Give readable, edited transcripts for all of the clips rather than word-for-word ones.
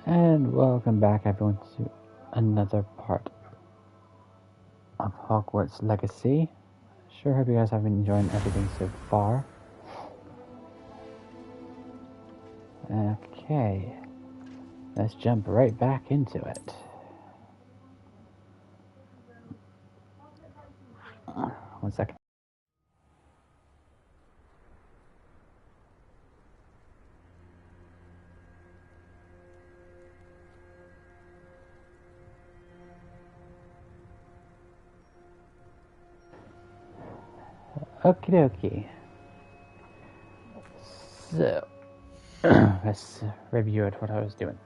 And welcome back everyone to another part of Hogwarts Legacy. Sure hope you guys have been enjoying everything so far. Okay, let's jump right back into it. One second. Okie dokie. So, let's review it what I was doing.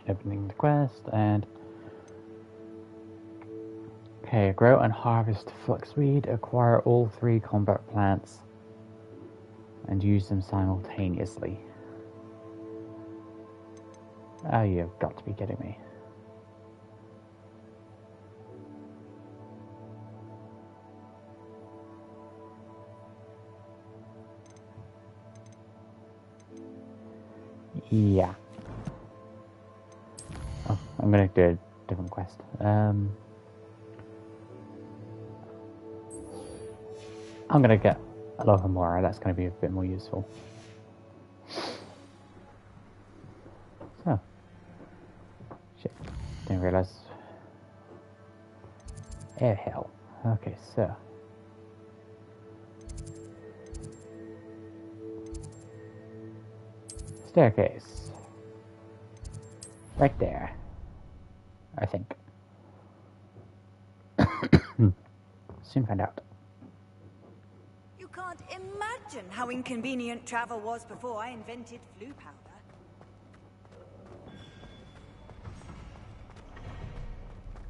Opening the quest and... Okay, grow and harvest fluxweed, acquire all 3 combat plants, and use them simultaneously. Oh, you've got to be kidding me. Yeah. Oh, I'm gonna do a different quest. I'm gonna get a lot more. That's gonna be a bit more useful. So, shit, didn't realize. Oh hell. Okay, so. Staircase. Right there. I think. Soon find out. You can't imagine how inconvenient travel was before I invented flu powder.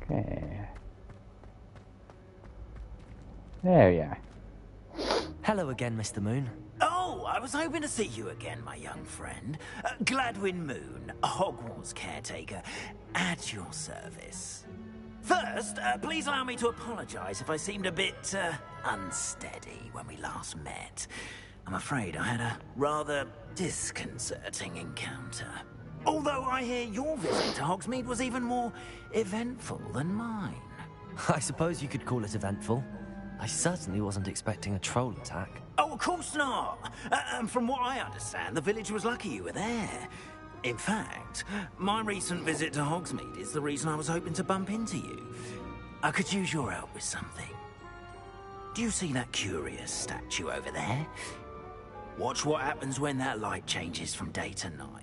Okay. There we are. Hello again, Mr. Moon. Oh, I was hoping to see you again, my young friend. Gladwin Moon, Hogwarts caretaker, at your service. First, please allow me to apologize if I seemed a bit, unsteady when we last met. I'm afraid I had a rather disconcerting encounter. Although I hear your visit to Hogsmeade was even more eventful than mine. I suppose you could call it eventful. I certainly wasn't expecting a troll attack. Oh, of course not. And from what I understand, the village was lucky you were there. In fact, my recent visit to Hogsmeade is the reason I was hoping to bump into you. I could use your help with something. Do you see that curious statue over there? Watch what happens when that light changes from day to night.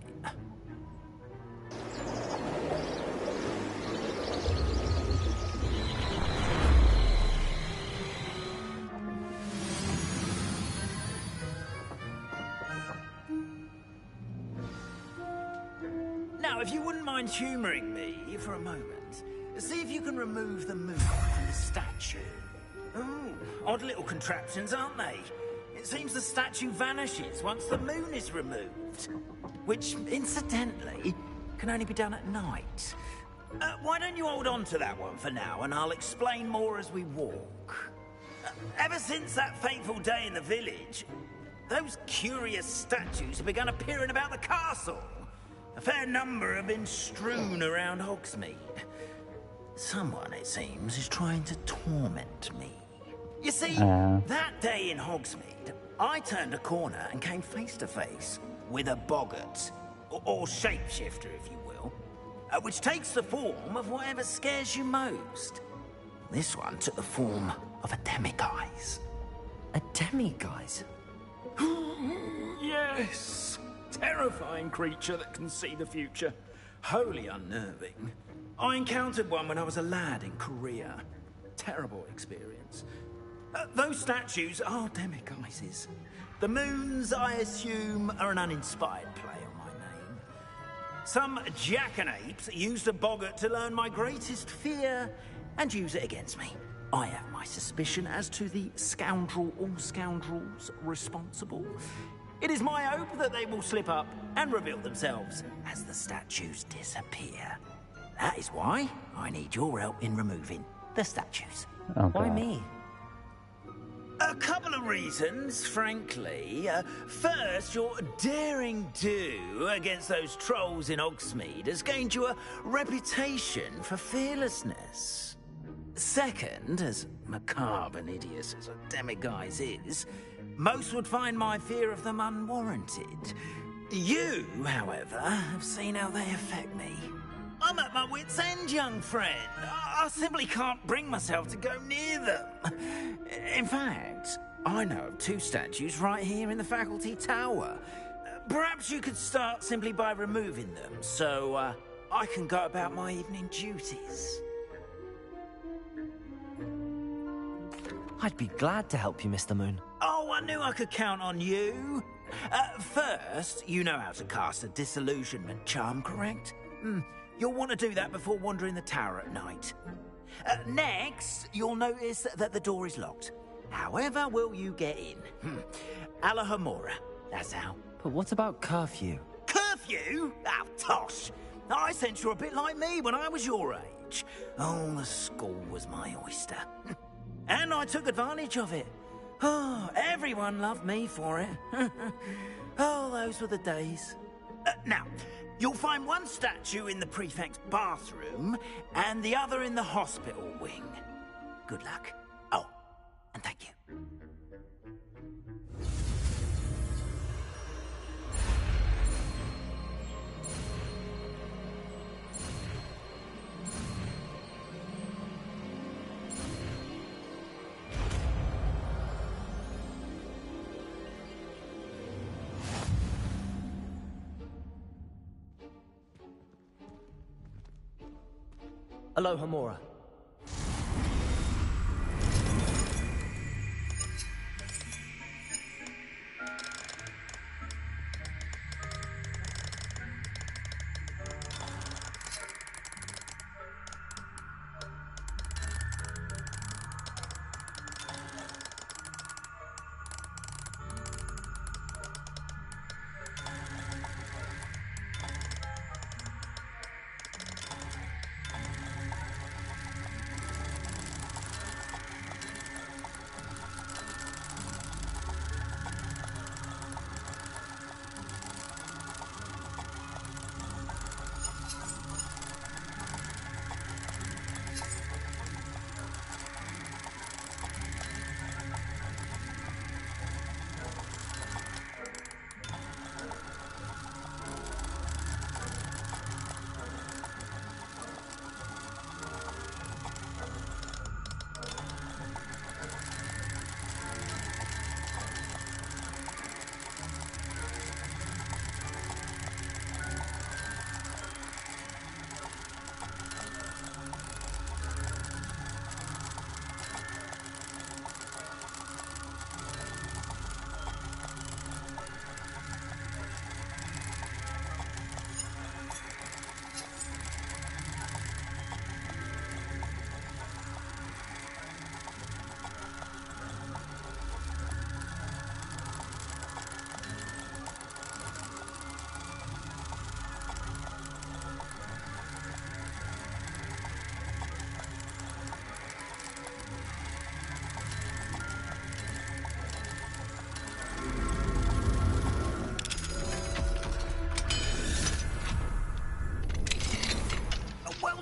Now, if you wouldn't mind humouring me for a moment, see if you can remove the moon from the statue. Oh, odd little contraptions, aren't they? It seems the statue vanishes once the moon is removed. Which, incidentally, can only be done at night. Why don't you hold on to that one for now, and I'll explain more as we walk. Ever since that fateful day in the village, those curious statues have begun appearing about the castle. A fair number have been strewn around Hogsmeade. Someone, it seems, is trying to torment me. You see, that day in Hogsmeade, I turned a corner and came face to face with a boggart, or shapeshifter, if you will, which takes the form of whatever scares you most. This one took the form of a demiguise. A demiguise? Yes. Terrifying creature that can see the future. Wholly unnerving. I encountered one when I was a lad in Korea. Terrible experience. Those statues are demiguises. The moons, I assume, are an uninspired play on my name. Some jackanapes used a boggart to learn my greatest fear and use it against me. I have my suspicion as to the scoundrel or scoundrels responsible. It is my hope that they will slip up and reveal themselves as the statues disappear. That is why I need your help in removing the statues. Oh, Why God. me? A couple of reasons, frankly. First, your daring do against those trolls in Hogsmeade has gained you a reputation for fearlessness. Second, as macabre and hideous as a demiguise is, most would find my fear of them unwarranted. You, however, have seen how they affect me. I'm at my wit's end, young friend. I simply can't bring myself to go near them. In fact, I know of 2 statues right here in the faculty tower. Perhaps you could start simply by removing them, so I can go about my evening duties. I'd be glad to help you, Mr. Moon. Oh, I knew I could count on you. First, you know how to cast a disillusionment charm, correct? You'll want to do that before wandering the tower at night. Next, you'll notice that the door is locked. However will you get in? Alahomora, that's how. But what about curfew? Curfew? Oh, tosh. I sense you're a bit like me when I was your age. Oh, the school was my oyster. And I took advantage of it. Oh, everyone loved me for it. Oh, those were the days. Now, you'll find one statue in the prefect's bathroom and the other in the hospital wing. Good luck. Oh, and thank you. Alohomora.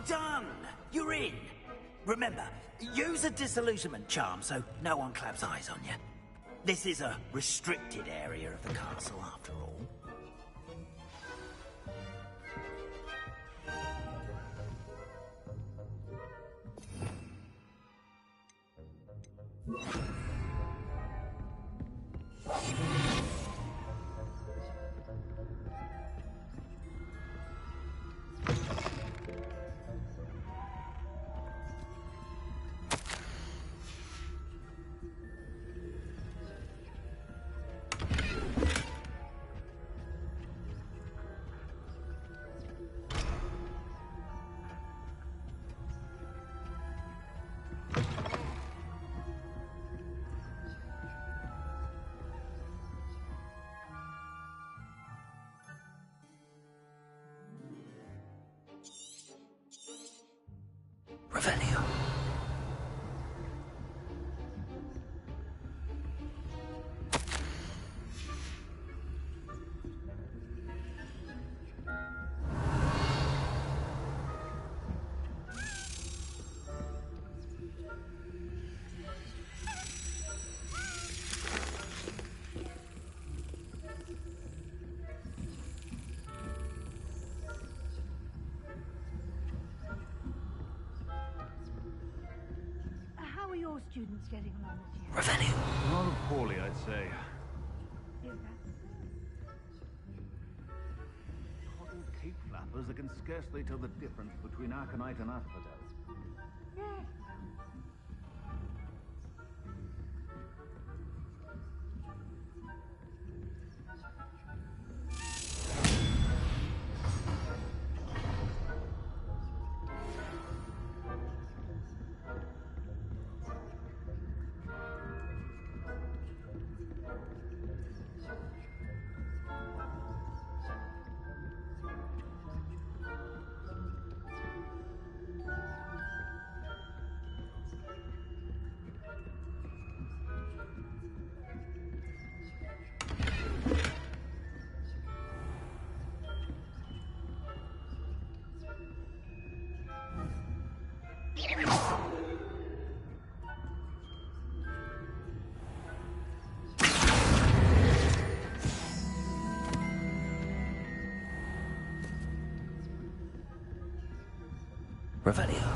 Done! You're in. Remember, use a disillusionment charm so no one claps eyes on you. This is a restricted area of the castle, after all. your students getting along this year? Revenue. Rather poorly, I'd say. Is that Coddled cape flappers that can scarcely tell the difference between aconite and asphodel. yes? Revelio.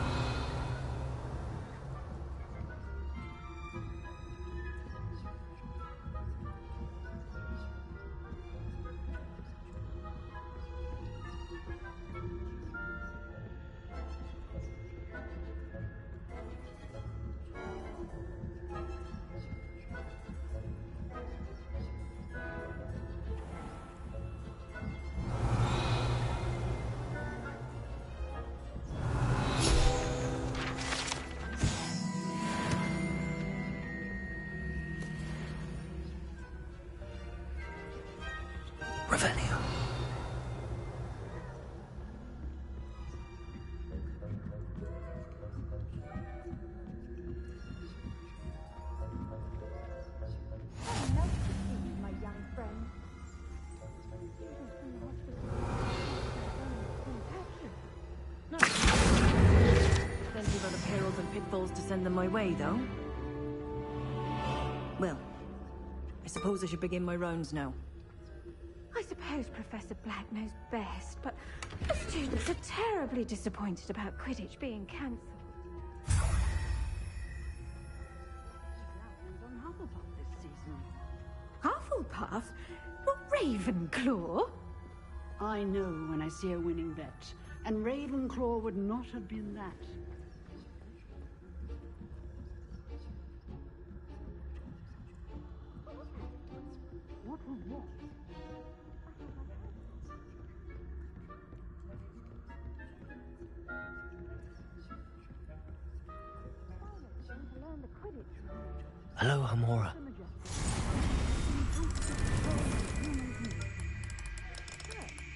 Revelio. Oh, nice to see you, my young friend. Students from the hospital. Plenty of other perils and pitfalls to send them my way, though. Well, I suppose I should begin my rounds now. I suppose Professor Black knows best, but the students are terribly disappointed about Quidditch being cancelled. On Hufflepuff this season. Hufflepuff? Not Ravenclaw? I know when I see a winning bet, and Ravenclaw would not have been that. What was what? To learn the Quidditch rules. Hello, Hamora.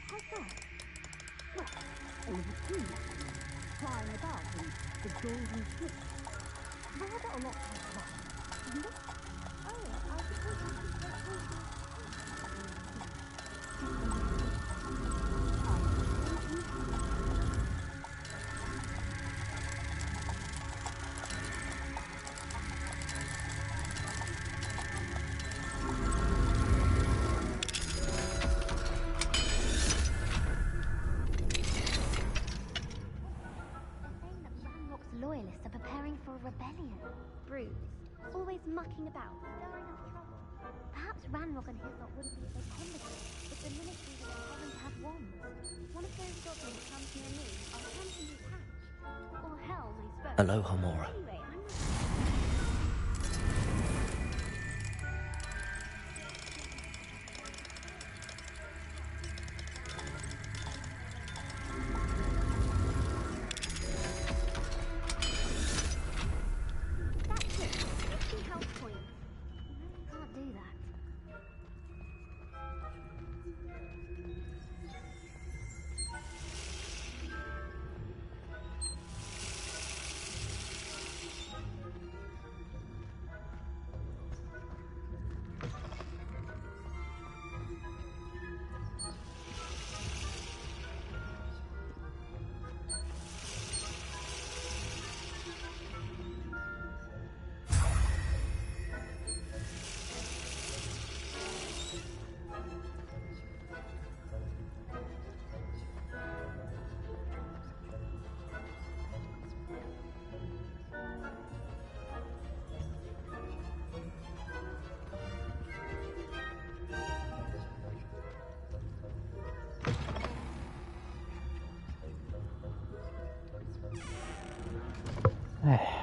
How's that? Well, all of the team flying about in the golden ship. Rather a lot of fun, isn't it? Oh, I suppose I should get Loyalists are preparing for a rebellion. Bruised, always mucking about, stirring up trouble. Perhaps Ranrock and his lot wouldn't be so competent if the ministry was having to have wands. One of those goblins comes near me, I'll champion his hatch. Or hell, when he's first. Hello, Hamora. Anyway, I'm not... That's it. 50 health points. You really can't do that.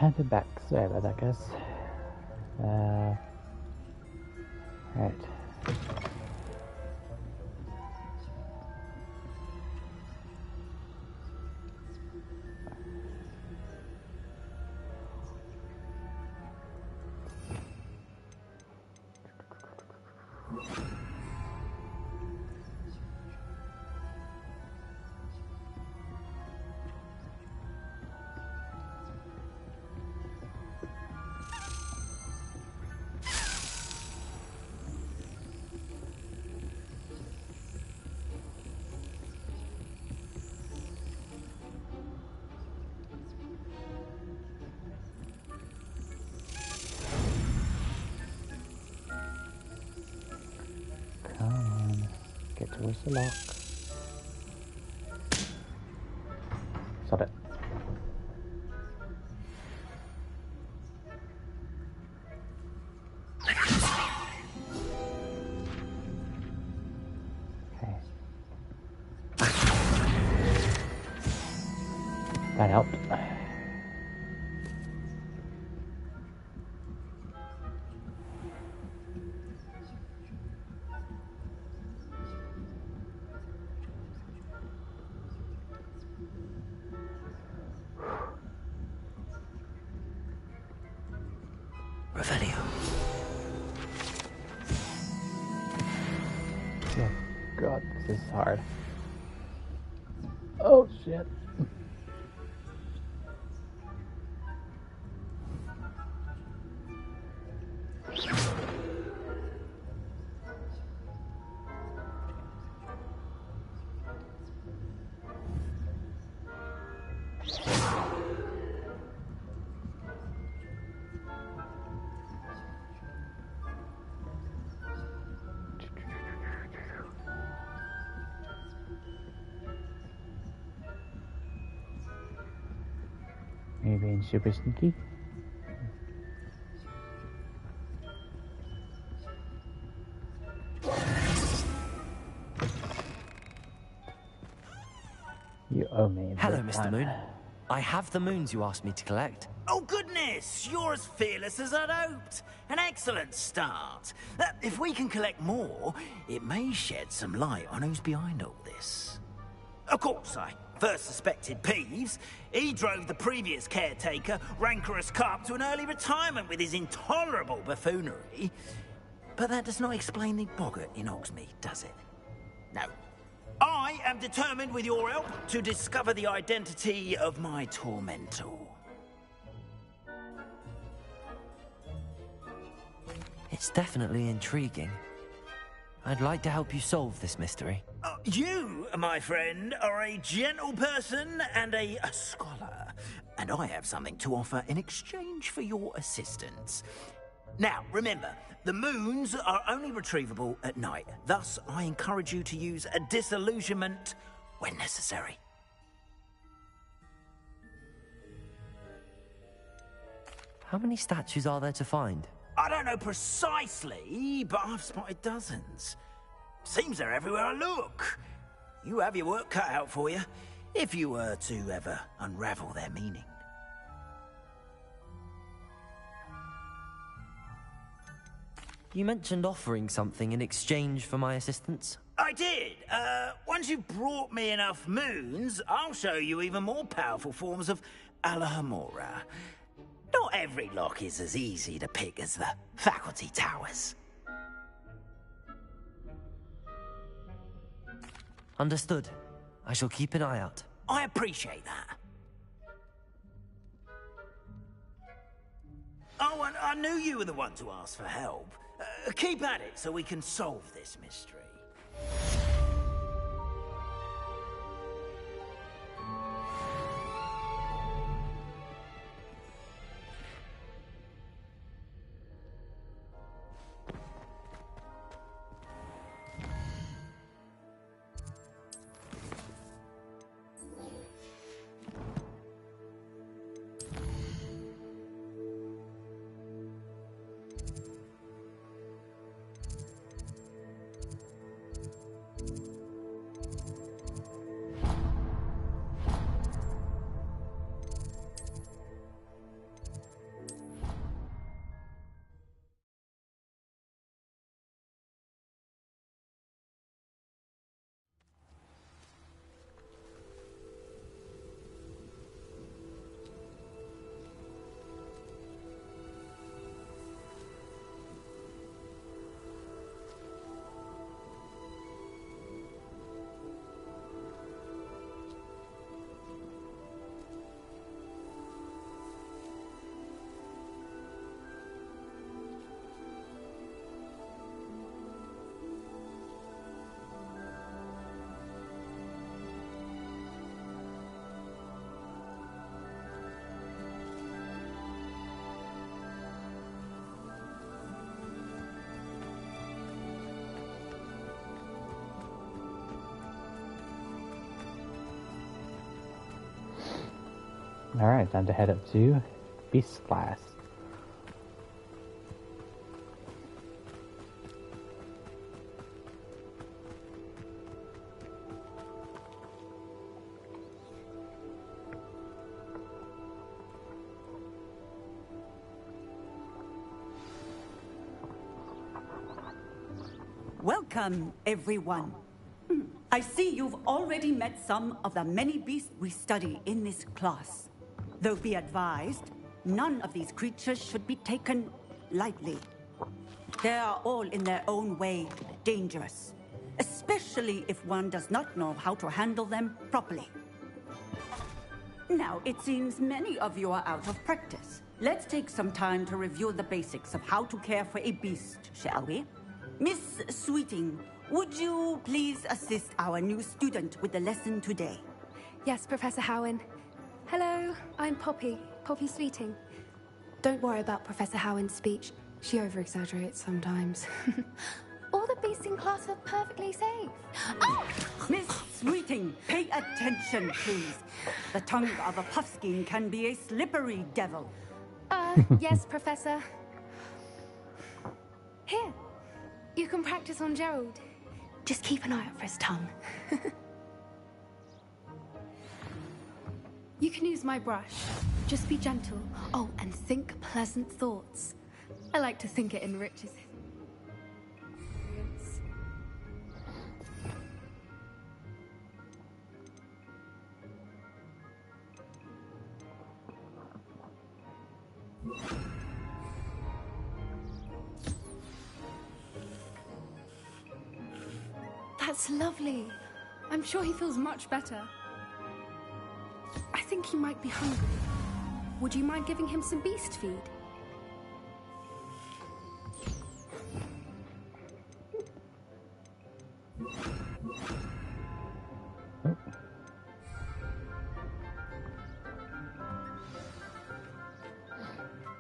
handed back. Sorry about that, guys. Right. Come on, get towards the lock. Stop it. Okay. That helped. Revelio. Oh god, this is hard. Oh shit. Maybe being super sneaky. You owe me. Hello, big Mr. time. Moon. I have the moons you asked me to collect. Oh, goodness! You're as fearless as I'd hoped. An excellent start. If we can collect more, it may shed some light on who's behind all this. Of course, I first suspected Peeves. He drove the previous caretaker, Rancorous Carp, to an early retirement with his intolerable buffoonery. But that does not explain the boggart in Hogsmeade, does it? No. I am determined, with your help, to discover the identity of my tormentor. It's definitely intriguing. I'd like to help you solve this mystery. You, my friend, are a gentle person and a scholar, and I have something to offer in exchange for your assistance. Now, remember, the moons are only retrievable at night. Thus, I encourage you to use a disillusionment when necessary. How many statues are there to find? I don't know precisely, but I've spotted dozens. Seems they're everywhere I look. You have your work cut out for you, if you were to ever unravel their meaning. You mentioned offering something in exchange for my assistance? I did. Once you've brought me enough moons, I'll show you even more powerful forms of Alahamora. Not every lock is as easy to pick as the faculty towers. Understood. I shall keep an eye out. I appreciate that. Oh, and I knew you were the one to ask for help. Keep at it so we can solve this mystery. Alright, time to head up to Beast class. Welcome, everyone. I see you've already met some of the many beasts we study in this class. Though be advised, none of these creatures should be taken lightly. They are all in their own way dangerous, especially if one does not know how to handle them properly. Now, it seems many of you are out of practice. Let's take some time to review the basics of how to care for a beast, shall we? Miss Sweeting, would you please assist our new student with the lesson today? Yes, Professor Howen. Hello, I'm Poppy Sweeting. Don't worry about Professor Howen's speech. She over-exaggerates sometimes. All the beasts in class are perfectly safe. Oh! Miss Sweeting, pay attention, please. The tongue of a puffskein can be a slippery devil. Yes, Professor. Here, you can practice on Gerald. Just keep an eye out for his tongue. You can use my brush. Just be gentle. Oh, and think pleasant thoughts. I like to think it enriches his experience. That's lovely. I'm sure he feels much better. I think he might be hungry. Would you mind giving him some beast feed?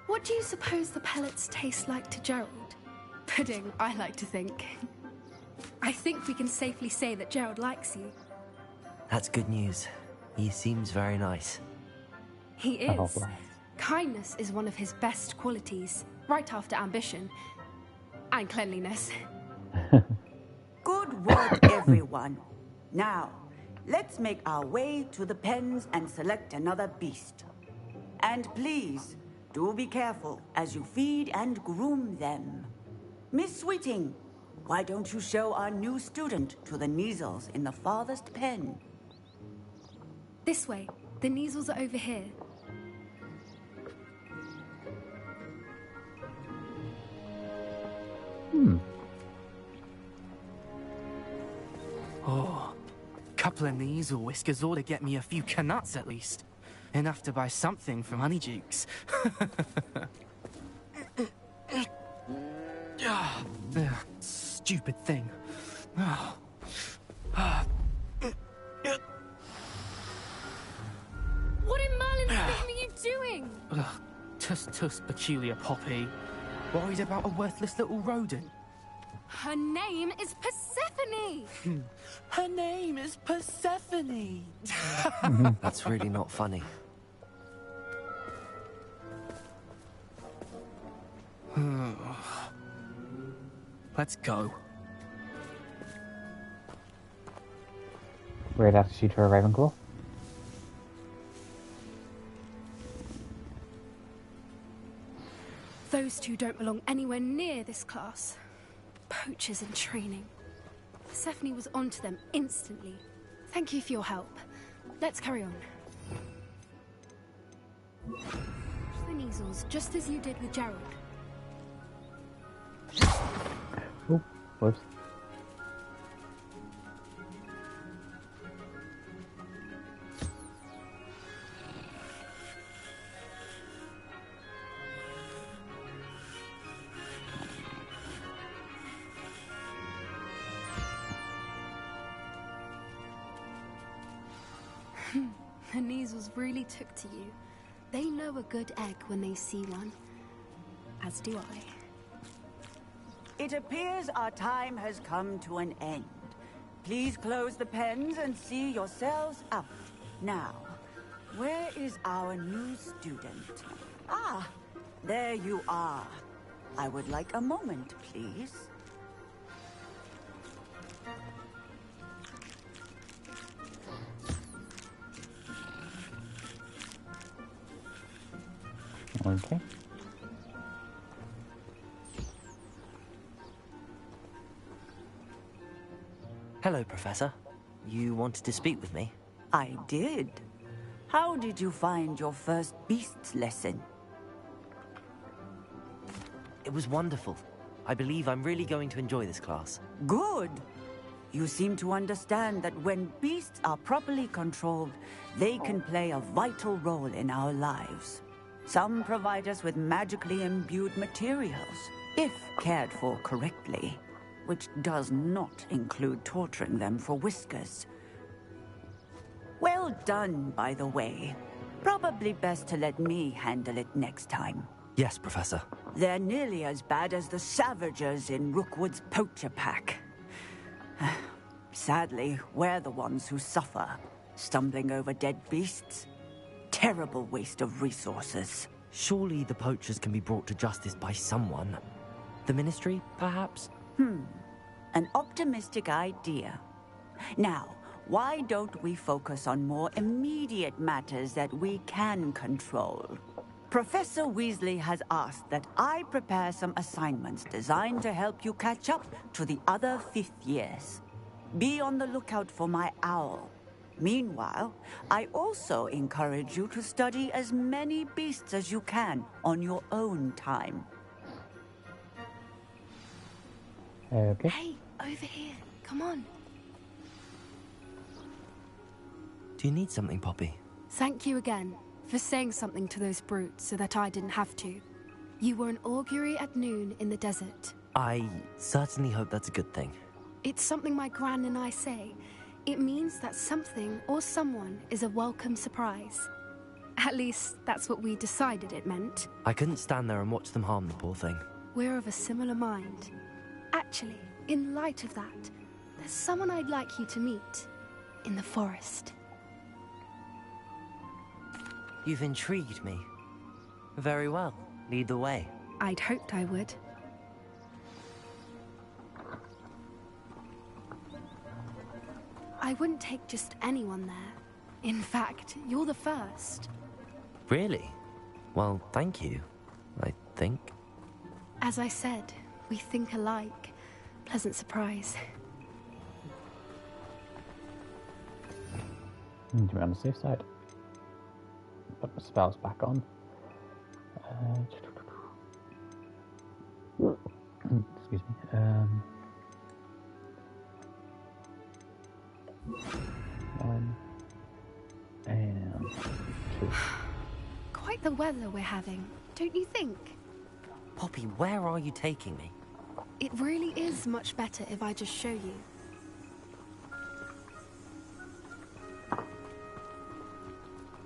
What do you suppose the pellets taste like to Gerald? Pudding, I like to think. I think we can safely say that Gerald likes you. That's good news. He seems very nice. He is. Kindness is one of his best qualities, right after ambition. And cleanliness. Good work, everyone. Now, let's make our way to the pens and select another beast. And please, do be careful as you feed and groom them. Miss Sweeting, why don't you show our new student to the Neasels in the farthest pen? This way. The Neasels are over here. Oh, couple of Neasel whiskers ought to get me a few canuts at least. Enough to buy something from Honeydukes. Stupid thing. What in Merlin's name are you doing? Tuss, peculiar Poppy. Worried about a worthless little rodent? Her name is Persephone! Her name is Persephone! That's really not funny. Let's go. Right after shoot for a Ravenclaw. Those two don't belong anywhere near this class. Poachers in training. Persephone was onto them instantly. Thank you for your help. Let's carry on. The Neasels, just as you did with Gerald. Oh, whoops. The Neasels really took to you. They know a good egg when they see one. As do I. It appears our time has come to an end. Please close the pens and see yourselves out. Now, Where is our new student? Ah, there you are. I would like a moment, please. Okay. Hello, Professor. You wanted to speak with me? I did. How did you find your first beasts lesson? It was wonderful. I believe I'm really going to enjoy this class. Good. You seem to understand that when beasts are properly controlled, they can play a vital role in our lives. Some provide us with magically imbued materials, if cared for correctly, which does not include torturing them for whiskers. Well done, by the way. Probably best to let me handle it next time. Yes, Professor. They're nearly as bad as the Savagers in Rookwood's poacher pack. Sadly, we're the ones who suffer, stumbling over dead beasts. Terrible waste of resources. Surely the poachers can be brought to justice by someone. The Ministry, perhaps? An optimistic idea. Now, why don't we focus on more immediate matters that we can control? Professor Weasley has asked that I prepare some assignments designed to help you catch up to the other fifth years. Be on the lookout for my owl. Meanwhile, I also encourage you to study as many beasts as you can on your own time. Okay. Hey, over here. Come on. Do you need something, Poppy? Thank you again for saying something to those brutes so that I didn't have to. You were an augury at noon in the desert. I certainly hope that's a good thing. It's something my gran and I say. It means that something or someone is a welcome surprise. At least, that's what we decided it meant. I couldn't stand there and watch them harm the poor thing. We're of a similar mind. Actually, in light of that, there's someone I'd like you to meet. In the forest. You've intrigued me. Very well. Lead the way. I'd hoped I would. I wouldn't take just anyone there. In fact, you're the first. Really? Well, thank you, I think. As I said, we think alike. Pleasant surprise. Need to be on the safe side. Put my spells back on. Excuse me. 1 and 2. Quite the weather we're having, don't you think? Poppy, where are you taking me? It really is much better if I just show you.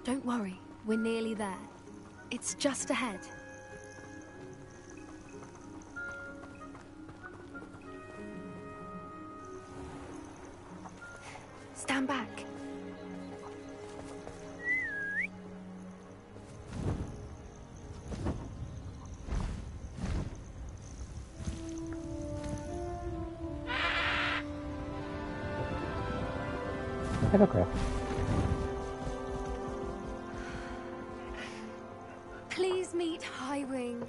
Don't worry, we're nearly there. It's just ahead. Stand back. Hippogriff. Please meet Highwing.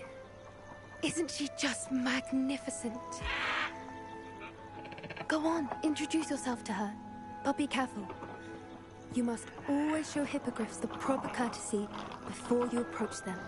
Isn't she just magnificent? Go on, introduce yourself to her. But be careful. You must always show hippogriffs the proper courtesy before you approach them.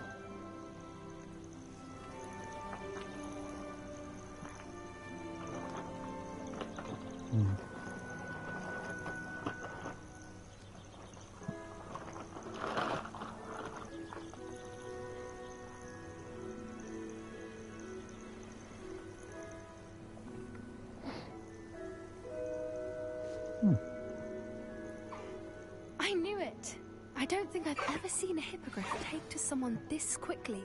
I knew it. I don't think I've ever seen a hippogriff take to someone this quickly.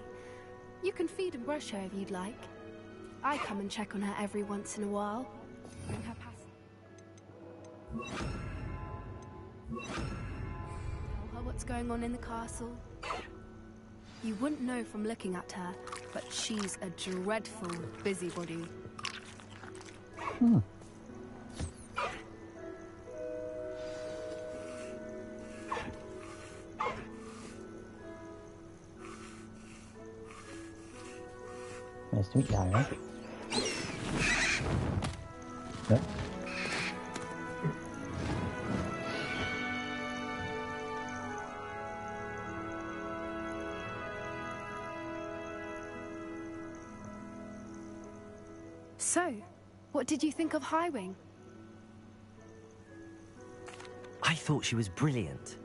You can feed and brush her if you'd like. I come and check on her every once in a while. Bring her past. Tell her what's going on in the castle? You wouldn't know from looking at her, but she's a dreadful busybody. Hmm. Nice to meet you, Ira. Yep. So, what did you think of Highwing? I thought she was brilliant.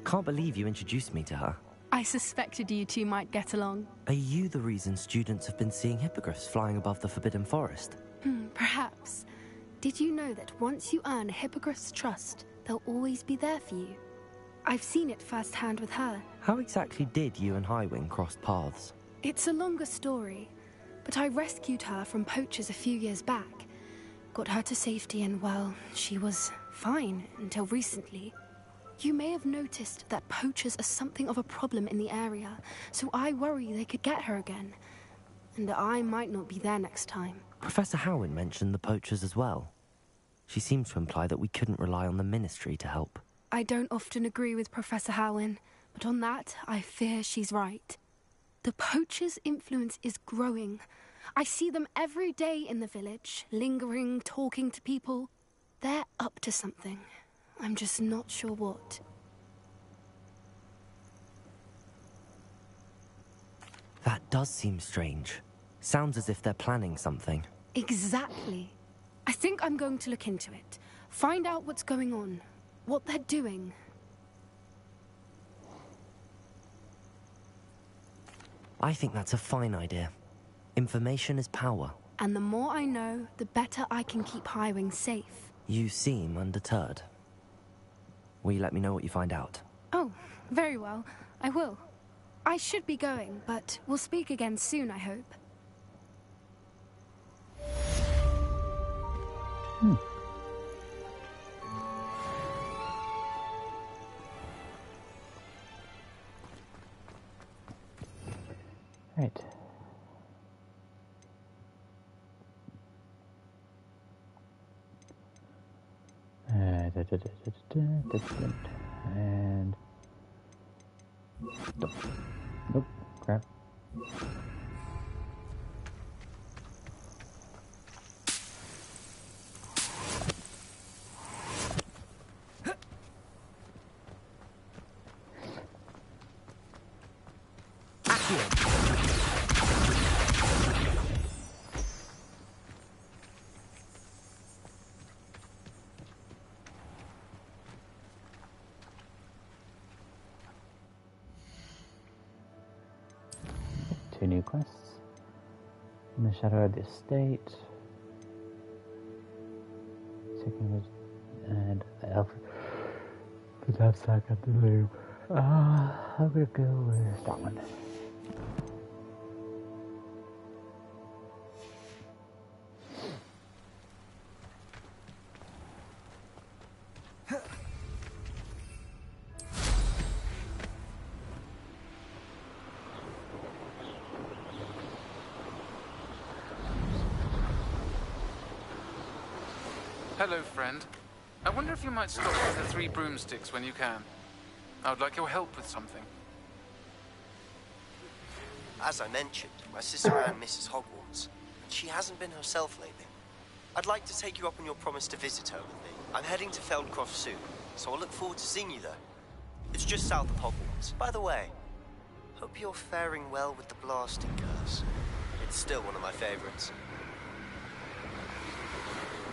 Can't believe you introduced me to her. I suspected you two might get along. Are you the reason students have been seeing hippogriffs flying above the Forbidden Forest? Perhaps. Did you know that once you earn a hippogriff's trust, they'll always be there for you? I've seen it firsthand with her. How exactly did you and Highwing cross paths? It's a longer story, but I rescued her from poachers a few years back. Got her to safety and, well, she was fine until recently. You may have noticed that poachers are something of a problem in the area, so I worry they could get her again. And I might not be there next time. Professor Howin mentioned the poachers as well. She seemed to imply that we couldn't rely on the Ministry to help. I don't often agree with Professor Howin, but on that, I fear she's right. The poachers' influence is growing. I see them every day in the village, lingering, talking to people. They're up to something. I'm just not sure what. That does seem strange. Sounds as if they're planning something. Exactly. I think I'm going to look into it. Find out what's going on. What they're doing. I think that's a fine idea. Information is power. And the more I know, the better I can keep Highwing safe. You seem undeterred. Will you let me know what you find out? Oh, very well. I will. I should be going, but we'll speak again soon, I hope. Right. And nope, crap. Two new quests. In the shadow of the estate. Second and elf. The knapsack at the loop. I'm gonna go with that one. Hello, friend. I wonder if you might stop with the 3 broomsticks when you can. I would like your help with something. As I mentioned, my sister Anne misses Hogwarts, and she hasn't been herself lately. I'd like to take you up on your promise to visit her with me. I'm heading to Feldcroft soon, so I'll look forward to seeing you there. It's just south of Hogwarts. By the way, hope you're faring well with the blasting curse. It's still one of my favorites.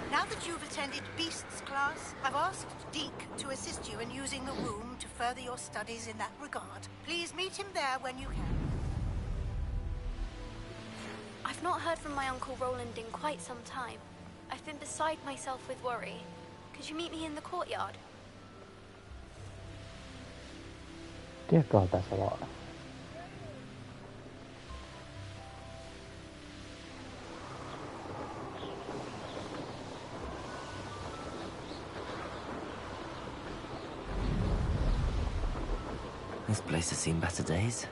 Now that you've attended Beasts class, I've asked Deke to assist you in using the room to further your studies in that regard. Please meet him there when you can. I've not heard from my Uncle Roland in quite some time. I've been beside myself with worry. Could you meet me in the courtyard? Dear God, that's a lot. This place has seen better days.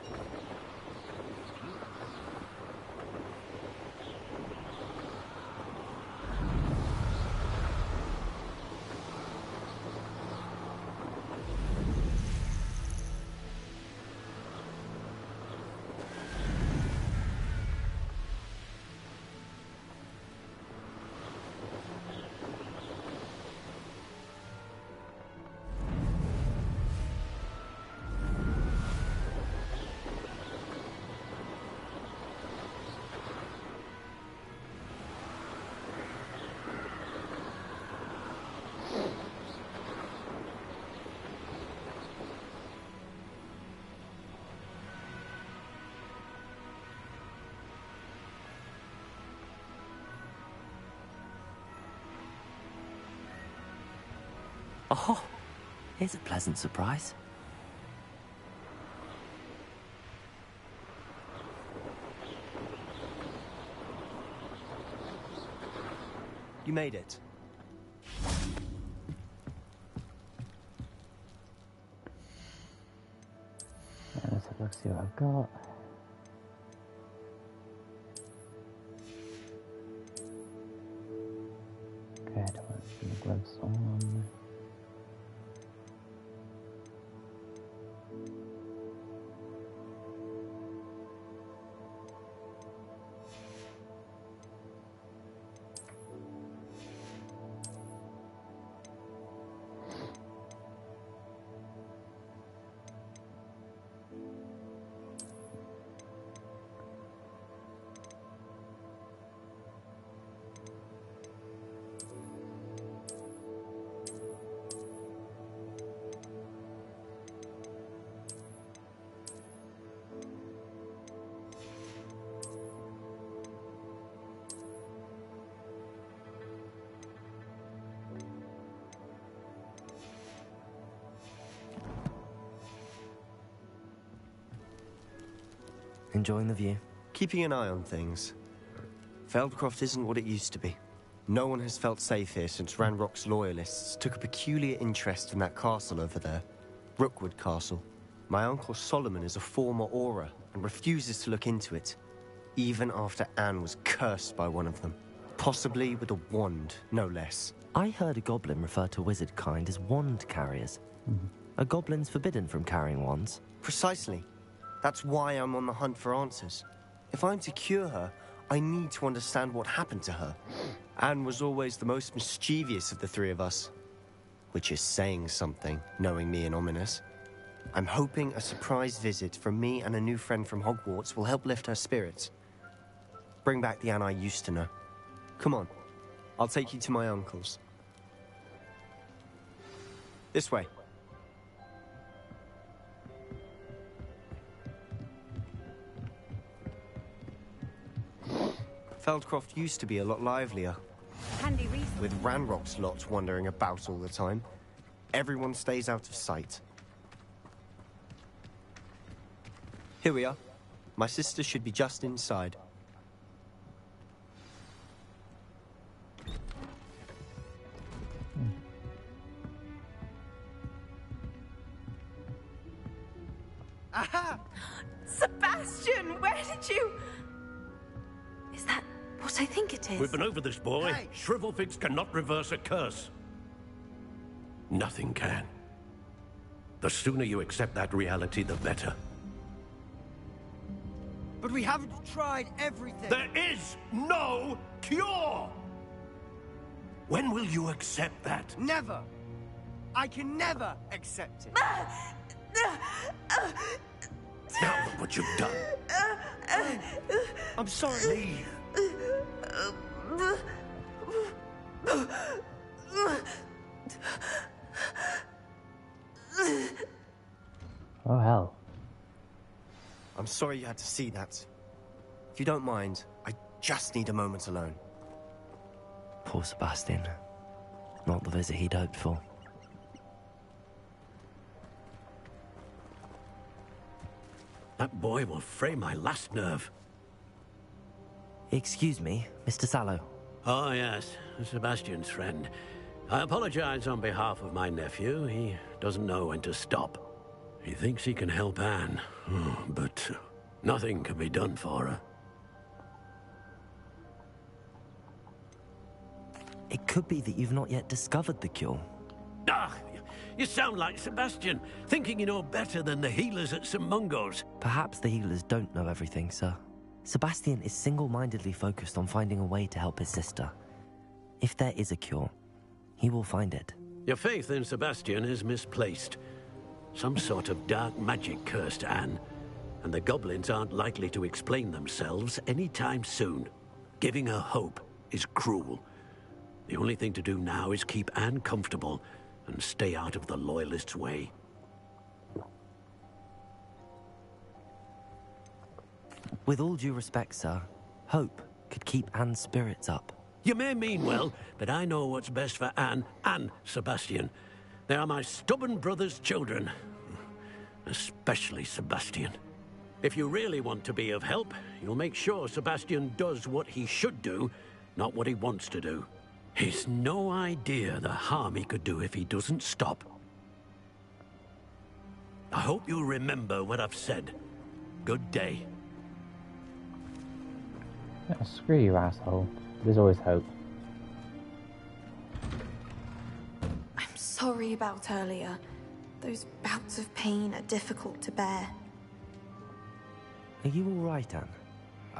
Oh, here's a pleasant surprise. You made it. Let's have a look, see what I've got. Okay, I don't want to see the gloves on. Enjoying the view? Keeping an eye on things. Feldcroft isn't what it used to be. No one has felt safe here since Ranrock's loyalists took a peculiar interest in that castle over there. Rookwood Castle. My uncle Solomon is a former Auror and refuses to look into it, even after Anne was cursed by one of them. Possibly with a wand, no less. I heard a goblin refer to wizard kind as wand carriers. Are goblins forbidden from carrying wands? Precisely. That's why I'm on the hunt for answers. If I'm to cure her, I need to understand what happened to her. Anne was always the most mischievous of the three of us. Which is saying something, knowing me and Ominous. I'm hoping a surprise visit from me and a new friend from Hogwarts will help lift her spirits. Bring back the Anne I used to know. Come on, I'll take you to my uncle's. This way. Feldcroft used to be a lot livelier. Handy resource. With Ranrock's lot wandering about all the time. Everyone stays out of sight. Here we are. My sister should be just inside. Aha! Sebastian, where did you... Is that what I think it is? We've been over this, boy. Hey. Shrivelfix cannot reverse a curse. Nothing can. The sooner you accept that reality, the better. But we haven't tried everything. There is no cure! When will you accept that? Never. I can never accept it. Now look what you've done. I'm sorry. Leave. Oh, hell. I'm sorry you had to see that. If you don't mind, I just need a moment alone. Poor Sebastian. Not the visit he'd hoped for. That boy will fray my last nerve. Excuse me, Mr. Sallow. Oh, yes, Sebastian's friend. I apologize on behalf of my nephew. He doesn't know when to stop. He thinks he can help Anne, but nothing can be done for her. It could be that you've not yet discovered the cure. Ah, you sound like Sebastian, thinking you know better than the healers at St. Mungo's. Perhaps the healers don't know everything, sir. Sebastian is single-mindedly focused on finding a way to help his sister. If there is a cure, he will find it. Your faith in Sebastian is misplaced. Some sort of dark magic cursed Anne, and the goblins aren't likely to explain themselves anytime soon. Giving her hope is cruel. The only thing to do now is keep Anne comfortable and stay out of the Loyalists' way. With all due respect, sir, hope could keep Anne's spirits up. You may mean well, but I know what's best for Anne and Sebastian. They are my stubborn brother's children. Especially Sebastian. If you really want to be of help, you'll make sure Sebastian does what he should do, not what he wants to do. He's no idea the harm he could do if he doesn't stop. I hope you'll remember what I've said. Good day. Yeah, screw you, asshole. There's always hope. I'm sorry about earlier. Those bouts of pain are difficult to bear. Are you all right, Anne?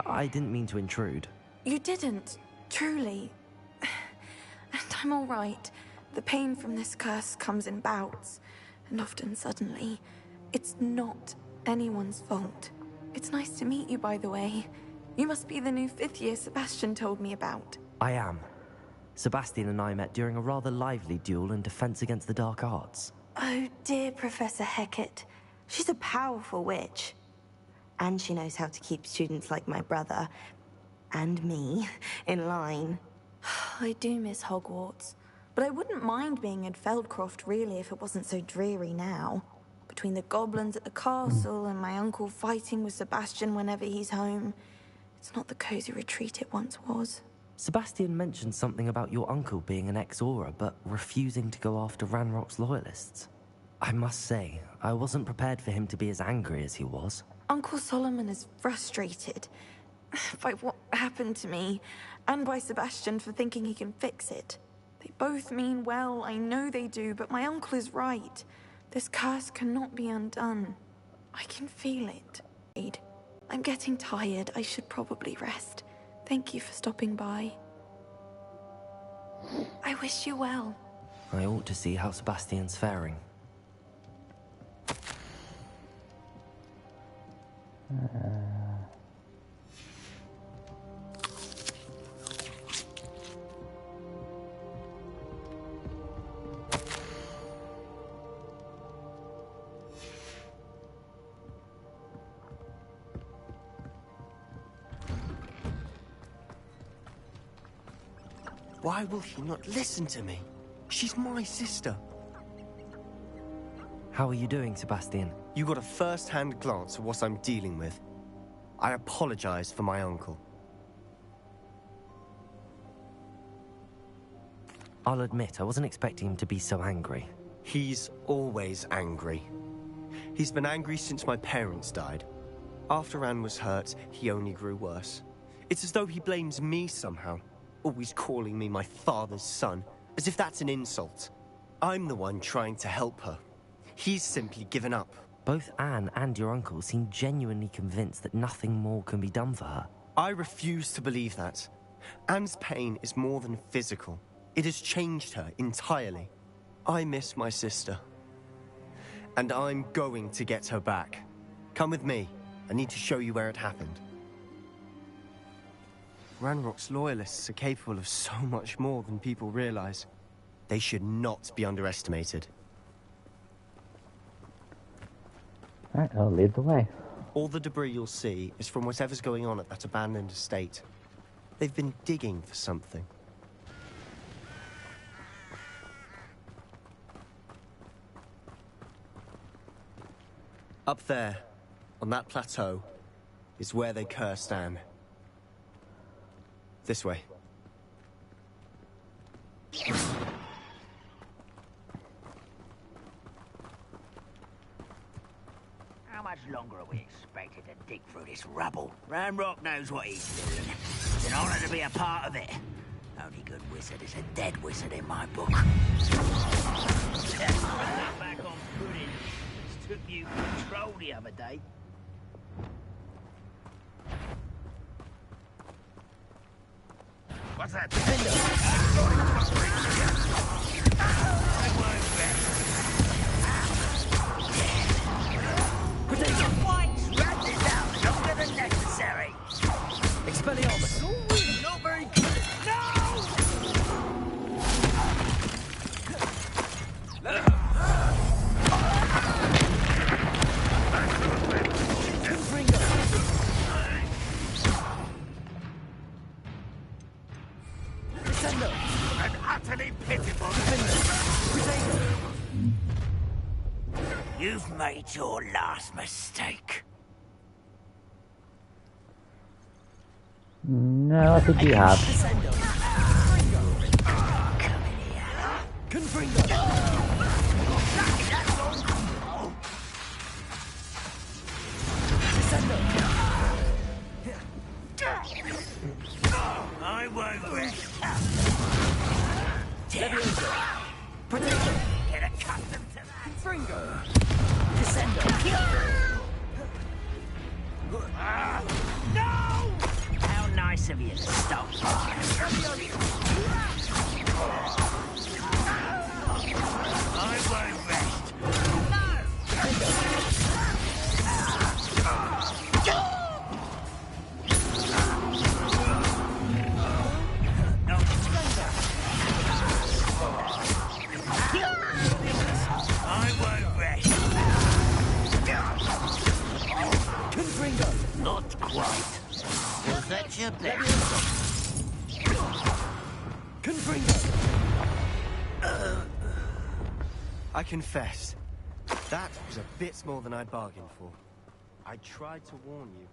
I didn't mean to intrude. You didn't, truly. And I'm all right. The pain from this curse comes in bouts, and often suddenly. It's not anyone's fault. It's nice to meet you, by the way. You must be the new 5th year Sebastian told me about. I am. Sebastian and I met during a rather lively duel in Defense Against the Dark Arts. Oh, dear Professor Hecat. She's a powerful witch. And she knows how to keep students like my brother, and me, in line. I do miss Hogwarts, but I wouldn't mind being in Feldcroft, really, if it wasn't so dreary now. Between the goblins at the castle and my uncle fighting with Sebastian whenever he's home, it's not the cozy retreat it once was. Sebastian mentioned something about your uncle being an ex-Auror, but refusing to go after Ranrock's loyalists. I must say, I wasn't prepared for him to be as angry as he was. Uncle Solomon is frustrated by what happened to me, and by Sebastian for thinking he can fix it. They both mean well, I know they do, but my uncle is right. This curse cannot be undone. I can feel it. I'm getting tired. I should probably rest. Thank you for stopping by. I wish you well. I ought to see how Sebastian's faring. Why will he not listen to me? She's my sister. How are you doing, Sebastian? You got a first-hand glance at what I'm dealing with. I apologize for my uncle. I'll admit, I wasn't expecting him to be so angry. He's always angry. He's been angry since my parents died. After Anne was hurt, he only grew worse. It's as though he blames me somehow, always calling me my father's son, as if that's an insult. I'm the one trying to help her. He's simply given up. Both Anne and your uncle seem genuinely convinced that nothing more can be done for her. I refuse to believe that. Anne's pain is more than physical. It has changed her entirely. I miss my sister. And I'm going to get her back. Come with me. I need to show you where it happened. Ranrock's loyalists are capable of so much more than people realize. They should not be underestimated. Alright, I'll lead the way. All the debris you'll see is from whatever's going on at that abandoned estate. They've been digging for something. Up there, on that plateau, is where they cursed Anne. This way. much longer are we expected to dig through this rubble? Ranrock knows what he's doing. It's an honor to be a part of it. Only good wizard is a dead wizard in my book. Back on pudding. Took you control the other day. What's that? Potato fights! Rat this out longer than necessary! Expelliarmus! Not very good! No! An utterly pitiful You've made your last mistake. No, I think you have. I won't rest. Get accustomed to that. Fringo. Descendo. No! How nice of you to stop by. I won't rest. Not quite. We'll fetch your best. I confess, that was a bit more than I'd bargained for. I tried to warn you.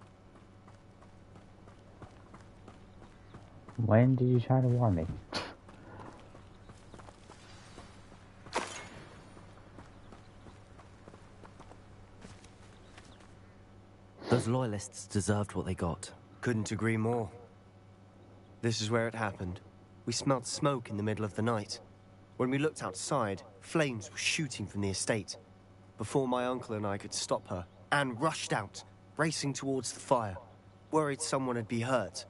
When did you try to warn me? Those loyalists deserved what they got. Couldn't agree more. This is where it happened. We smelled smoke in the middle of the night. When we looked outside, flames were shooting from the estate. Before my uncle and I could stop her, Anne rushed out, racing towards the fire, worried someone had been hurt.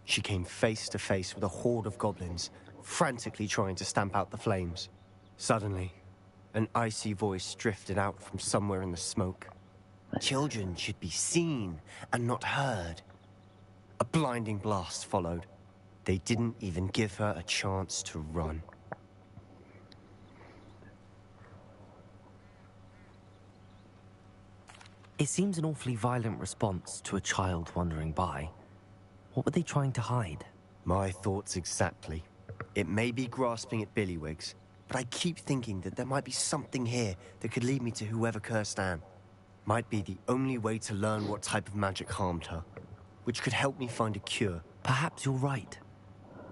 She came face to face with a horde of goblins, frantically trying to stamp out the flames. Suddenly, an icy voice drifted out from somewhere in the smoke. Children should be seen and not heard. A blinding blast followed. They didn't even give her a chance to run. It seems an awfully violent response to a child wandering by. What were they trying to hide? My thoughts exactly. It may be grasping at Billywigs, but I keep thinking that there might be something here that could lead me to whoever cursed Anne. Might be the only way to learn what type of magic harmed her, which could help me find a cure. Perhaps you're right.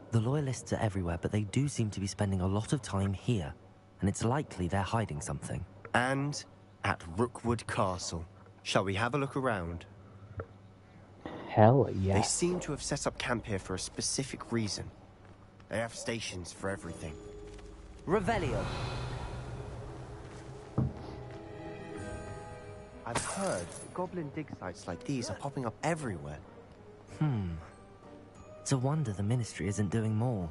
The Loyalists are everywhere, but they do seem to be spending a lot of time here, and it's likely they're hiding something. And at Rookwood Castle. Shall we have a look around? Hell yeah. They seem to have set up camp here for a specific reason. They have stations for everything. Revelio. I've heard that goblin dig sites like these are popping up everywhere. It's a wonder the Ministry isn't doing more.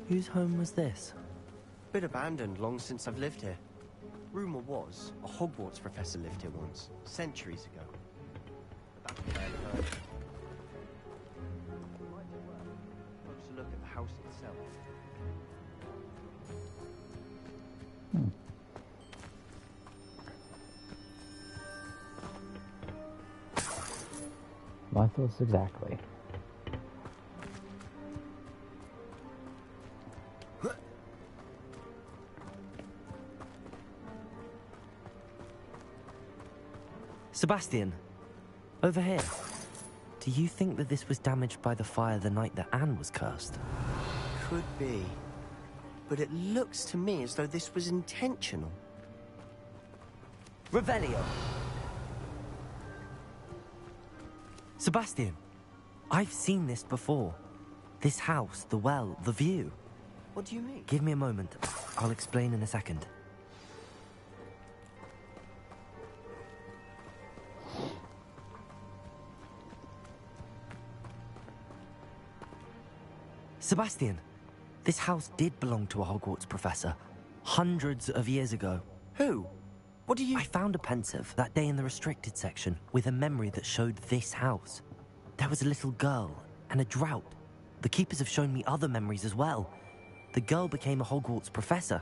Whose home was this? Bit abandoned long since I've lived here. Rumor was, a Hogwarts professor lived here once, centuries ago. But that's what I heard. Might be worth a closer look at the house itself. My thoughts exactly. Sebastian, over here. Do you think that this was damaged by the fire the night that Anne was cursed? Could be. But it looks to me as though this was intentional. Revelio! Sebastian, I've seen this before. This house, the well, the view. What do you mean? Give me a moment. I'll explain in a second. Sebastian, this house did belong to a Hogwarts professor, hundreds of years ago. Who? What do you... I found a pensive that day in the restricted section with a memory that showed this house. There was a little girl and a drought. The keepers have shown me other memories as well. The girl became a Hogwarts professor.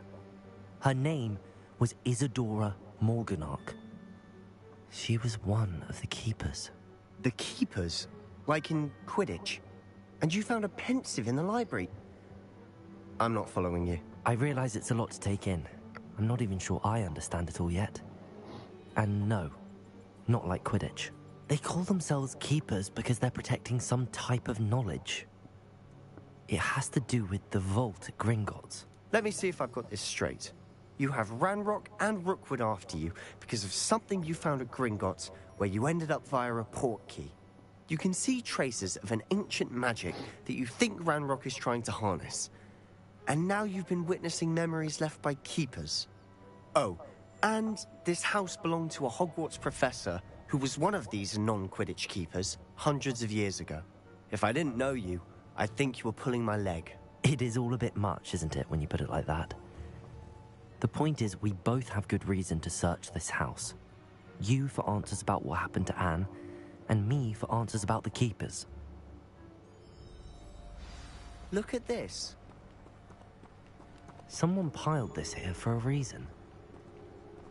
Her name was Isadora Morganach. She was one of the keepers. The keepers? Like in Quidditch? And you found a pensive in the library? I'm not following you. I realize it's a lot to take in. I'm not even sure I understand it all yet. And no, not like Quidditch. They call themselves keepers because they're protecting some type of knowledge. It has to do with the vault at Gringotts. Let me see if I've got this straight. You have Ranrock and Rookwood after you because of something you found at Gringotts where you ended up via a port key. You can see traces of an ancient magic that you think Ranrock is trying to harness. And now you've been witnessing memories left by keepers. Oh, and this house belonged to a Hogwarts professor who was one of these non-Quidditch keepers hundreds of years ago. If I didn't know you, I'd think you were pulling my leg. It is all a bit much, isn't it, when you put it like that? The point is, we both have good reason to search this house. You for answers about what happened to Anne, and me for answers about the keepers. Look at this. Someone piled this here for a reason.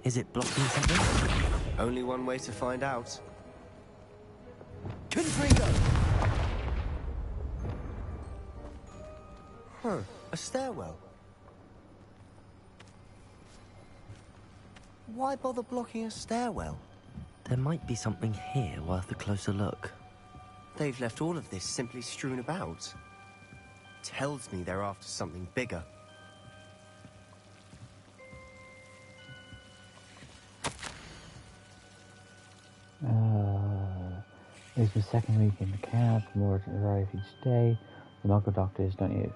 Is it blocking something? Only one way to find out. Confringo! Huh, a stairwell. Why bother blocking a stairwell? There might be something here worth a closer look. They've left all of this simply strewn about. Tells me they're after something bigger. It's the second week in the camp. More arrive each day. The local doctors don't yet,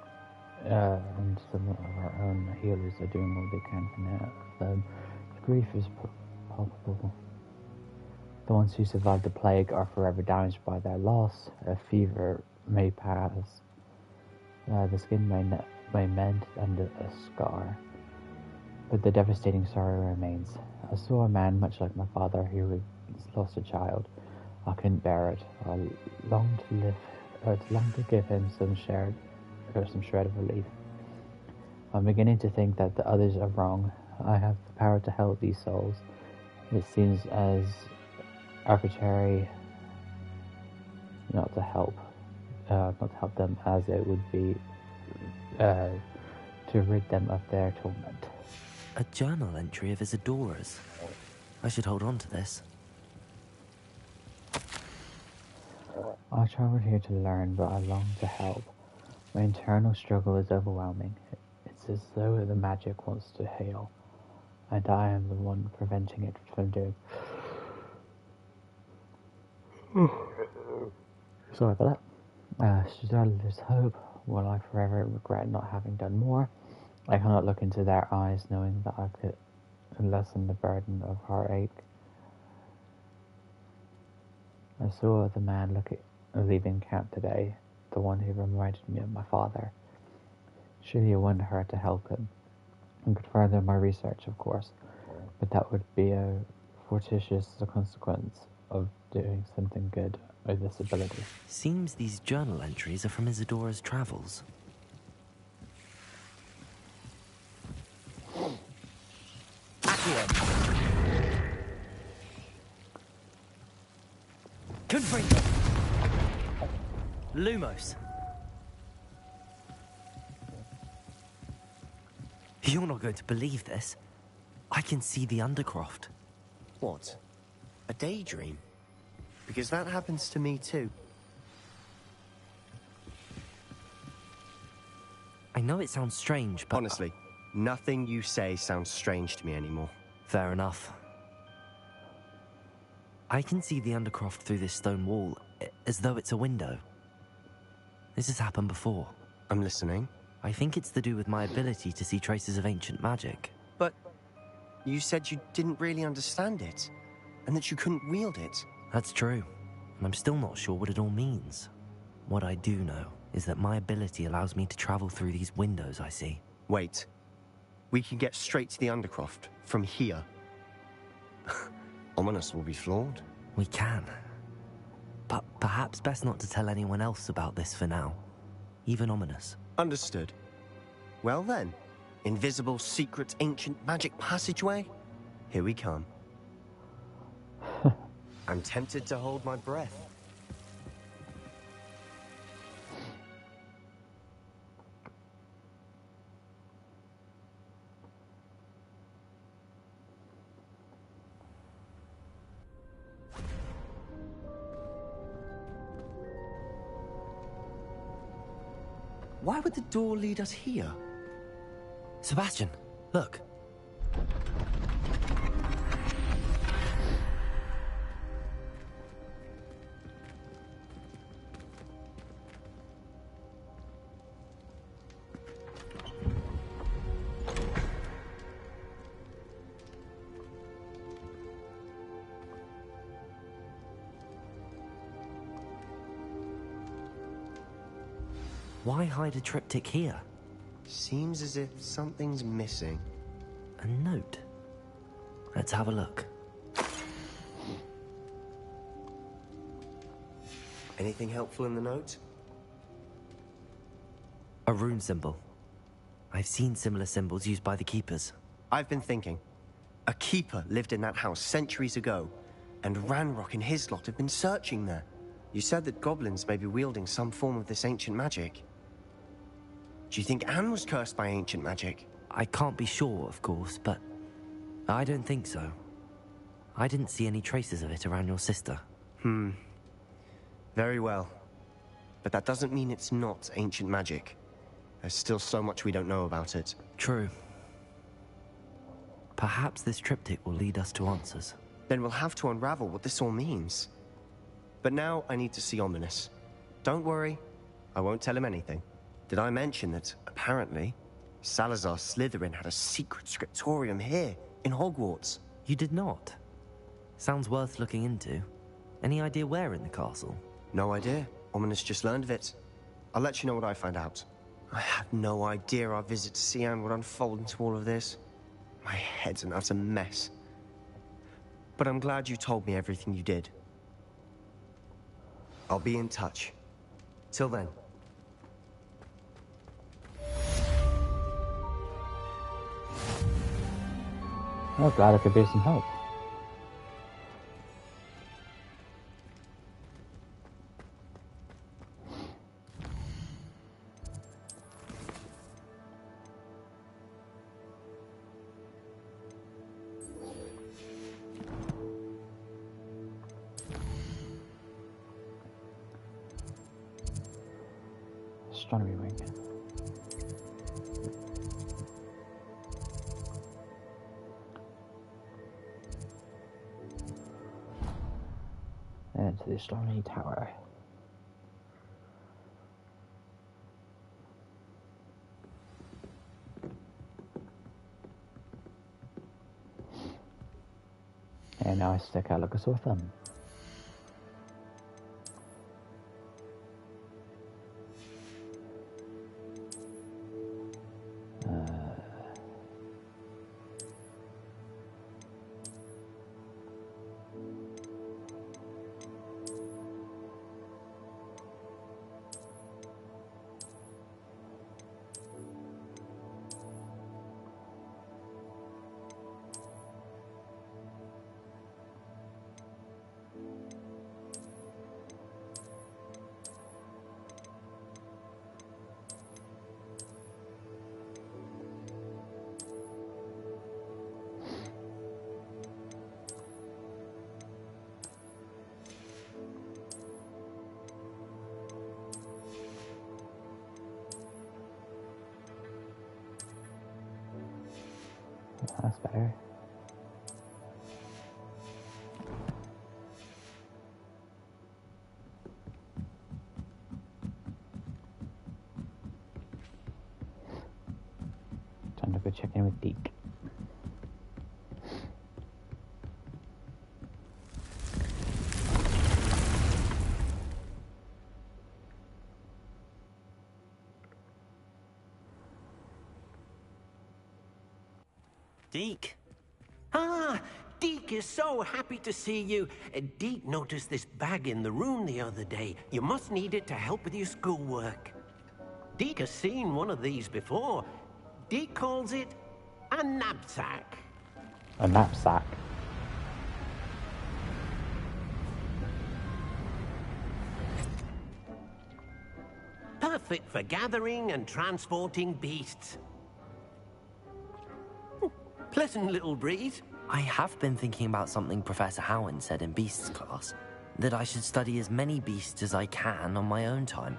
and some of our own healers are doing what they can for now. The grief is palpable. The ones who survived the plague are forever damaged by their loss. A fever may pass. The skin may mend and a scar. But the devastating sorrow remains. I saw a man much like my father who had lost a child. I couldn't bear it. I longed to live, to give him some shred of relief. I'm beginning to think that the others are wrong. I have the power to help these souls. It seems as arbitrary not to help them as it would be to rid them of their torment. A journal entry of Isadora's. I should hold on to this. I traveled here to learn, but I long to help. My internal struggle is overwhelming. It's as though the magic wants to heal, and I am the one preventing it from doing. Sorry for that. Should I lose hope? Will I forever regret not having done more? I cannot look into their eyes knowing that I could lessen the burden of heartache. I saw the man leaving camp today, the one who reminded me of my father. Surely it wouldn't hurt to help him. I could further my research, of course, but that would be a fortuitous consequence of doing something good with this ability. Seems these journal entries are from Isadora's travels. Confringo! Lumos! You're not going to believe this. I can see the Undercroft. What? A daydream? Because that happens to me too. I know it sounds strange, but... Honestly, nothing you say sounds strange to me anymore. Fair enough. I can see the Undercroft through this stone wall, as though it's a window. This has happened before. I'm listening. I think it's to do with my ability to see traces of ancient magic. But you said you didn't really understand it, and that you couldn't wield it. That's true, and I'm still not sure what it all means. What I do know is that my ability allows me to travel through these windows I see. Wait. We can get straight to the Undercroft from here. Ominous will be flawed. We can. But perhaps best not to tell anyone else about this for now. Even Ominous. Understood. Well then, invisible, secret, ancient magic passageway? Here we come. I'm tempted to hold my breath. Why would the door lead us here? Sebastian, look. Why hide a triptych here? Seems as if something's missing. A note. Let's have a look. Anything helpful in the note? A rune symbol. I've seen similar symbols used by the keepers. I've been thinking. A keeper lived in that house centuries ago, and Ranrock and his lot have been searching there. You said that goblins may be wielding some form of this ancient magic. Do you think Anne was cursed by ancient magic? I can't be sure, of course, but I don't think so. I didn't see any traces of it around your sister. Very well. But that doesn't mean it's not ancient magic. There's still so much we don't know about it. True. Perhaps this triptych will lead us to answers. Then we'll have to unravel what this all means. But now I need to see Ominous. Don't worry, I won't tell him anything. Did I mention that, apparently, Salazar Slytherin had a secret scriptorium here, in Hogwarts? You did not? Sounds worth looking into. Any idea where in the castle? No idea. Ominous just learned of it. I'll let you know what I find out. I had no idea our visit to Cian would unfold into all of this. My head's an utter mess. But I'm glad you told me everything you did. I'll be in touch. Till then. Oh, glad I could be some help. Astronomy wing. And to the astronomy tower. And now I stick out like a sore thumb. That's better. Time to go check in with Deke. Deke. Ah, Deke is so happy to see you. Deke noticed this bag in the room the other day. You must need it to help with your schoolwork. Deke has seen one of these before. Deke calls it a knapsack. A knapsack. Perfect for gathering and transporting beasts. Pleasant little breeze. I have been thinking about something Professor Howin said in Beasts class, that I should study as many beasts as I can on my own time.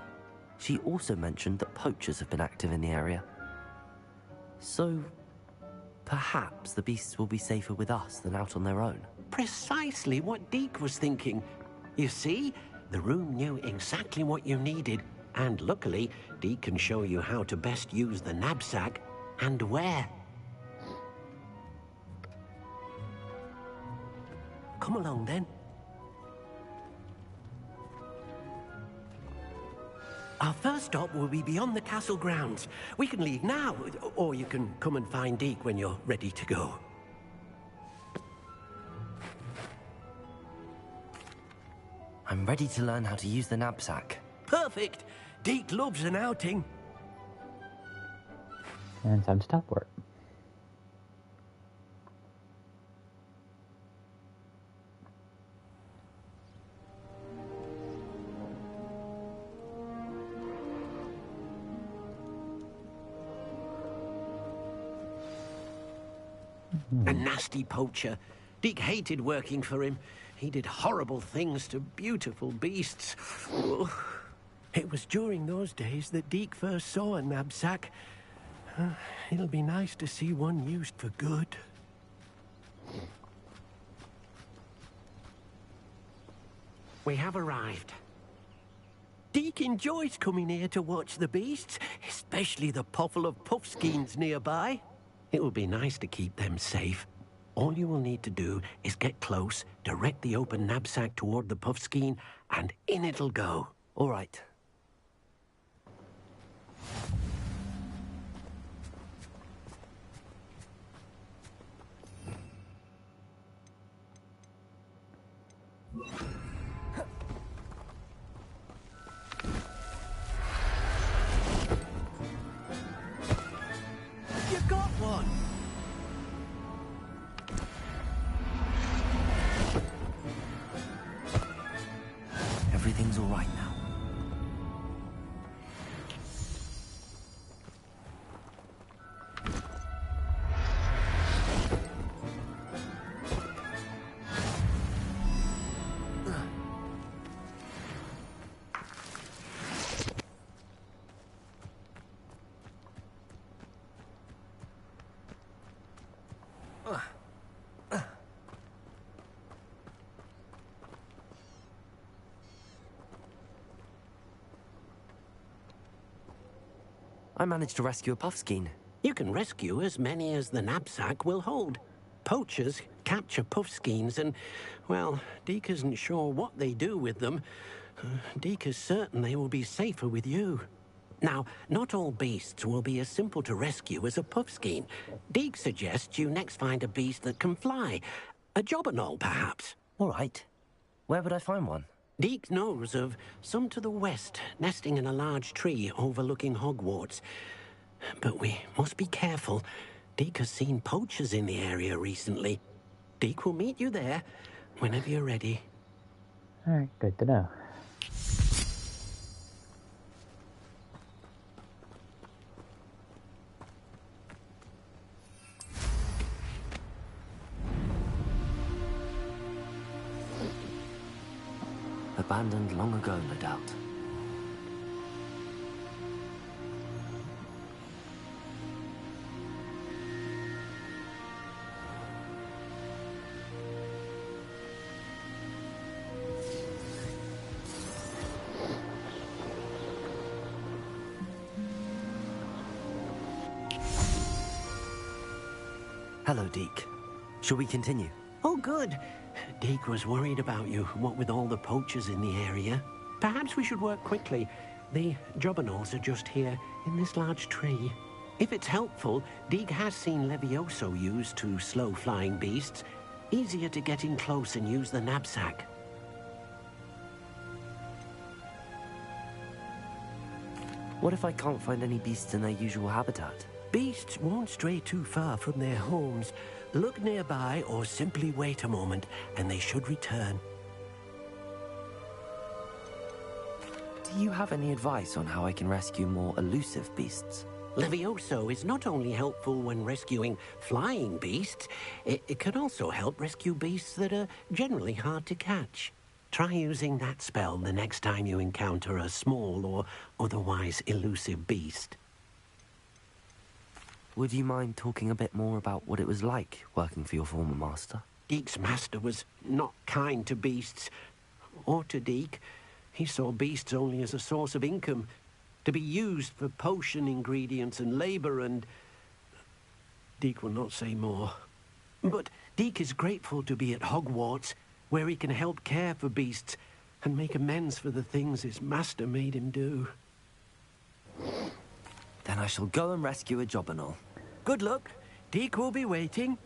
She also mentioned that poachers have been active in the area. So, perhaps the beasts will be safer with us than out on their own. Precisely what Deke was thinking. You see, the room knew exactly what you needed, and luckily, Deke can show you how to best use the knapsack and where. Come along, then. Our first stop will be beyond the castle grounds. We can leave now, or you can come and find Deke when you're ready to go. I'm ready to learn how to use the knapsack. Perfect! Deke loves an outing. And time to teleport. A nasty poacher. Deke hated working for him. He did horrible things to beautiful beasts. Oh. It was during those days that Deke first saw a knapsack. It'll be nice to see one used for good. We have arrived. Deke enjoys coming here to watch the beasts, especially the puffle of puffskeins nearby. It will be nice to keep them safe. All you will need to do is get close, direct the open knapsack toward the puffskein, and in it'll go. All right. You got one! Everything's all right now. I managed to rescue a puffskein. You can rescue as many as the knapsack will hold. Poachers capture puffskeins and, well, Deke isn't sure what they do with them. Deke is certain they will be safer with you. Now, not all beasts will be as simple to rescue as a puffskein. Deke suggests you next find a beast that can fly. A jobberknoll, perhaps. All right. Where would I find one? Deke knows of some to the west, nesting in a large tree overlooking Hogwarts. But we must be careful. Deke has seen poachers in the area recently. Deke will meet you there whenever you're ready. Alright, good to know. Abandoned long ago, no doubt. Hello, Deke. Shall we continue? Oh, good. Deke was worried about you, what with all the poachers in the area. Perhaps we should work quickly. The jobberknolls are just here, in this large tree. If it's helpful, Deke has seen Levioso used to slow flying beasts. Easier to get in close and use the knapsack. What if I can't find any beasts in their usual habitat? Beasts won't stray too far from their homes. Look nearby or simply wait a moment, and they should return. Do you have any advice on how I can rescue more elusive beasts? Levioso is not only helpful when rescuing flying beasts, it can also help rescue beasts that are generally hard to catch. Try using that spell the next time you encounter a small or otherwise elusive beast. Would you mind talking a bit more about what it was like working for your former master? Deke's master was not kind to beasts, or to Deke. He saw beasts only as a source of income, to be used for potion ingredients and labor, and Deke will not say more. But Deke is grateful to be at Hogwarts, where he can help care for beasts and make amends for the things his master made him do. Then I shall go and rescue a jobberknoll. Good luck. Deke will be waiting.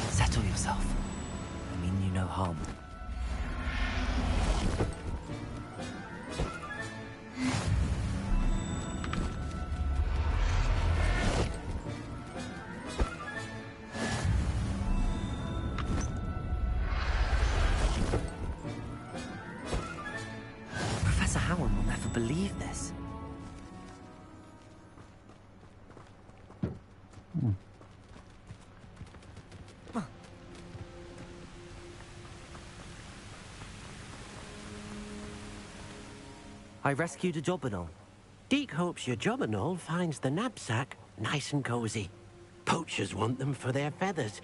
Settle yourself. I mean you no harm. Professor Howard will never believe this. I rescued a jobberknoll. Deke hopes your jobberknoll finds the knapsack nice and cozy. Poachers want them for their feathers,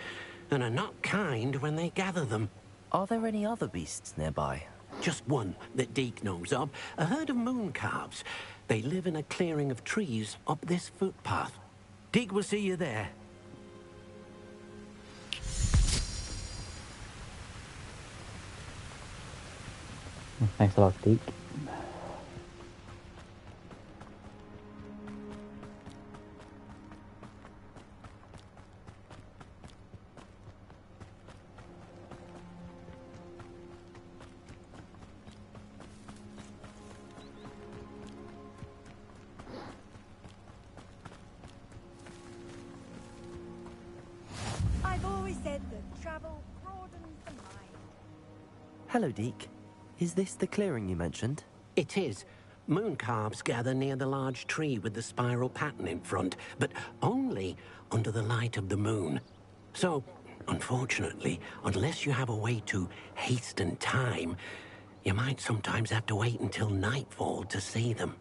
and are not kind when they gather them. Are there any other beasts nearby? Just one that Deke knows of, a herd of moon calves. They live in a clearing of trees up this footpath. Deke will see you there. Thanks a lot, Deke. I've always said that travel broadens the mind. Hello, Deke. Is this the clearing you mentioned? It is. Moon calves gather near the large tree with the spiral pattern in front, but only under the light of the moon. So, unfortunately, unless you have a way to hasten time, you might sometimes have to wait until nightfall to see them.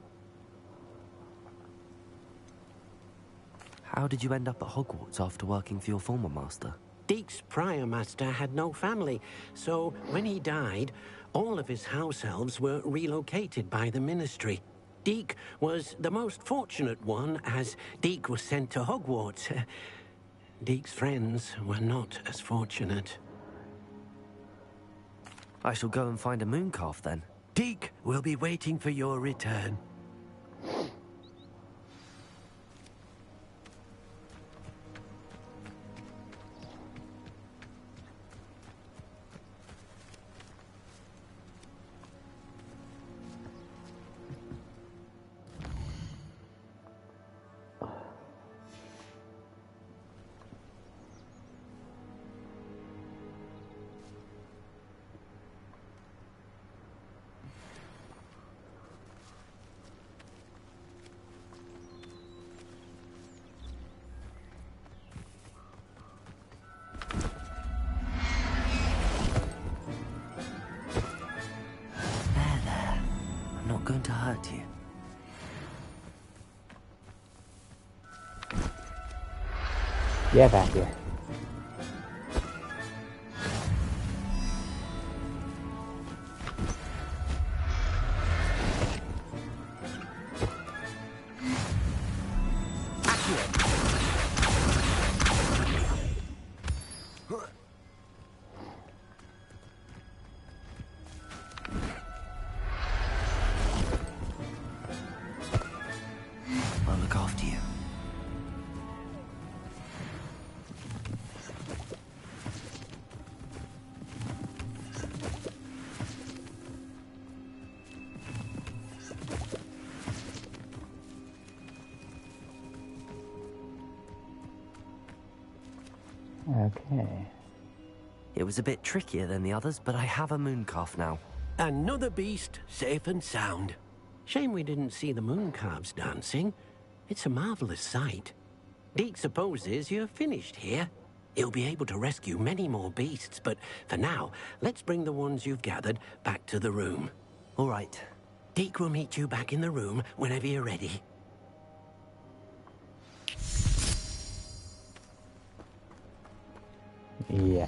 How did you end up at Hogwarts after working for your former master? Deke's prior master had no family, so when he died, all of his house elves were relocated by the ministry. Deke was the most fortunate one, as Deke was sent to Hogwarts. Deke's friends were not as fortunate. I shall go and find a moon calf then. Deke will be waiting for your return. Get back here. I'll look after you. Okay. It was a bit trickier than the others, but I have a moon calf now. Another beast, safe and sound. Shame we didn't see the moon calves dancing. It's a marvelous sight. Deke supposes you're finished here. He'll be able to rescue many more beasts, but for now, let's bring the ones you've gathered back to the room. All right. Deke will meet you back in the room whenever you're ready. Yeah.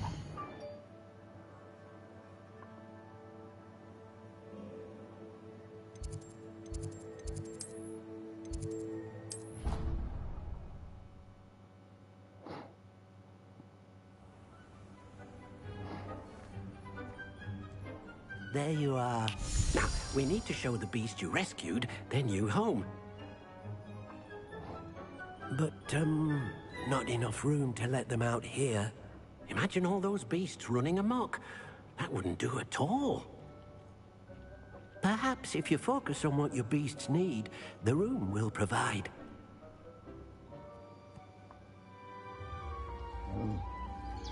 There you are. Now, we need to show the beast you rescued their new home. But, not enough room to let them out here. Imagine all those beasts running amok. That wouldn't do at all. Perhaps if you focus on what your beasts need, the room will provide.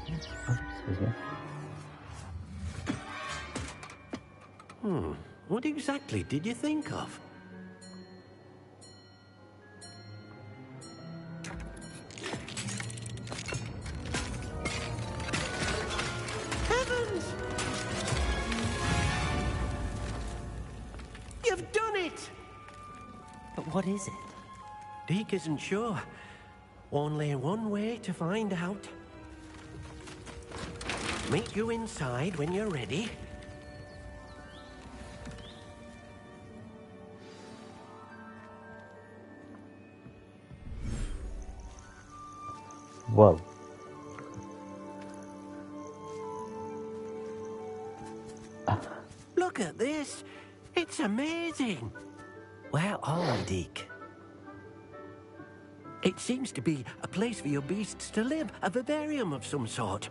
Excuse me. What exactly did you think of? Heavens! You've done it! But what is it? Deke isn't sure. Only one way to find out. Meet you inside when you're ready. Whoa. Look at this. It's amazing. Where are we, Deke? It seems to be a place for your beasts to live, a vivarium of some sort.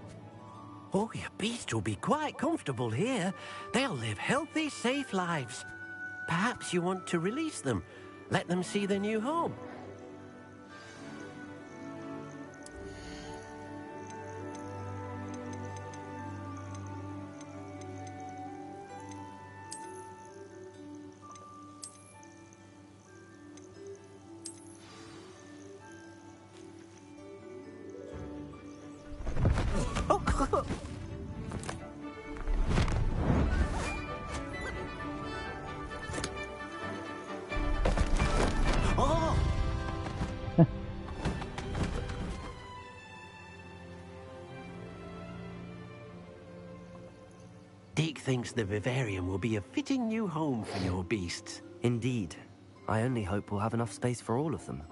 Oh, your beasts will be quite comfortable here. They'll live healthy, safe lives. Perhaps you want to release them, let them see their new home. Deke thinks the vivarium will be a fitting new home for your beasts. Indeed. I only hope we'll have enough space for all of them.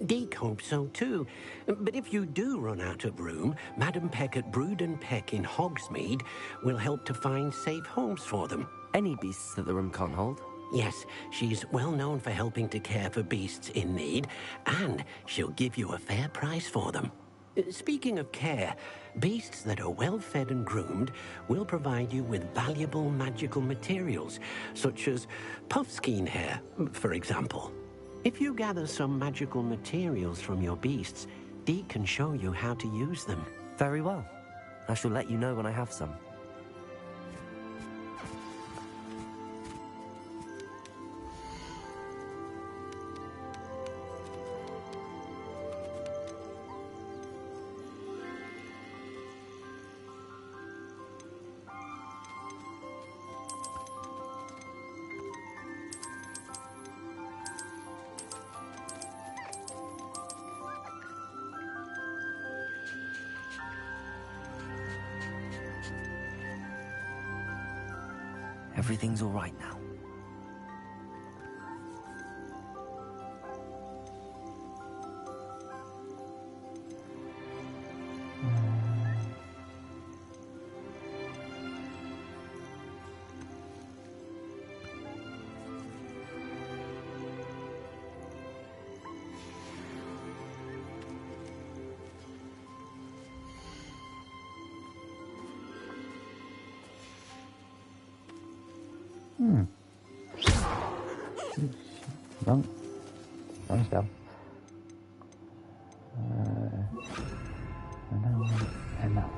Deke hopes so too. But if you do run out of room, Madam Peck at Brood and Peck in Hogsmeade will help to find safe homes for them. Any beasts that the room can't hold? Yes, she's well known for helping to care for beasts in need, and she'll give you a fair price for them. Speaking of care, beasts that are well fed and groomed will provide you with valuable magical materials, such as puffskein hair, for example. If you gather some magical materials from your beasts, Deke can show you how to use them. Very well. I shall let you know when I have some. Everything's all right now. Wrong stuff. And that one, and that one.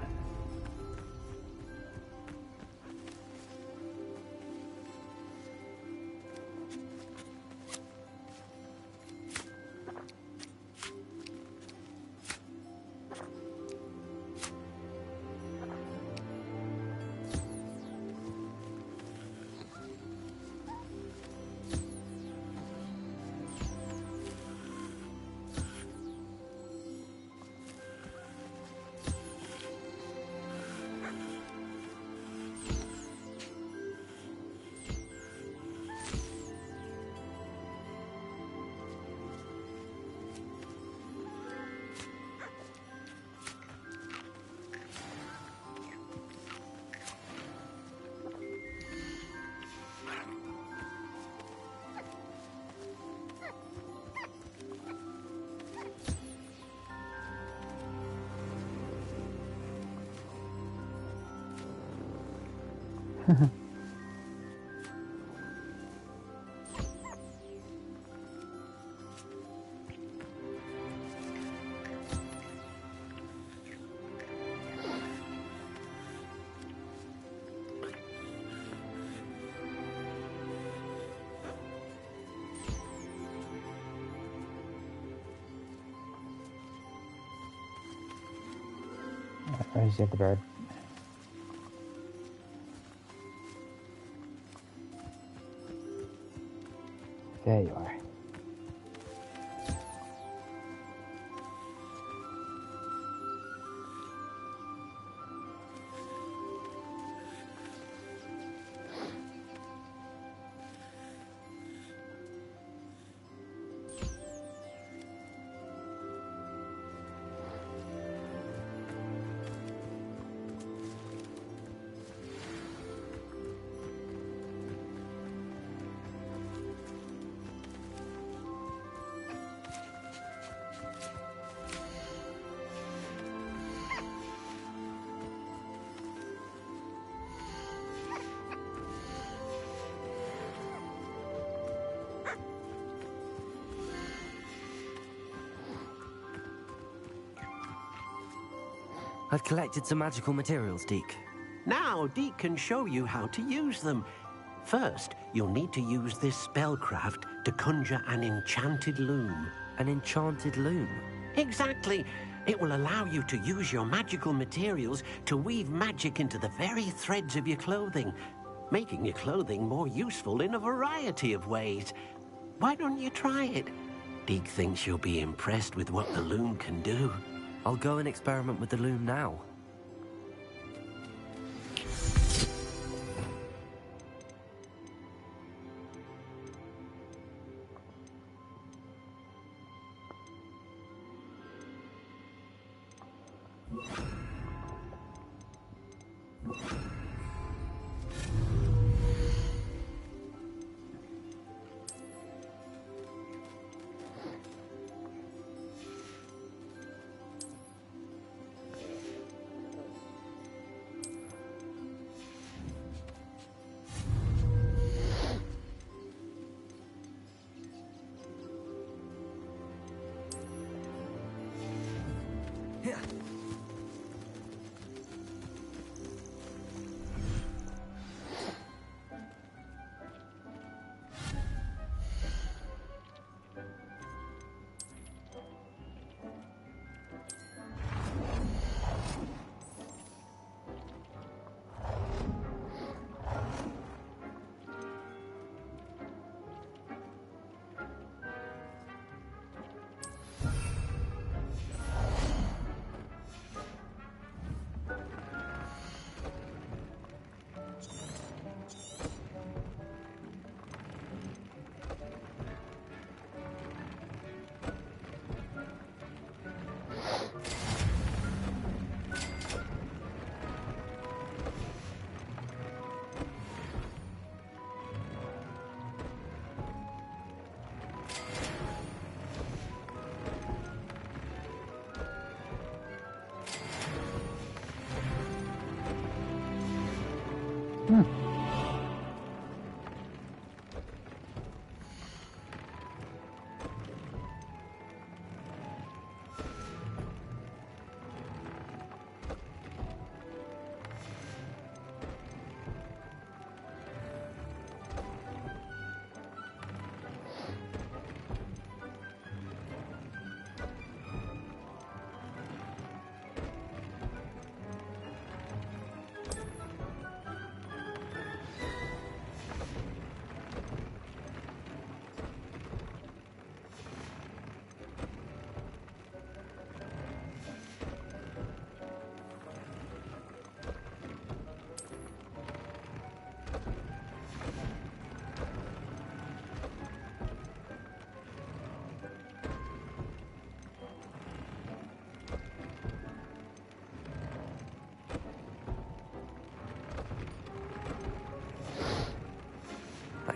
Where's the other bird? There you are. I've collected some magical materials, Deke. Now, Deke can show you how to use them. First, you'll need to use this spellcraft to conjure an enchanted loom. An enchanted loom? Exactly. It will allow you to use your magical materials to weave magic into the very threads of your clothing, making your clothing more useful in a variety of ways. Why don't you try it? Deke thinks you'll be impressed with what the loom can do. I'll go and experiment with the loom now.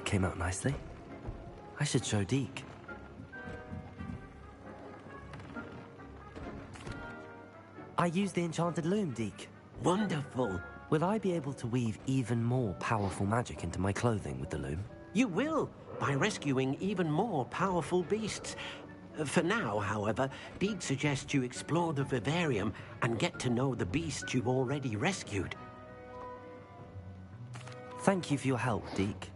came out nicely. I should show Deke. I used the enchanted loom, Deke. Wonderful. Will I be able to weave even more powerful magic into my clothing with the loom? You will, by rescuing even more powerful beasts. For now, however, Deke suggests you explore the vivarium and get to know the beasts you've already rescued. Thank you for your help, Deke.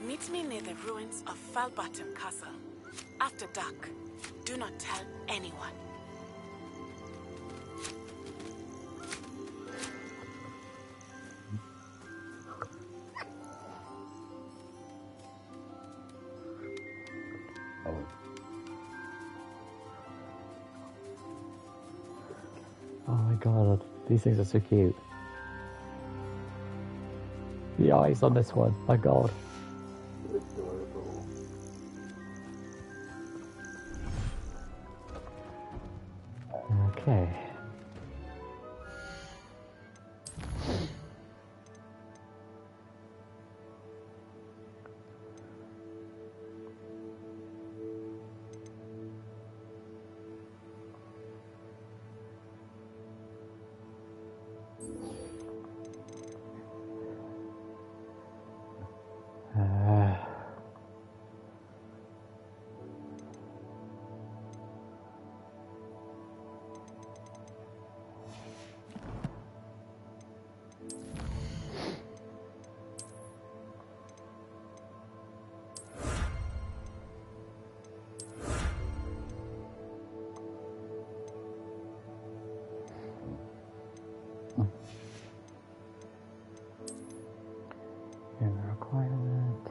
Meet me near the ruins of Falbottom Castle. After dark. Do not tell anyone. Oh my god, these things are so cute. The eyes on this one, my god. Okay. Requirement.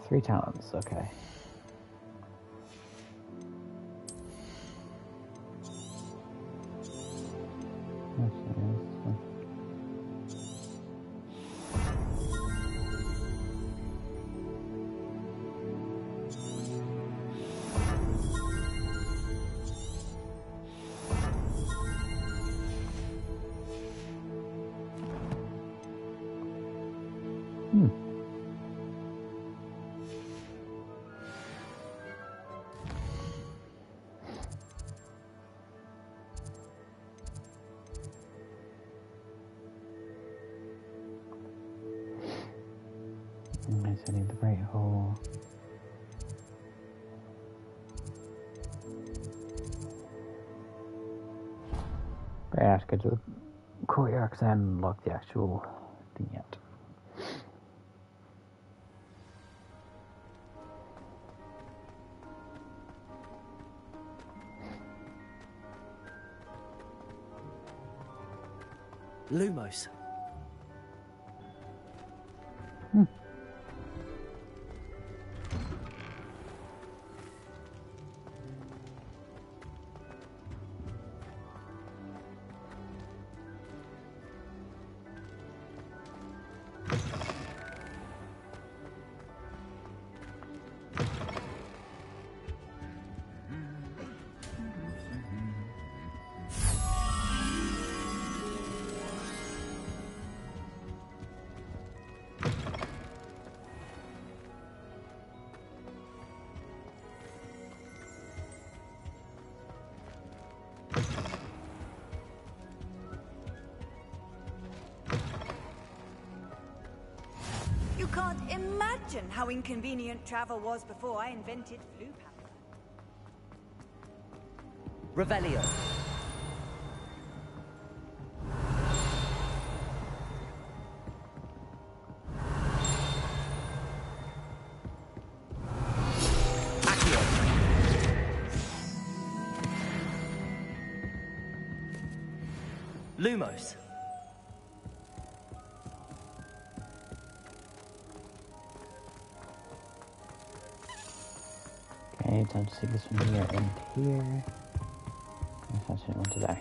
Three talents, okay. Nice, I need the right hole. Right, I have to go to the courtyard because I haven't unlocked the actual thing yet. Lumos. You can't imagine how inconvenient travel was before I invented flu pap. Revelio. Lumos. Okay, time to see this from here and here. I shouldn't want to die.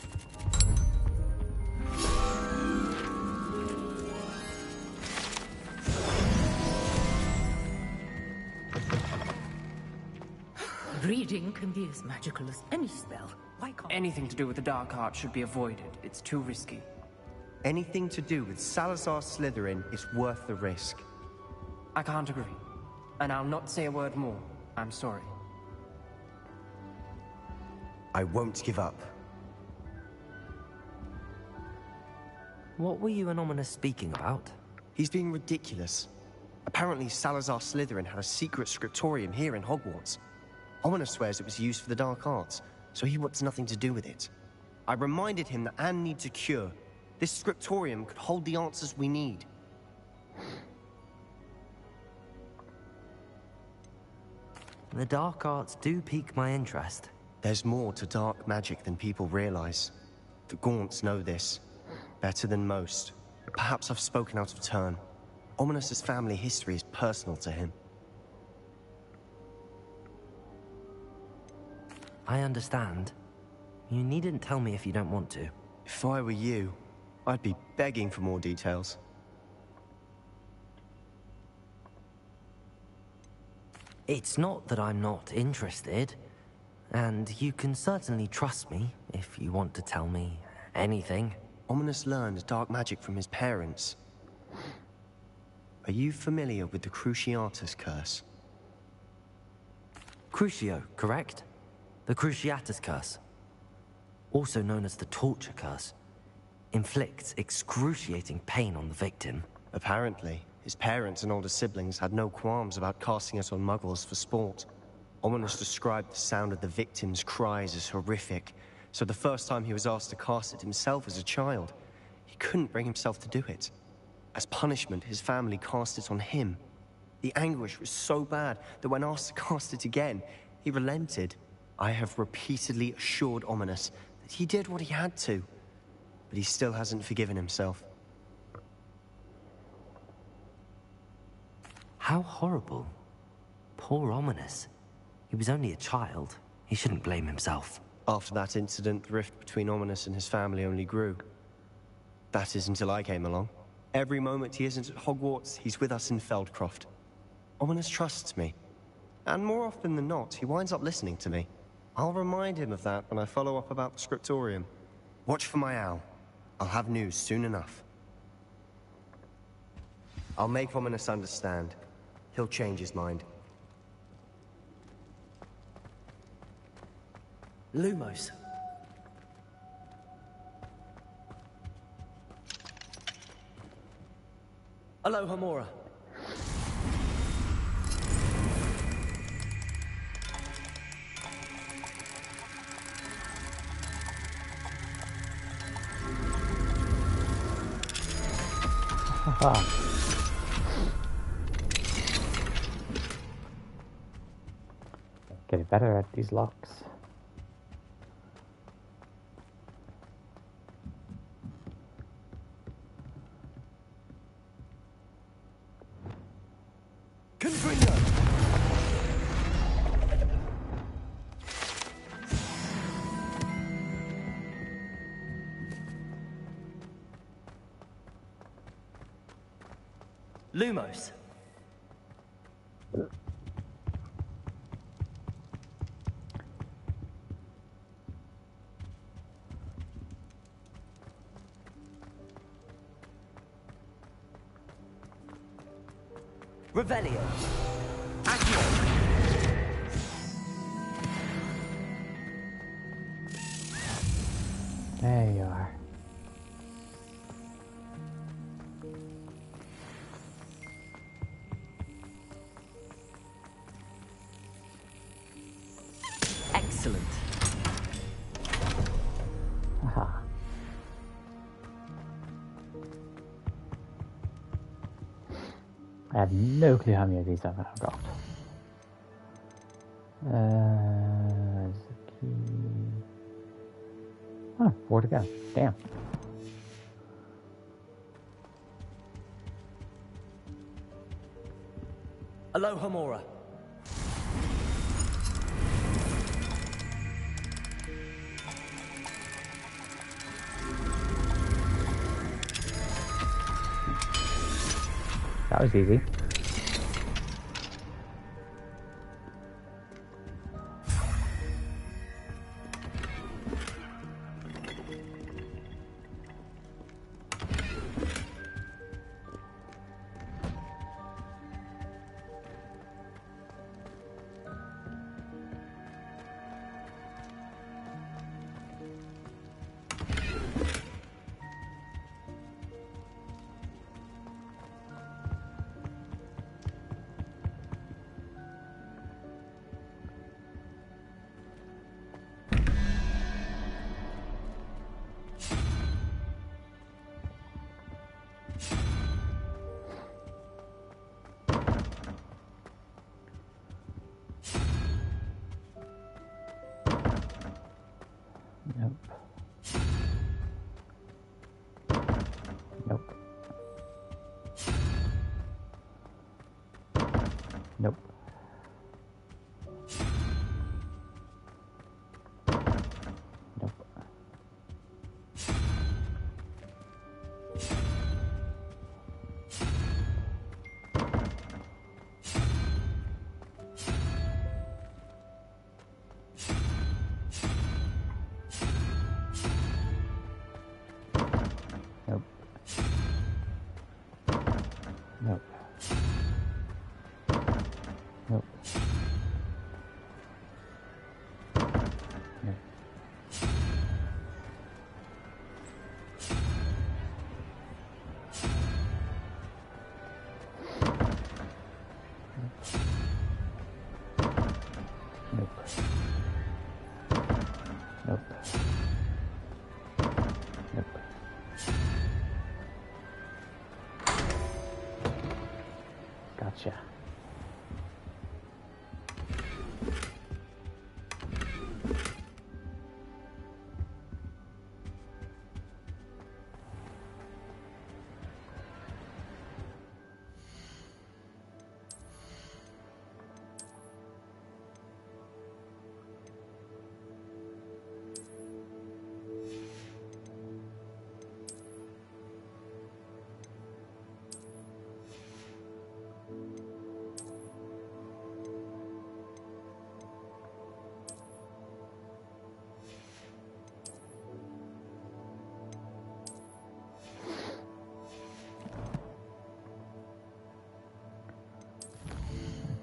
Reading can be as magical as any spell. Why can't anything to do with the dark art should be avoided? It's too risky. Anything to do with Salazar Slytherin is worth the risk. I can't agree. And I'll not say a word more. I'm sorry. I won't give up. What were you and Ominous speaking about? He's being ridiculous. Apparently Salazar Slytherin had a secret scriptorium here in Hogwarts. Ominous swears it was used for the dark arts, so he wants nothing to do with it. I reminded him that Anne needs a cure. This scriptorium could hold the answers we need. The dark arts do pique my interest. There's more to dark magic than people realize. The Gaunts know this. Better than most. Perhaps I've spoken out of turn. Ominous's family history is personal to him. I understand. You needn't tell me if you don't want to. If I were you, I'd be begging for more details. It's not that I'm not interested. And you can certainly trust me if you want to tell me anything. Ominous learned dark magic from his parents. Are you familiar with the Cruciatus Curse? Crucio, correct? The Cruciatus Curse, also known as the Torture Curse, inflicts excruciating pain on the victim. Apparently, his parents and older siblings had no qualms about casting it on muggles for sport. Ominous described the sound of the victim's cries as horrific, so the first time he was asked to cast it himself as a child, he couldn't bring himself to do it. As punishment, his family cast it on him. The anguish was so bad that when asked to cast it again, he relented. I have repeatedly assured Ominous that he did what he had to, but he still hasn't forgiven himself. How horrible. Poor Ominous. He was only a child. He shouldn't blame himself. After that incident, the rift between Ominous and his family only grew. That is until I came along. Every moment he isn't at Hogwarts, he's with us in Feldcroft. Ominous trusts me. And more often than not, he winds up listening to me. I'll remind him of that when I follow up about the scriptorium. Watch for my owl. I'll have news soon enough. I'll make Ominous understand. He'll change his mind. Lumos. Aloha Mora. Haha. Getting better at these locks. Lumos. Revelio. Accio. There you are. Excellent. Haha. I have no clue how many of these I've got. There's the key. Oh, 4 to go. Damn. Aloha Mora. That was easy. Nope. Nope. Nope. Nope. Nope. Nope. Nope. Nope. Nope. Nope. Nope. Gotcha.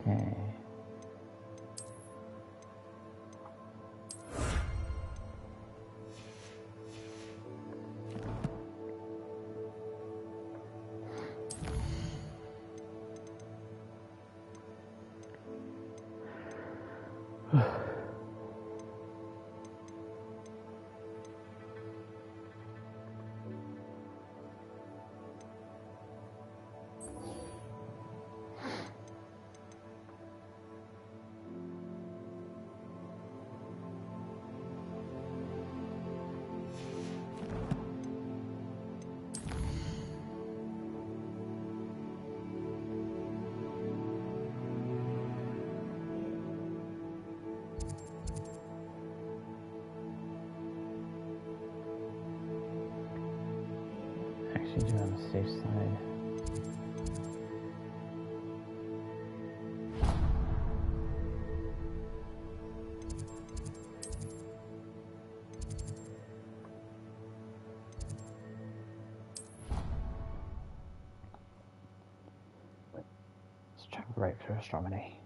Okay. Actually, do on the safe side. Let's check right for astronomy.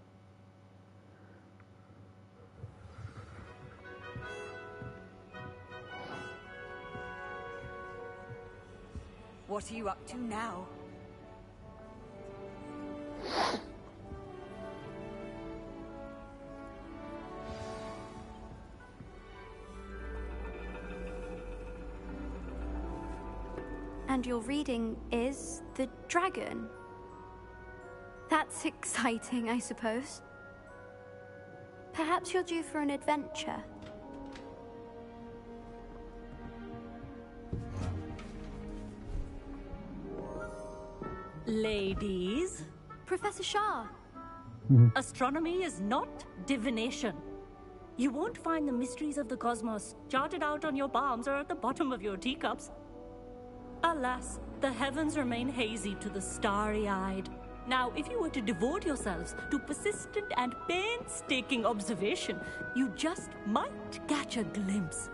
What are you up to now? And your reading is the dragon. That's exciting, I suppose. Perhaps you're due for an adventure. Ladies, Professor Shah. astronomy is not divination. You won't find the mysteries of the cosmos charted out on your palms or at the bottom of your teacups. Alas, the heavens remain hazy to the starry-eyed. Now, if you were to devote yourselves to persistent and painstaking observation, you just might catch a glimpse.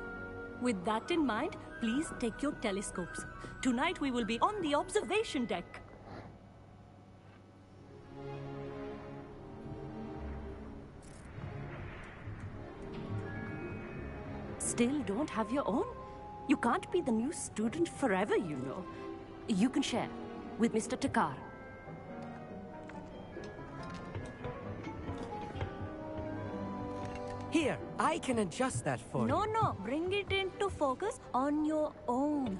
With that in mind, please take your telescopes. Tonight we will be on the observation deck. Still don't have your own? You can't be the new student forever, you know. You can share with Mr. Takar. Here, I can adjust that for you. No, bring it into focus on your own.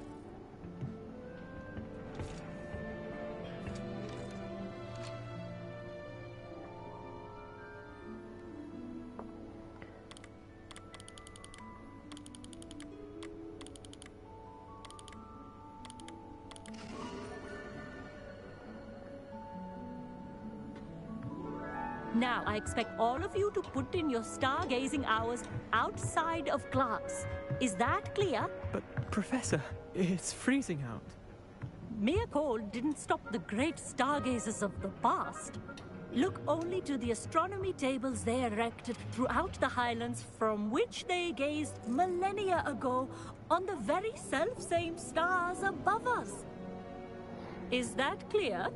Now, I expect all of you to put in your stargazing hours outside of class. Is that clear? But, Professor, it's freezing out. Mere cold didn't stop the great stargazers of the past. Look only to the astronomy tables they erected throughout the Highlands from which they gazed millennia ago on the very self-same stars above us. Is that clear?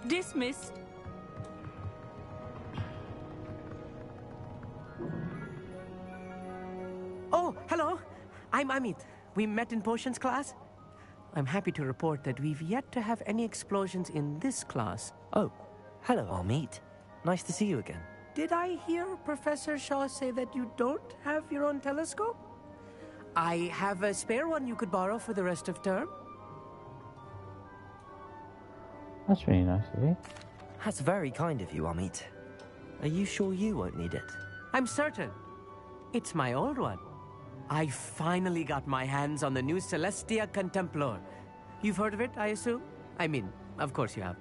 Dismissed. Oh, hello. I'm Amit. We met in potions class. I'm happy to report that we've yet to have any explosions in this class. Oh, hello, Amit. Nice to see you again. Did I hear Professor Shaw say that you don't have your own telescope? I have a spare one you could borrow for the rest of term. That's really nice of you. That's very kind of you, Amit. Are you sure you won't need it? I'm certain. It's my old one. I finally got my hands on the new Celestia Contemplor. You've heard of it, I assume? I mean, of course you have.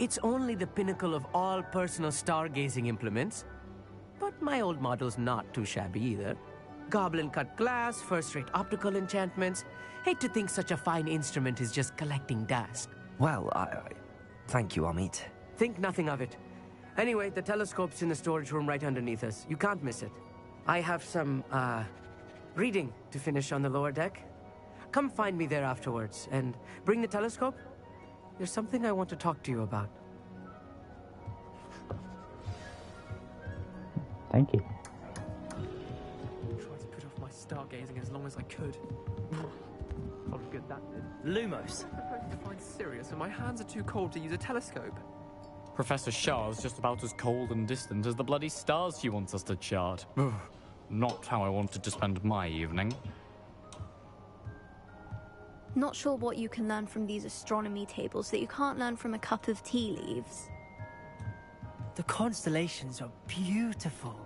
It's only the pinnacle of all personal stargazing implements. But my old model's not too shabby either. Goblin-cut glass, first-rate optical enchantments. Hate to think such a fine instrument is just collecting dust. Well, thank you, Amit. Think nothing of it. Anyway, the telescope's in the storage room right underneath us. You can't miss it. I have some, reading to finish on the lower deck. Come find me there afterwards, and bring the telescope. There's something I want to talk to you about. Thank you. I tried to put off my stargazing as long as I could. How good that did. Lumos. I'm supposed to find Sirius, and my hands are too cold to use a telescope. Professor Shah's just about as cold and distant as the bloody stars she wants us to chart. Not how I wanted to spend my evening. Not sure what you can learn from these astronomy tables that you can't learn from a cup of tea leaves. The constellations are beautiful.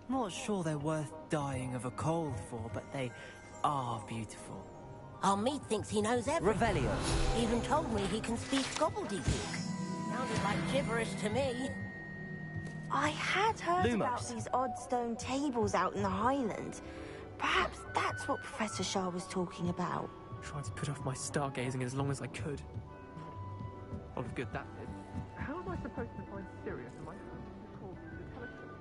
Not sure they're worth dying of a cold for, but they are beautiful. Amit thinks he knows everything. Revelio. Even told me he can speak gobbledygook. Sounded like gibberish to me. I had heard Lumos. about these odd stone tables out in the Highlands. Perhaps that's what Professor Shah was talking about. Tried to put off my stargazing as long as I could. How good that did. How am I supposed to find Sirius in my hands are cold to the telescope?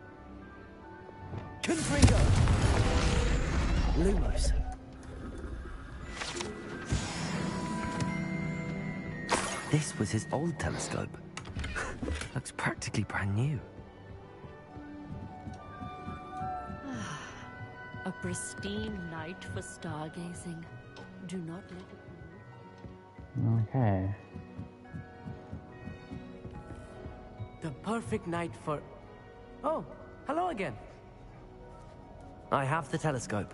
Confringo! Lumos. This was his old telescope. Looks practically brand new. A pristine night for stargazing. Do not let it be. Okay. The perfect night for... Oh, hello again. I have the telescope.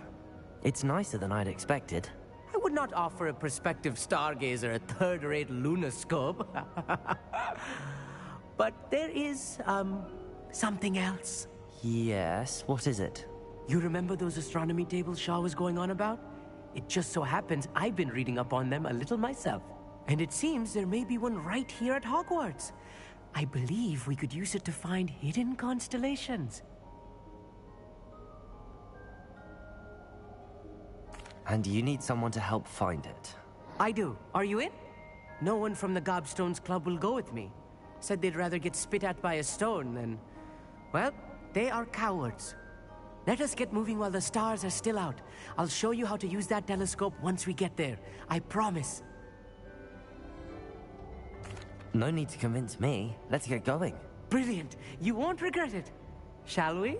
It's nicer than I'd expected. I would not offer a prospective stargazer a third-rate lunoscope. But there is, something else. Yes, what is it? You remember those astronomy tables Shaw was going on about? It just so happens I've been reading up on them a little myself. And it seems there may be one right here at Hogwarts. I believe we could use it to find hidden constellations. And you need someone to help find it. I do. Are you in? No one from the Gobstones Club will go with me. Said they'd rather get spit at by a stone than... Well, they are cowards. Let us get moving while the stars are still out. I'll show you how to use that telescope once we get there. I promise. No need to convince me. Let's get going. Brilliant. You won't regret it. Shall we?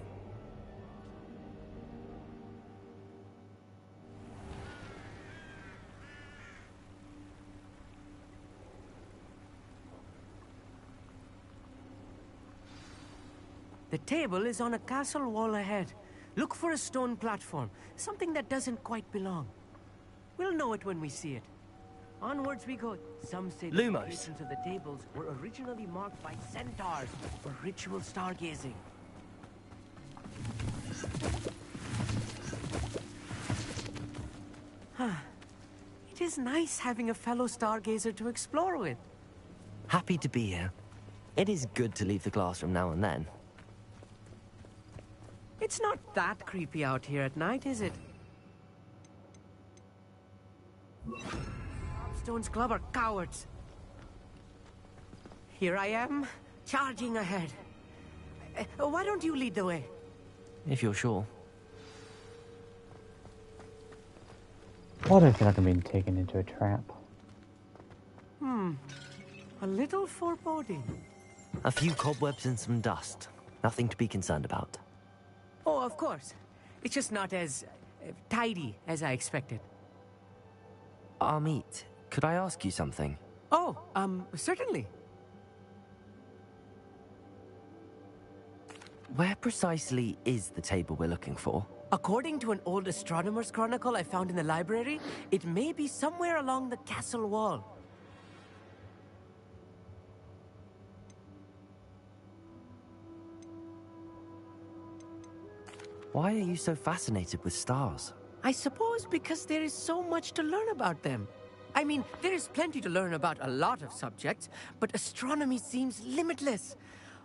The table is on a castle wall ahead. Look for a stone platform, something that doesn't quite belong. We'll know it when we see it. Onwards we go. Some say the Lumos. locations of the tables were originally marked by centaurs for ritual stargazing. It is nice having a fellow stargazer to explore with. Happy to be here. It is good to leave the classroom now and then. It's not that creepy out here at night, is it? Stone's Club are cowards. Here I am, charging ahead. Why don't you lead the way? If you're sure. What if you're not being taken into a trap? A little foreboding. A few cobwebs and some dust. Nothing to be concerned about. Oh, of course. It's just not as tidy as I expected. Amit, could I ask you something? Oh, certainly. Where precisely is the table we're looking for? According to an old astronomer's chronicle I found in the library, it may be somewhere along the castle wall. Why are you so fascinated with stars? I suppose because there is so much to learn about them. I mean, there is plenty to learn about a lot of subjects, but astronomy seems limitless.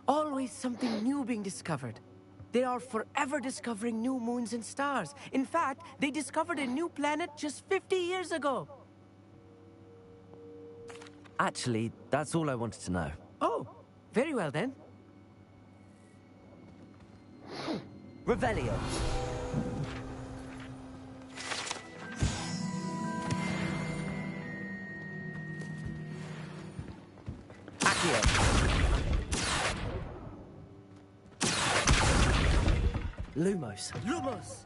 Always something new being discovered. They are forever discovering new moons and stars. In fact, they discovered a new planet just 50 years ago. Actually, that's all I wanted to know. Oh, very well then. Revelio. Accio. Lumos. Lumos!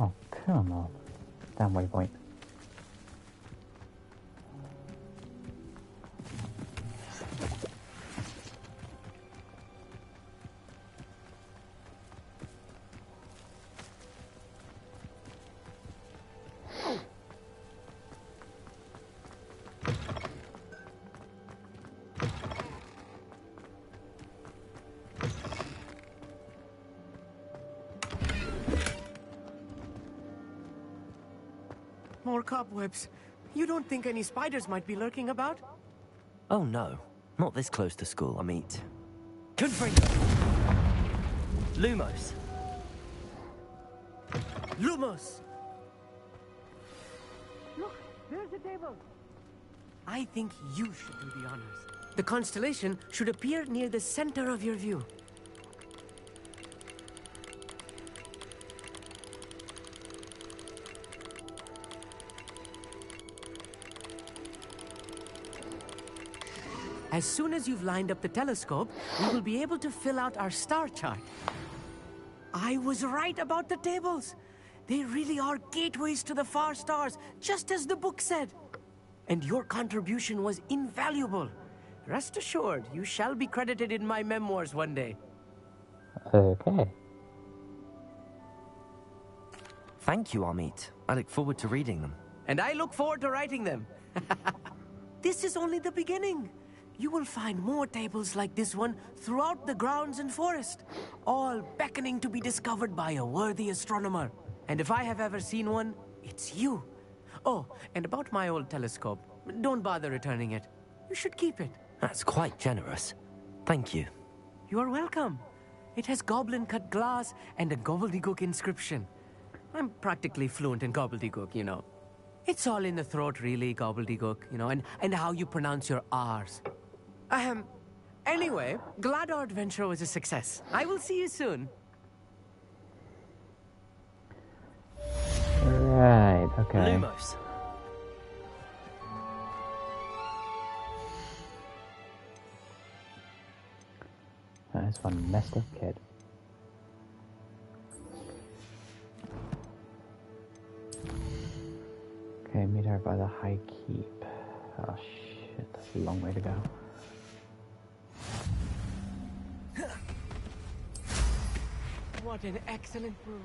Oh, come on. Damn waypoint. More cobwebs. You don't think any spiders might be lurking about? Oh no, not this close to school, Amit. Confringo! Lumos! Lumos! Look, there's the table. I think you should do the honors. The constellation should appear near the center of your view. As soon as you've lined up the telescope, we will be able to fill out our star chart. I was right about the tables. They really are gateways to the far stars, just as the book said. And your contribution was invaluable. Rest assured, you shall be credited in my memoirs one day. Okay. Thank you, Amit. I look forward to reading them. And I look forward to writing them. This is only the beginning. you will find more tables like this one throughout the grounds and forest, all beckoning to be discovered by a worthy astronomer. And if I have ever seen one, it's you. Oh, and about my old telescope, don't bother returning it. You should keep it. That's quite generous. Thank you. You are welcome. It has goblin-cut glass and a gobbledygook inscription. I'm practically fluent in gobbledygook, you know. It's all in the throat, really, gobbledygook, you know, and how you pronounce your R's. Anyway, glad our adventure was a success. I will see you soon. Right, okay. Lumos. That's one messed up kid. Okay, meet her by the High Keep. Oh shit, that's a long way to go. What an excellent move.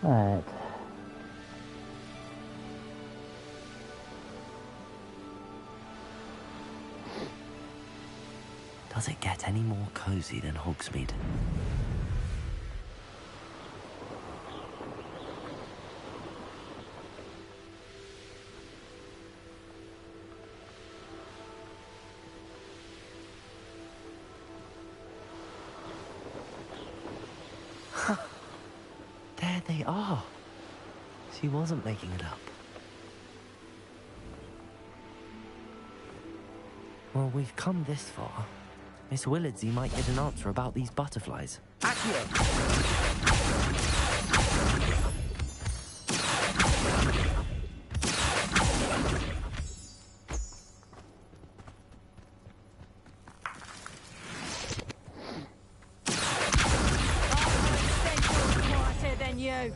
Right. Does it get any more cozy than Hogsmeade? There they are. She wasn't making it up. Well, we've come this far. Miss Willardsey might get an answer about these butterflies. Quieter than you.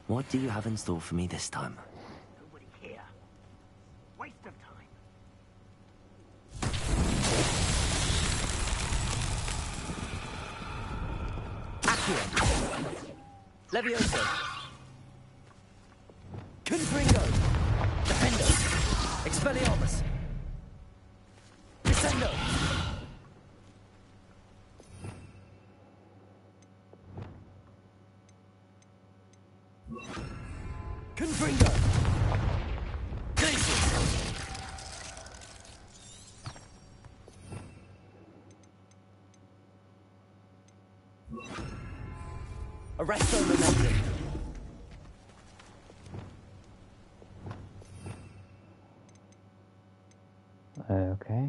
What do you have in store for me this time? Nobody here. Waste of time. Levioso. Confringo. Defendo. Expelliarmus. Descendo. Confringo. Glacius. Arresto momentum. Okay,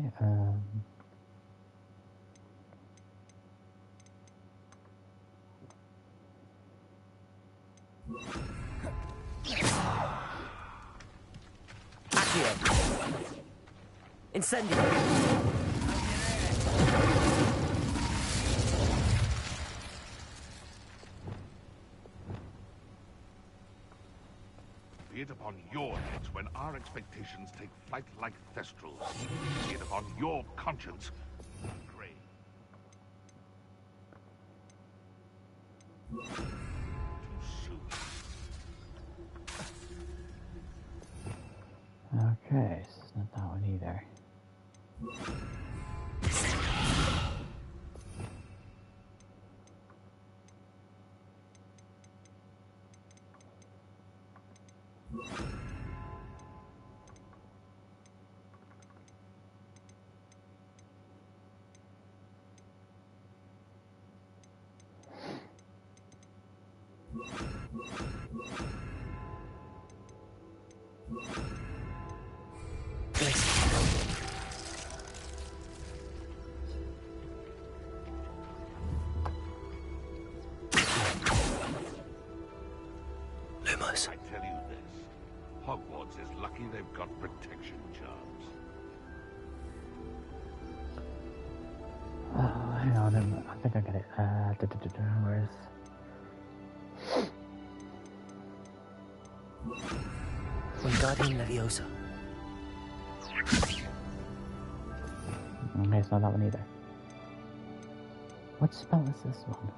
Accio. Incendio. Be it upon your heads when our expectations take flight like thestrals. Be it upon your conscience. Grey. Too soon. okay, so it's not that one either. Lumos. I tell you this, Hogwarts is lucky they've got protection charms. Oh, hang on, I think I get it. Where is... Wingardium Leviosa. Okay, it's not that one either. What spell is this one?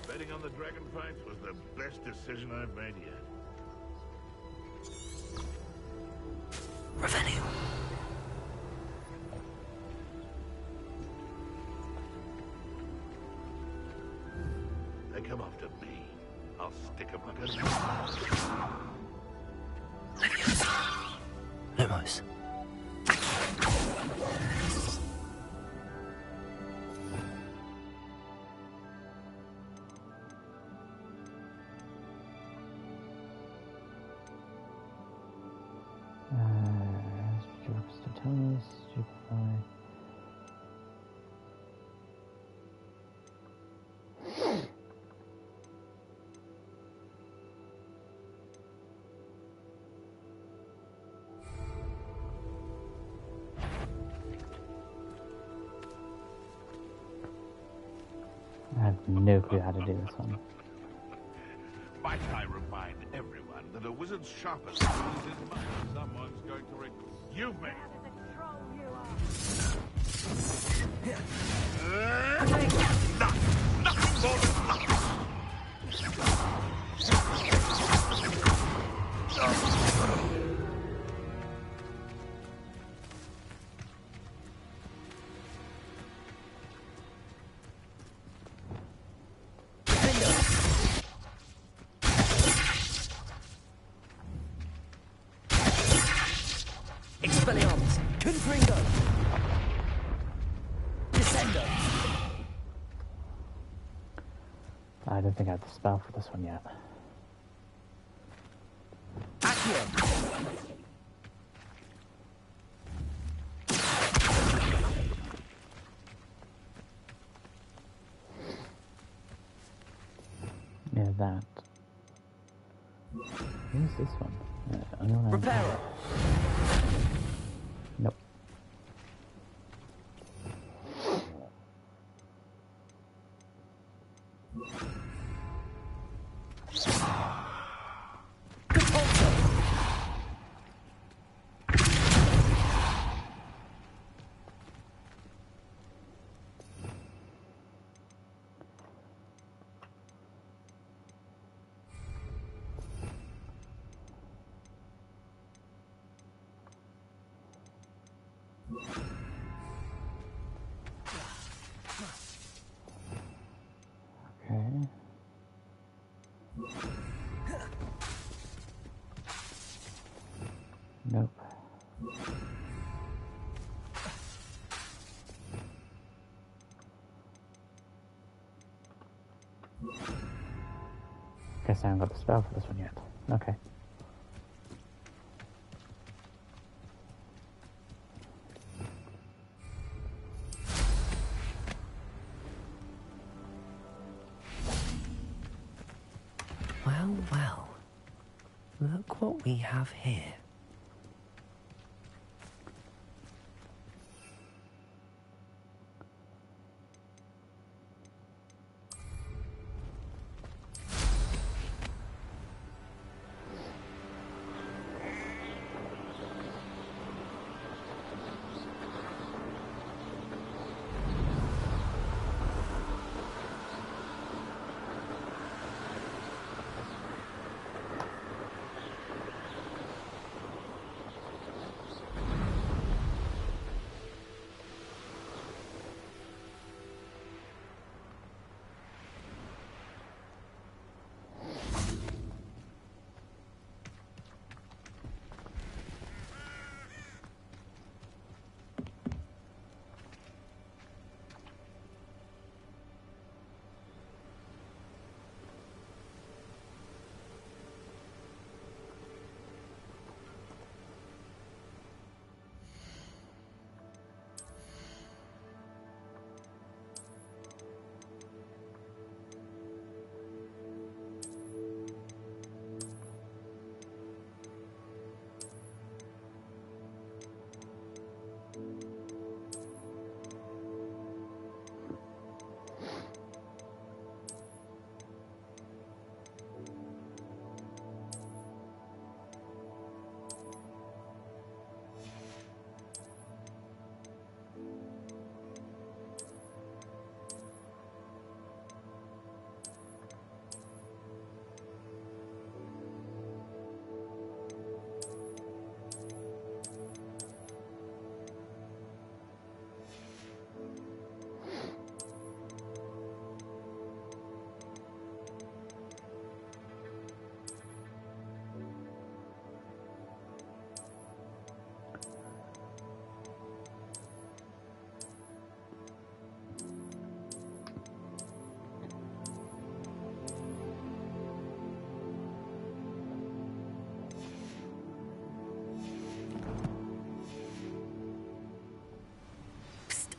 Betting on the dragon fights was the best decision I've made yet. Revenue. They come after me. I'll stick 'em like a... Lumos. Stupefy. I have no clue how to do this one. Might I remind everyone that a wizard's sharpest tool is his mind. Someone's going to you me. Nothing more than nothing. Expelliarmus. Confringo. Descendo. I don't think I have the spell for this one yet. Accio. Yeah, that. Who's this one? Reparo. Nope. Okay. Nope. Guess I haven't got the spell for this one yet. Okay. Well, well. Look what we have here.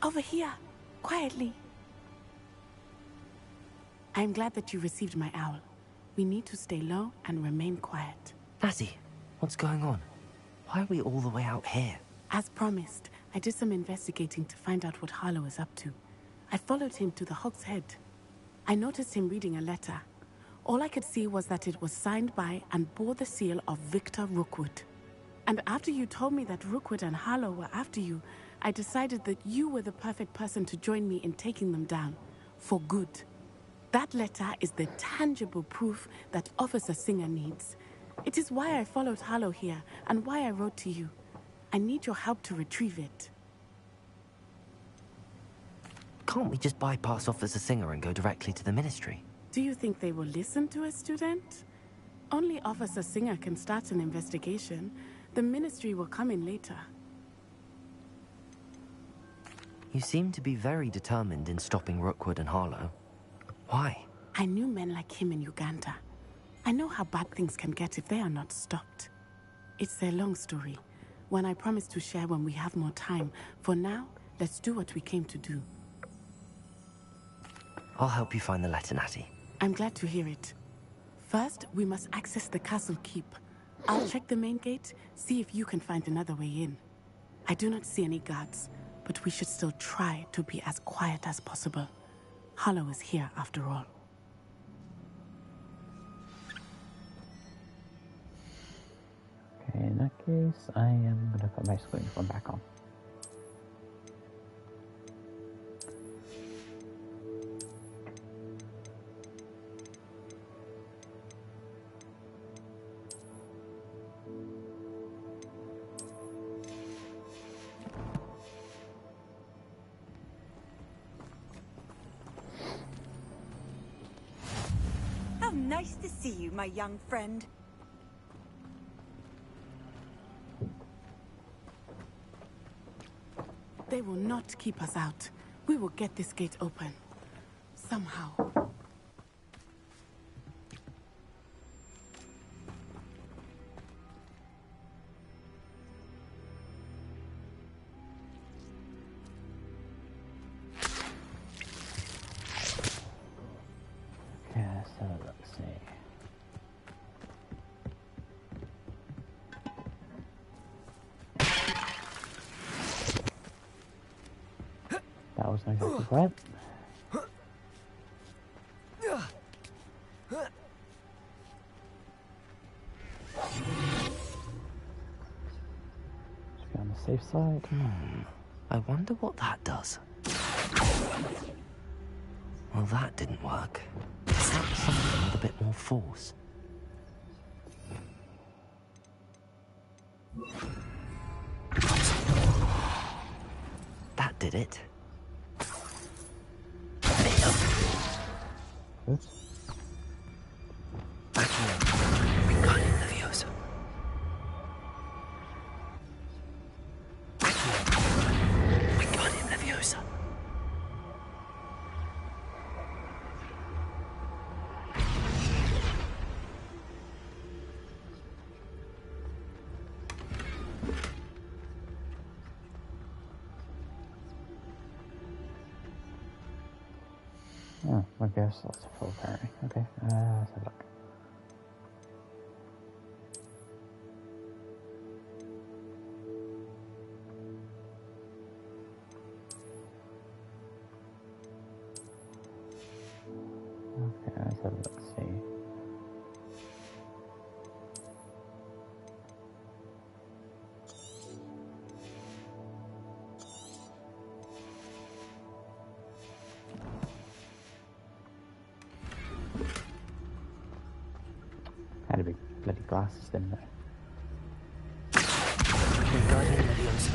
Over here, quietly. I'm glad that you received my owl. We need to stay low and remain quiet. Natty, what's going on? Why are we all the way out here? As promised, I did some investigating to find out what Harlow is up to. I followed him to the Hog's Head. I noticed him reading a letter. All I could see was that it was signed by and bore the seal of Victor Rookwood. And after you told me that Rookwood and Harlow were after you, I decided that you were the perfect person to join me in taking them down, for good. That letter is the tangible proof that Officer Singer needs. It is why I followed Harlow here, and why I wrote to you. I need your help to retrieve it. Can't we just bypass Officer Singer and go directly to the Ministry? Do you think they will listen to a student? Only Officer Singer can start an investigation. The Ministry will come in later. You seem to be very determined in stopping Rookwood and Harlow. Why? I knew men like him in Uganda. I know how bad things can get if they are not stopped. It's a long story, one I promise to share when we have more time. For now, let's do what we came to do. I'll help you find the letter, Natty. I'm glad to hear it. First, we must access the castle keep. I'll check the main gate, see if you can find another way in. I do not see any guards, but we should still try to be as quiet as possible. Harlow is here after all. Okay, in that case, I am going to put my screen phone back on. Nice to see you, my young friend. They will not keep us out. We will get this gate open. Somehow. Yeah, so let's see. that's not exactly right. Just be on the safe side. I wonder what that does. Well, that didn't work. Is that something with a bit more force? That did it. Oops. Wingardium Leviosa. Wingardium Leviosa. Oh, I guess that's a full parry. Okay, let's have a look. Okay, let's have a look, see. Had a big bloody glasses, didn't I? Wingardium Leviosa.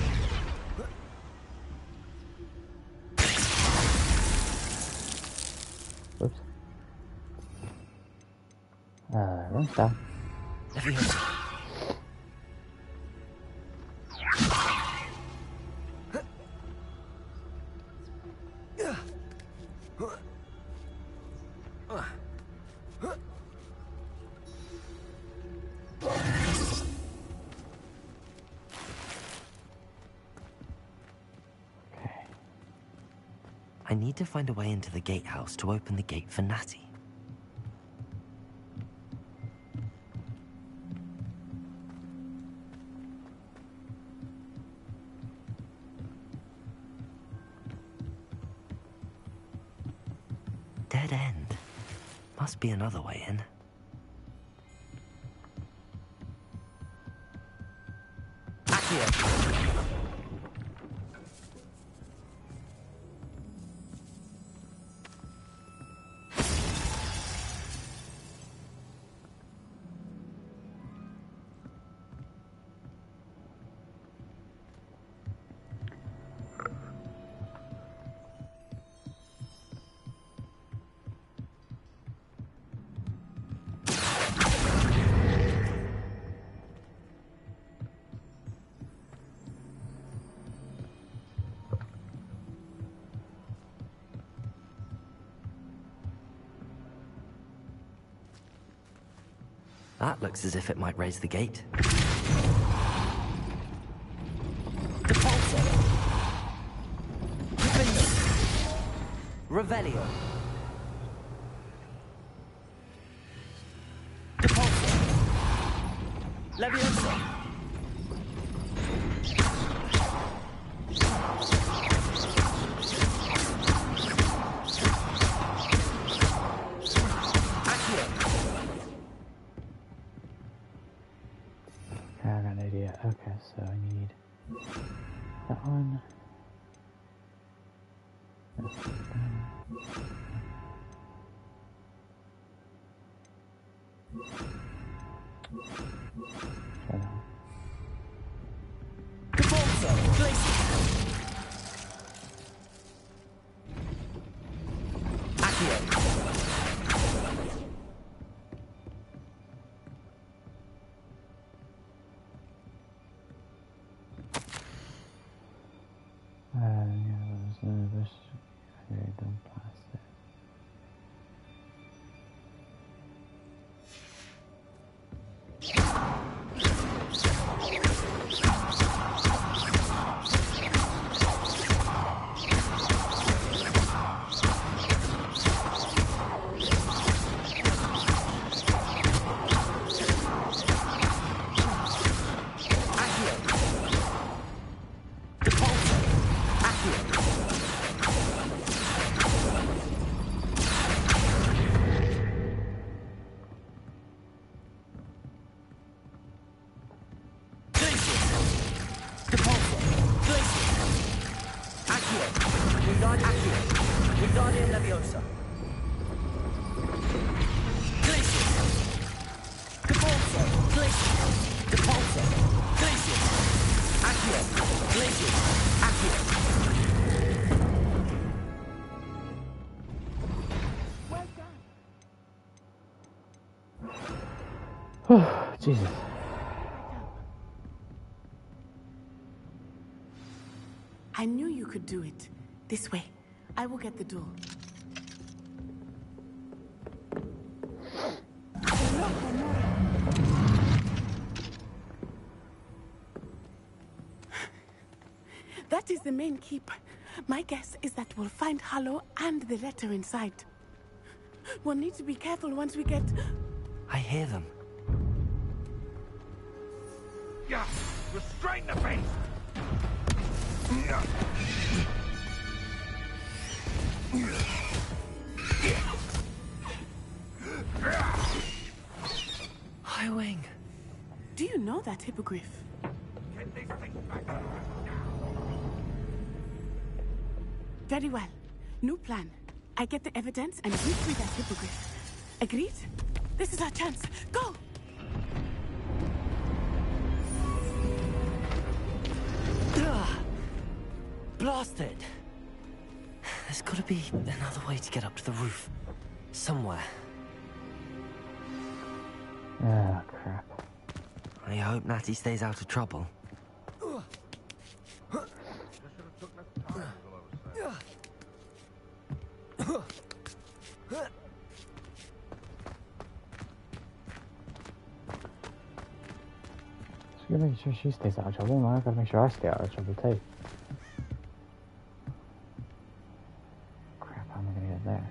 Whoops. Wrong style. Leviosa. I need to find a way into the gatehouse to open the gate for Natty. Dead end. Must be another way in. Accio. That looks as if it might raise the gate. Depulso. Revelio. Depulso. Leviosa. I got an idea. Okay, so I need that one. Jesus. I knew you could do it. This way. I will get the door. That is the main keep. My guess is that we'll find Harlow and the letter inside. We'll need to be careful once we get... I hear them. Yeah, restrain the beast! Highwing. Do you know that hippogriff? Get this thing back now! Very well. New plan. I get the evidence and you free that hippogriff. Agreed? This is our chance. Go! Blasted! There's gotta be another way to get up to the roof. Somewhere. Ah, crap. I hope Natty stays out of trouble. Just gotta make sure she stays out of trouble, man. I gotta make sure I stay out of trouble too. Crap, how am I gonna get there?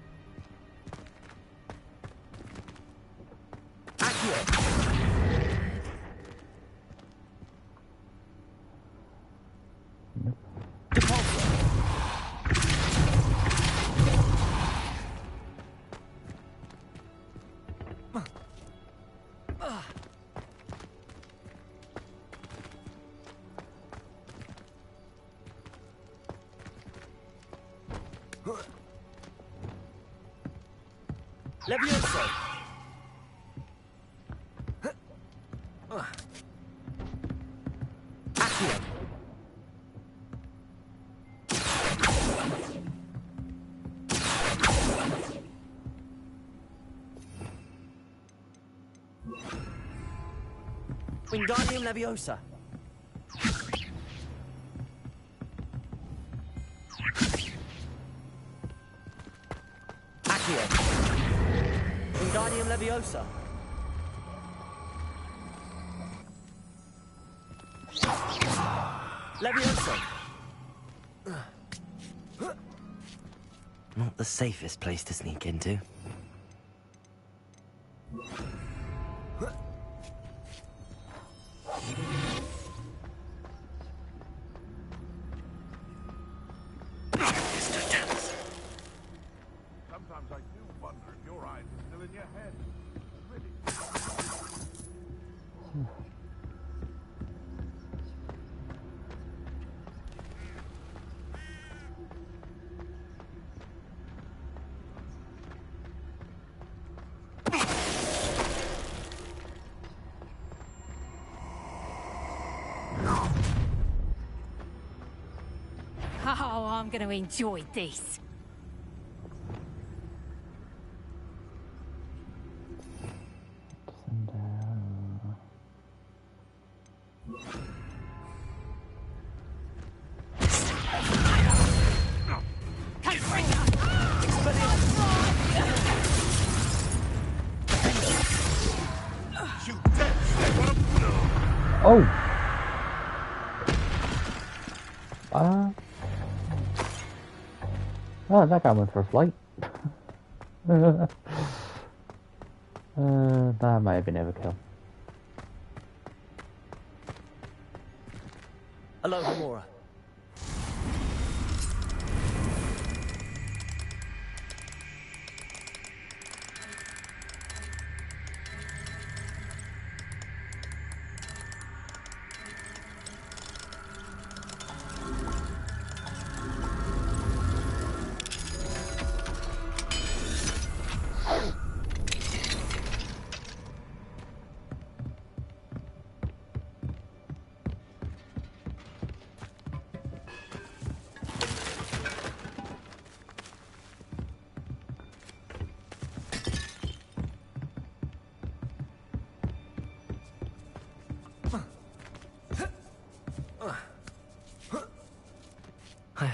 Levioso! Accio! Wingardium Leviosa! Accio! Wingardium Leviosa! Leviosa! Not the safest place to sneak into. Sometimes I do wonder if your eyes are still in your head. Really. Oh, I'm going to enjoy this. Oh! Oh, that guy went for a flight. That might have been overkill. Hello, Gamora.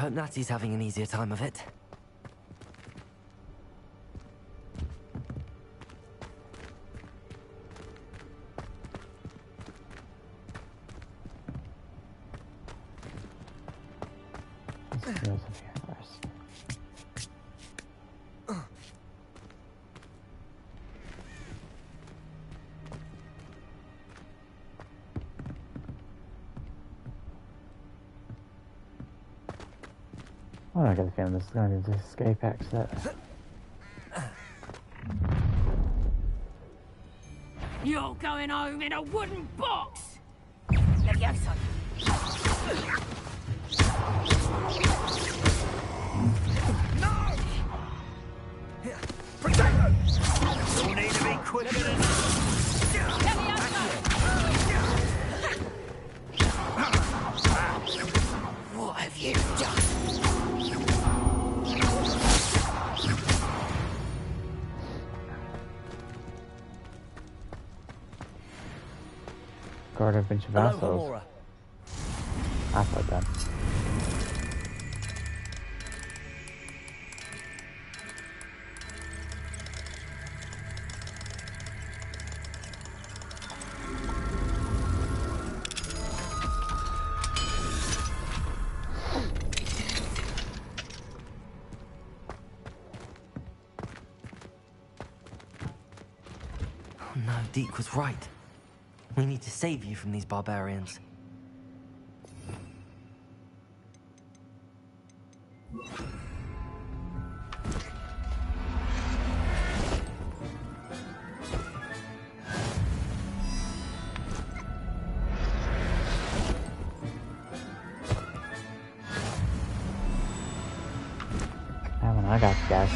hope Natty's having an easier time of it. Let's go here first. I don't get the feeling this is going to be the escape exit. You're going home in a wooden box! Levioso. No! Protego! You'll need to be quicker than What have you done? Guard a bunch of vassals. I thought that. Oh no, Deke was right. We need to save you from these barbarians. I got you guys.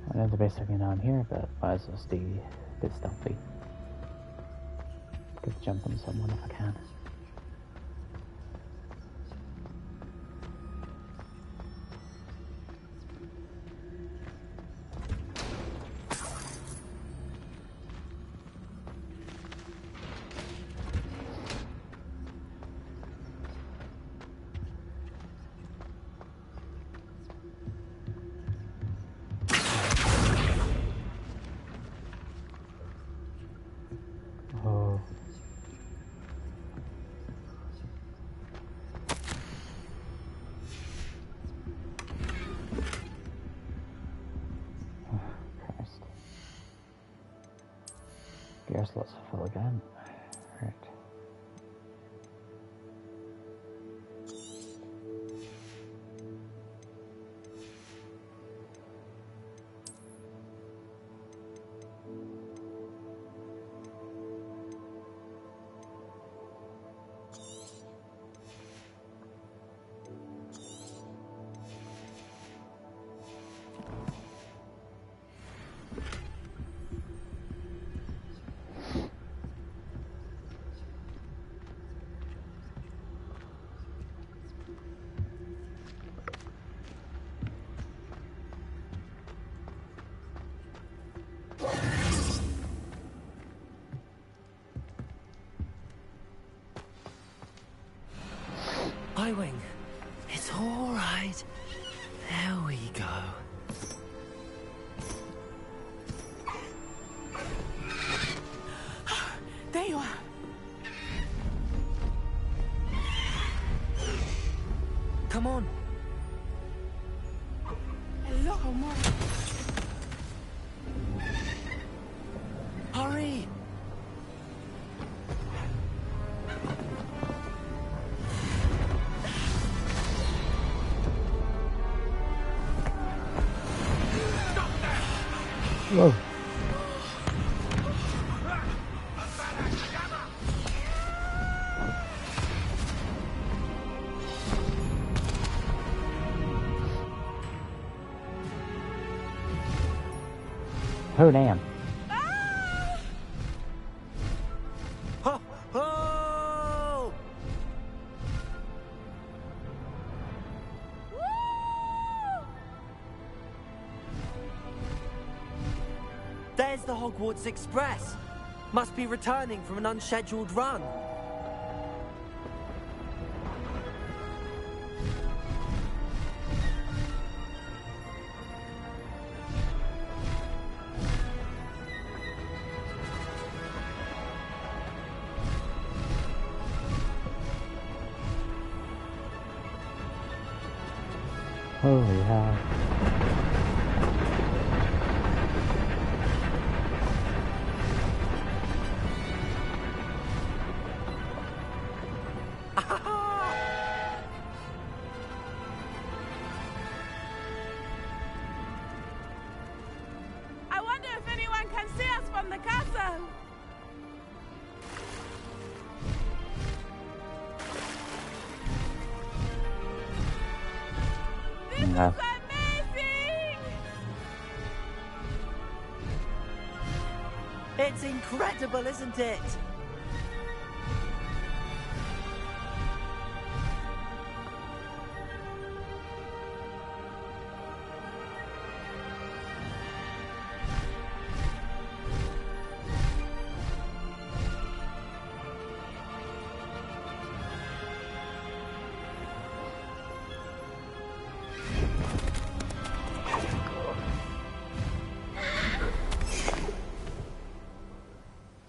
I know the best I can down here, but might as well stay a bit stealthy. Could jump on someone if I can. Gear slots are full again. Right. Highwing, it's all right. There we go. There you are. Come on. Hello, Mom. Hurry. Whoa. Oh, damn. Ho! Ho! There's the Hogwarts Express. Must be returning from an unscheduled run. Holy hell. I wonder if anyone can see us from the castle. No. It's incredible, isn't it?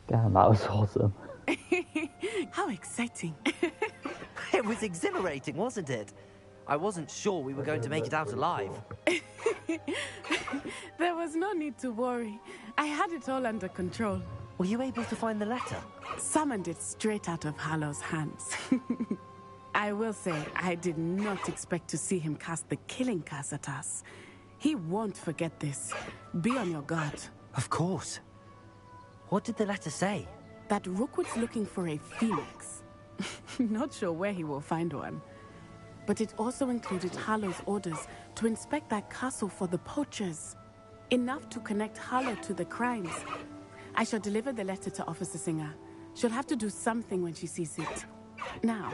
Damn, that was awesome. How exciting. It was exhilarating, wasn't it? I wasn't sure we were going to make it out alive. There was no need to worry. I had it all under control. Were you able to find the letter? Summoned it straight out of Hallow's hands. I will say, I did not expect to see him cast the killing curse at us. He won't forget this. Be on your guard. Of course. What did the letter say? That Rookwood's looking for a phoenix. Not sure where he will find one. But it also included Hallow's orders to inspect that castle for the poachers. Enough to connect Hallow to the crimes. I shall deliver the letter to Officer Singer. She'll have to do something when she sees it. Now,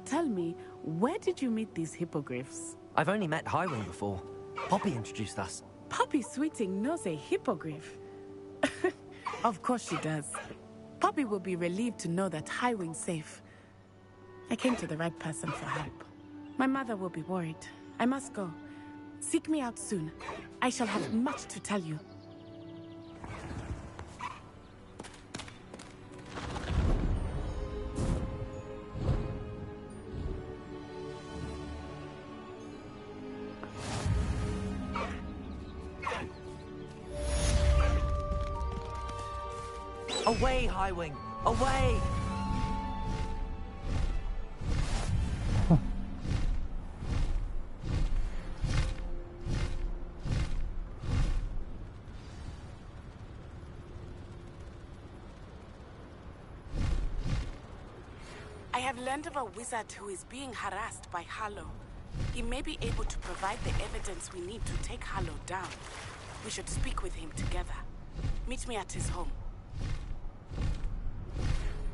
tell me, where did you meet these hippogriffs? I've only met Highwing before. Poppy introduced us. Poppy Sweeting knows a hippogriff. Of course she does. Poppy will be relieved to know that Highwing's safe. I came to the right person for help. My mother will be worried. I must go. Seek me out soon. I shall have much to tell you. Away, Highwing! Away! I have learned of a wizard who is being harassed by Hallow. He may be able to provide the evidence we need to take Hallow down. We should speak with him together. Meet me at his home.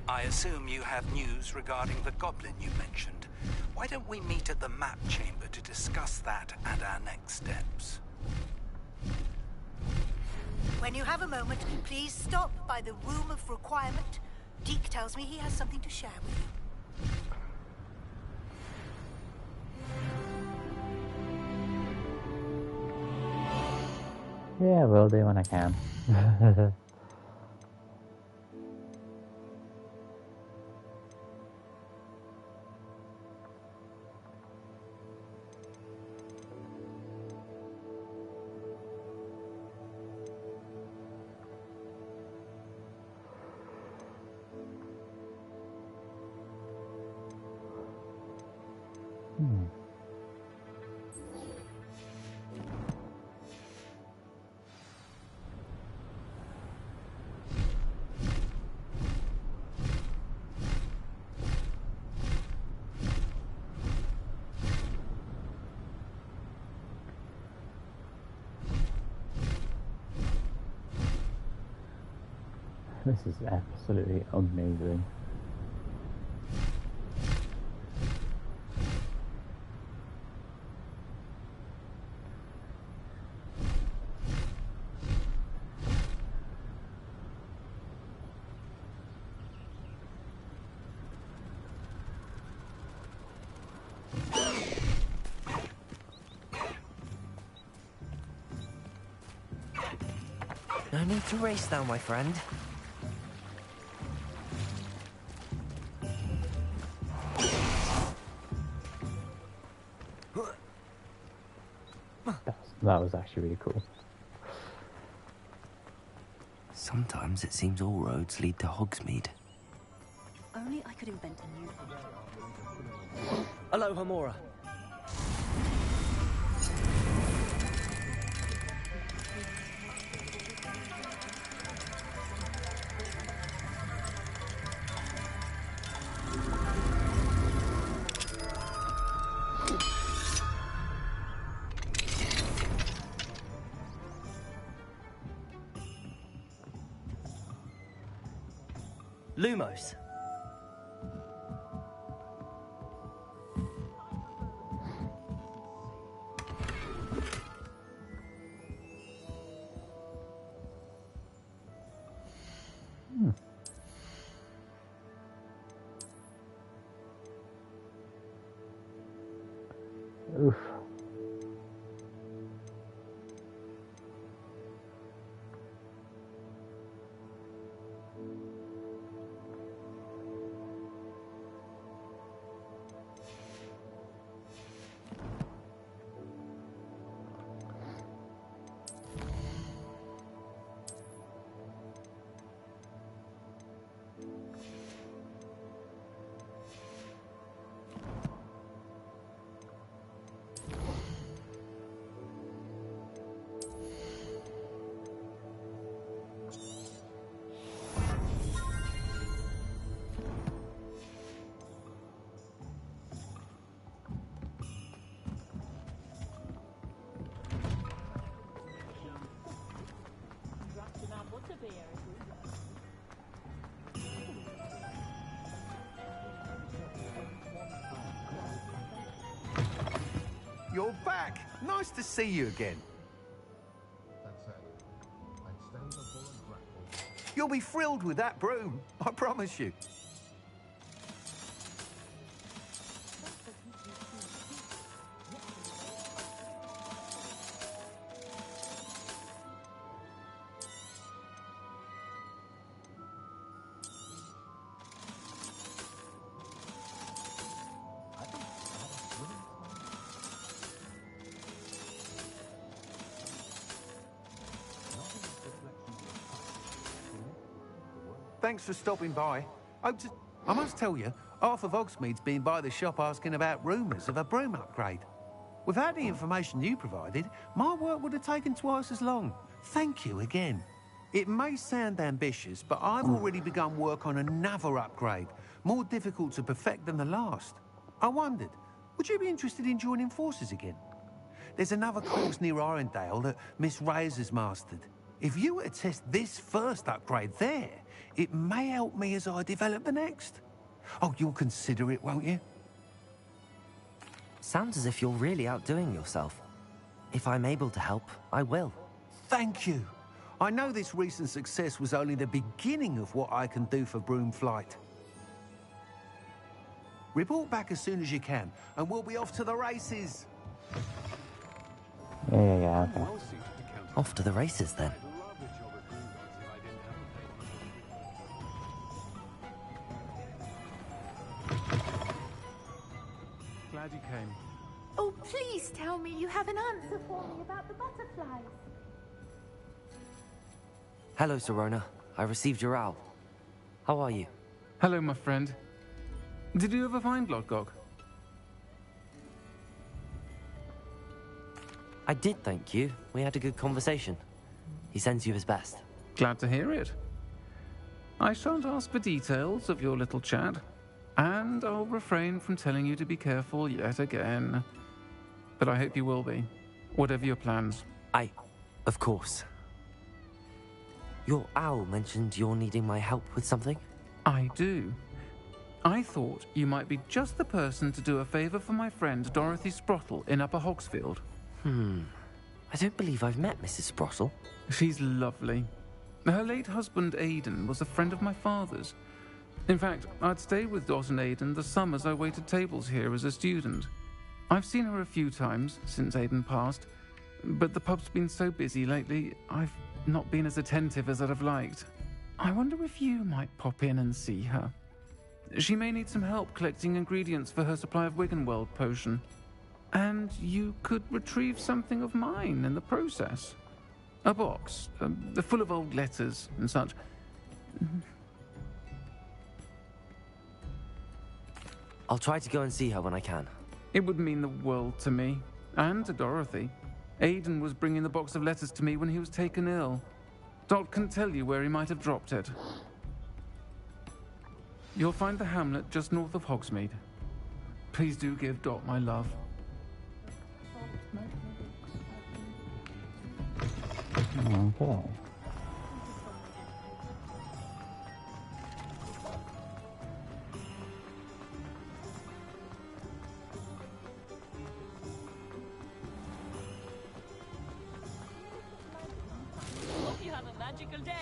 I assume you have news regarding the goblin you mentioned. Why don't we meet at the map chamber to discuss that and our next steps? When you have a moment, please stop by the Room of Requirement. Deke tells me he has something to share with you. Yeah, will do when I can. This is absolutely amazing. No need to race now, my friend. That was actually really cool. Sometimes it seems all roads lead to Hogsmeade. Only I could invent a new one. Hello, Hamora. Lumos. Oof. You're back! Nice to see you again. You'll be thrilled with that broom, I promise you. Thanks for stopping by. I must tell you, half of Hogsmeade's been by the shop asking about rumours of a broom upgrade. Without the information you provided, my work would have taken twice as long. Thank you again. It may sound ambitious, but I've already begun work on another upgrade, more difficult to perfect than the last. I wondered, would you be interested in joining forces again? There's another course near Irondale that Miss Reyes has mastered. If you were to test this first upgrade there, it may help me as I develop the next. Oh, you'll consider it, won't you? Sounds as if you're really outdoing yourself. If I'm able to help, I will. Thank you. I know this recent success was only the beginning of what I can do for Broomflight. Report back as soon as you can, and we'll be off to the races. Yeah, okay. Off to the races, then. Glad you came. Oh, please tell me you have an answer for me about the butterflies. Hello, Serona. I received your owl. How are you? Hello, my friend. Did you ever find Lodgok? I did, thank you. We had a good conversation. He sends you his best. Glad to hear it. I shan't ask for details of your little chat, and I'll refrain from telling you to be careful yet again. But I hope you will be, whatever your plans. Of course. Your owl mentioned you're needing my help with something? I do. I thought you might be just the person to do a favour for my friend Dorothy Sprottle in Upper Hogsfield. I don't believe I've met Mrs. Sprottle. She's lovely. Her late husband Aidan was a friend of my father's. In fact, I'd stayed with Dot and Aidan the summers I waited tables here as a student. I've seen her a few times since Aidan passed, but the pub's been so busy lately, I've not been as attentive as I'd have liked. I wonder if you might pop in and see her. She may need some help collecting ingredients for her supply of Wiggenweld potion. And you could retrieve something of mine in the process. A box, full of old letters and such. I'll try to go and see her when I can. It would mean the world to me, and to Dorothy. Aidan was bringing the box of letters to me when he was taken ill. Dot can tell you where he might have dropped it. You'll find the hamlet just north of Hogsmeade. Please do give Dot my love. Okay. Hope you have a magical day.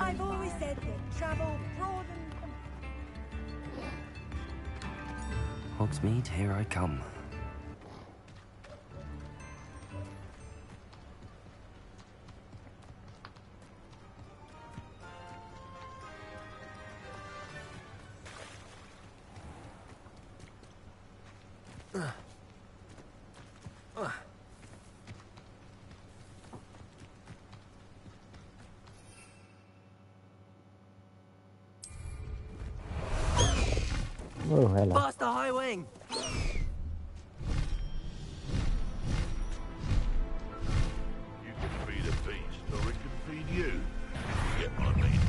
I've always said that travel broadens. Hogsmeade, here I come. Oh, hello. Bust the high wing! You can feed a beast, or it can feed you. Get what I mean?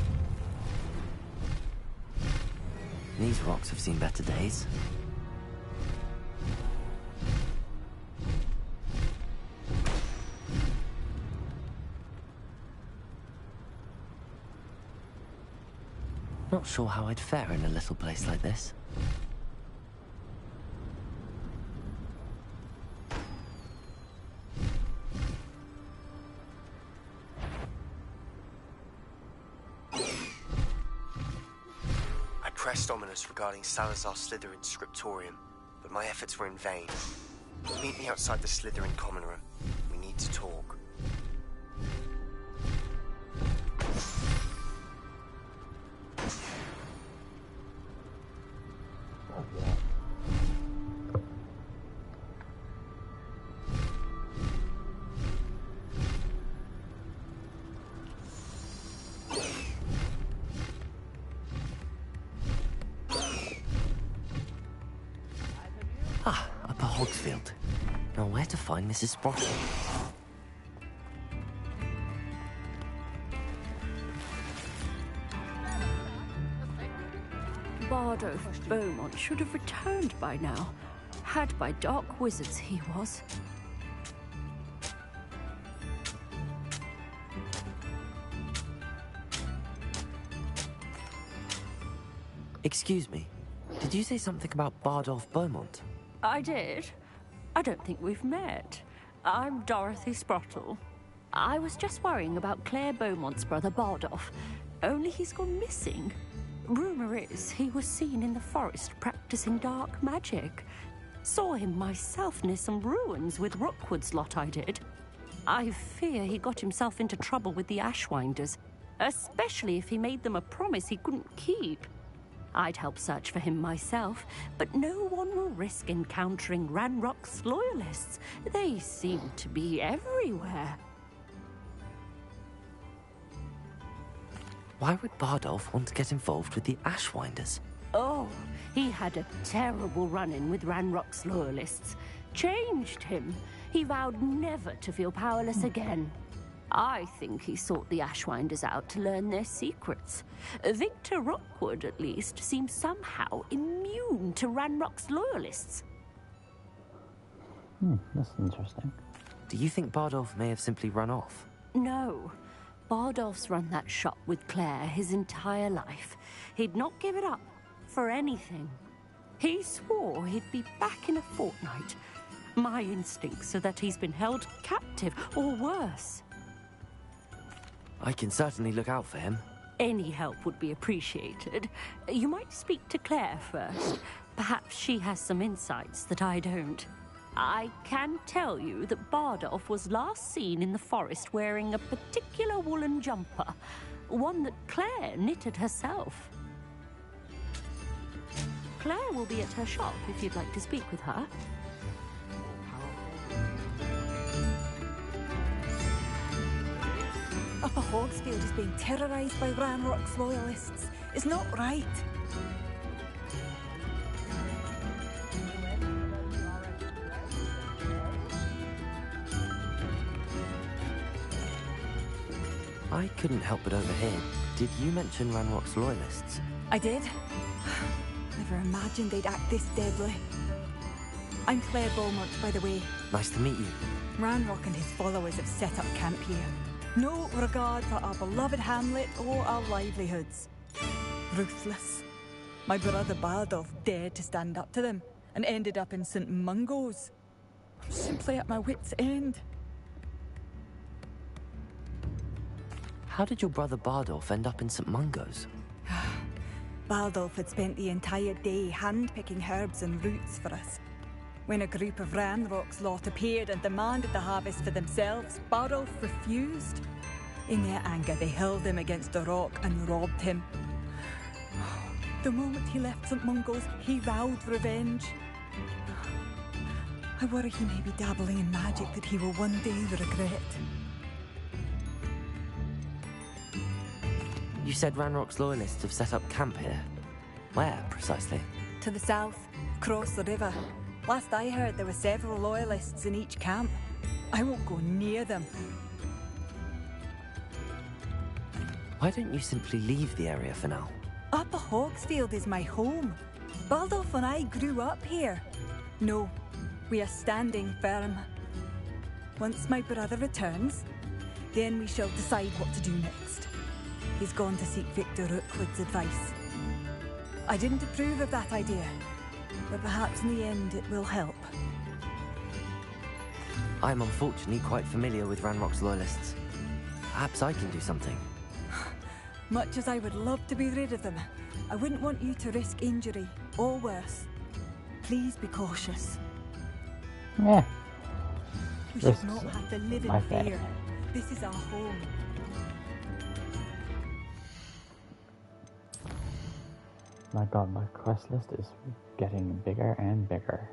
These rocks have seen better days. Not sure how I'd fare in a little place like this. I pressed Ominous regarding Salazar Slytherin's scriptorium, but my efforts were in vain. Meet me outside the Slytherin common room. We need to talk. Upper Hogsfield. Now where to find Mrs. Sprottle? Bardo Beaumont should have returned by now. Had by dark wizards he was. Excuse me, did you say something about Bardolph Beaumont? I did. I don't think we've met. I'm Dorothy Sprottle. I was just worrying about Claire Beaumont's brother Bardolph, only he's gone missing. Rumour is he was seen in the forest practicing dark magic. Saw him myself near some ruins with Rookwood's lot I did. I fear he got himself into trouble with the Ashwinders, especially if he made them a promise he couldn't keep. I'd help search for him myself, but no one will risk encountering Ranrock's loyalists. They seem to be everywhere. Why would Bardolph want to get involved with the Ashwinders? Oh, he had a terrible run-in with Ranrock's loyalists. Changed him. He vowed never to feel powerless again. I think he sought the Ashwinders out to learn their secrets. Victor Rookwood, at least, seems somehow immune to Ranrock's loyalists. That's interesting. Do you think Bardolph may have simply run off? No. Bardolph's run that shop with Claire his entire life. He'd not give it up for anything. He swore he'd be back in a fortnight. My instincts are that he's been held captive, or worse. I can certainly look out for him. Any help would be appreciated. You might speak to Claire first. Perhaps she has some insights that I don't. I can tell you that Bardolph was last seen in the forest wearing a particular woolen jumper, one that Claire knitted herself. Claire will be at her shop if you'd like to speak with her. Upper Hogsfield is being terrorised by Ranrock's loyalists. It's not right. I couldn't help but overhear. Did you mention Ranrock's loyalists? I did. Never imagined they'd act this deadly. I'm Claire Beaumont, by the way. Nice to meet you. Ranrock and his followers have set up camp here. No regard for our beloved hamlet or our livelihoods. Ruthless. My brother Bardolph dared to stand up to them and ended up in St. Mungo's. I'm simply at my wit's end. How did your brother Bardolph end up in St. Mungo's? Bardolph had spent the entire day hand-picking herbs and roots for us. When a group of Ranrock's lot appeared and demanded the harvest for themselves, Bardolph refused. In their anger, they hurled him against a rock and robbed him. The moment he left St. Mungo's, he vowed revenge. I worry he may be dabbling in magic that he will one day regret. You said Ranrock's loyalists have set up camp here. Where, precisely? To the south, across the river. Last I heard, there were several loyalists in each camp. I won't go near them. Why don't you simply leave the area for now? Upper Hogsfield is my home. Bardolph and I grew up here. No, we are standing firm. Once my brother returns, then we shall decide what to do next. He's gone to seek Victor Rookwood's advice. I didn't approve of that idea, but perhaps in the end it will help. I'm unfortunately quite familiar with Ranrock's loyalists. Perhaps I can do something. Much as I would love to be rid of them, I wouldn't want you to risk injury, or worse. Please be cautious. Yeah. We should not have to live in fear. This is our home. My god, my quest list is getting bigger and bigger.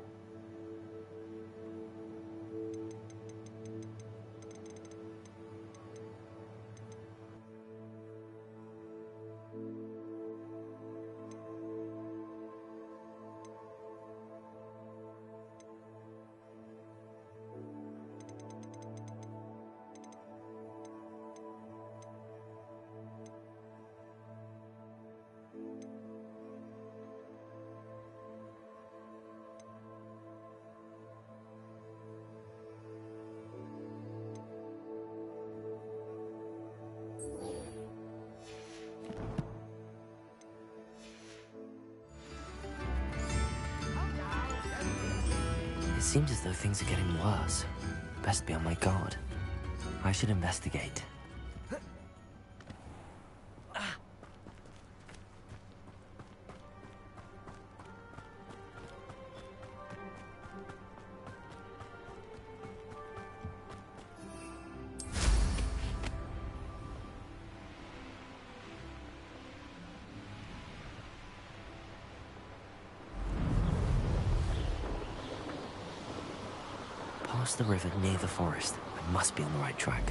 It seems as though things are getting worse. Best be on my guard. I should investigate. Past the river near the forest. I must be on the right track.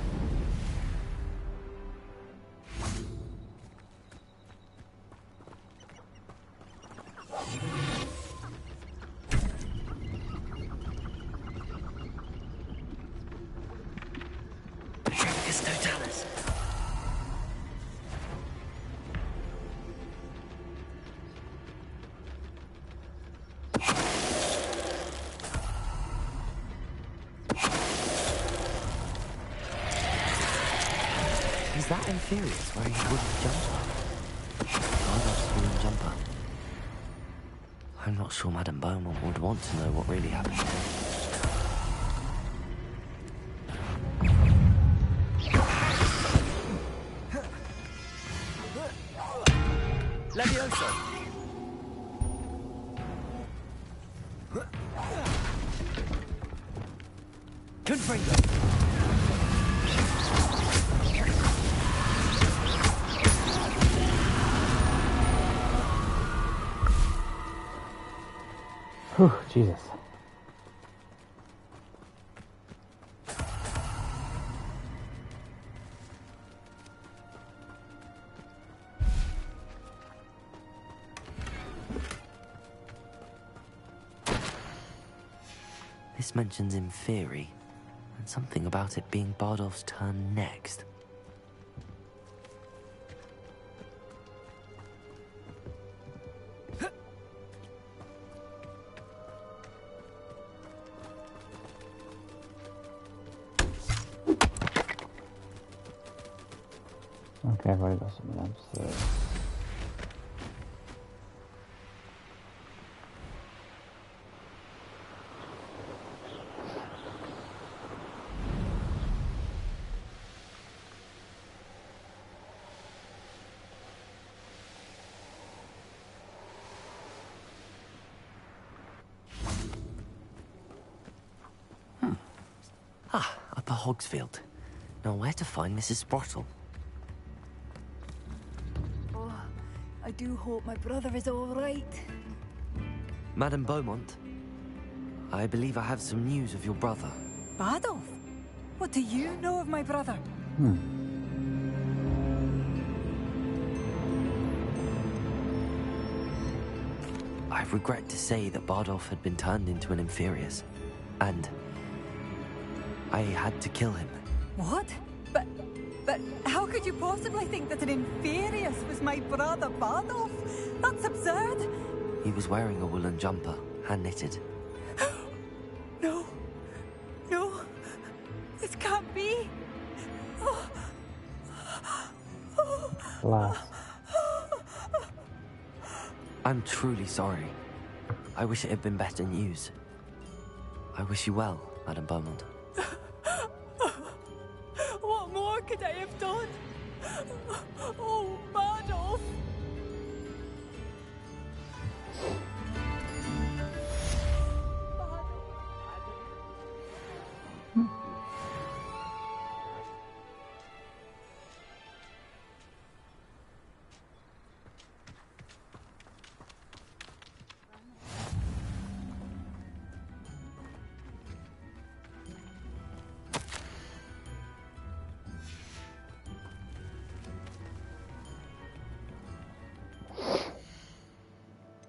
Is that Inferius wearing a wooden jumper? Bardolph's wooden jumper. I'm not sure Madame Beaumont would want to know what really happened. Levioso! Confringo! Whew, Jesus. This mentions Inferi, and something about it being Bardolph's turn next. Okay, I've already got something else. So. Upper Hogsfield. Now where to find Mrs. Sprottle? Oh, I do hope my brother is all right. Madame Beaumont, I believe I have some news of your brother. Bardolph? What do you know of my brother? I regret to say that Bardolph had been turned into an Inferius, and I had to kill him. What? But how could you possibly think that an Inferius was my brother Bardolph? That's absurd. He was wearing a woolen jumper, hand-knitted. No. No. This can't be. Alas. I'm truly sorry. I wish it had been better news. I wish you well, Madame Beaumont. What more could I have done? Oh, Bardolph!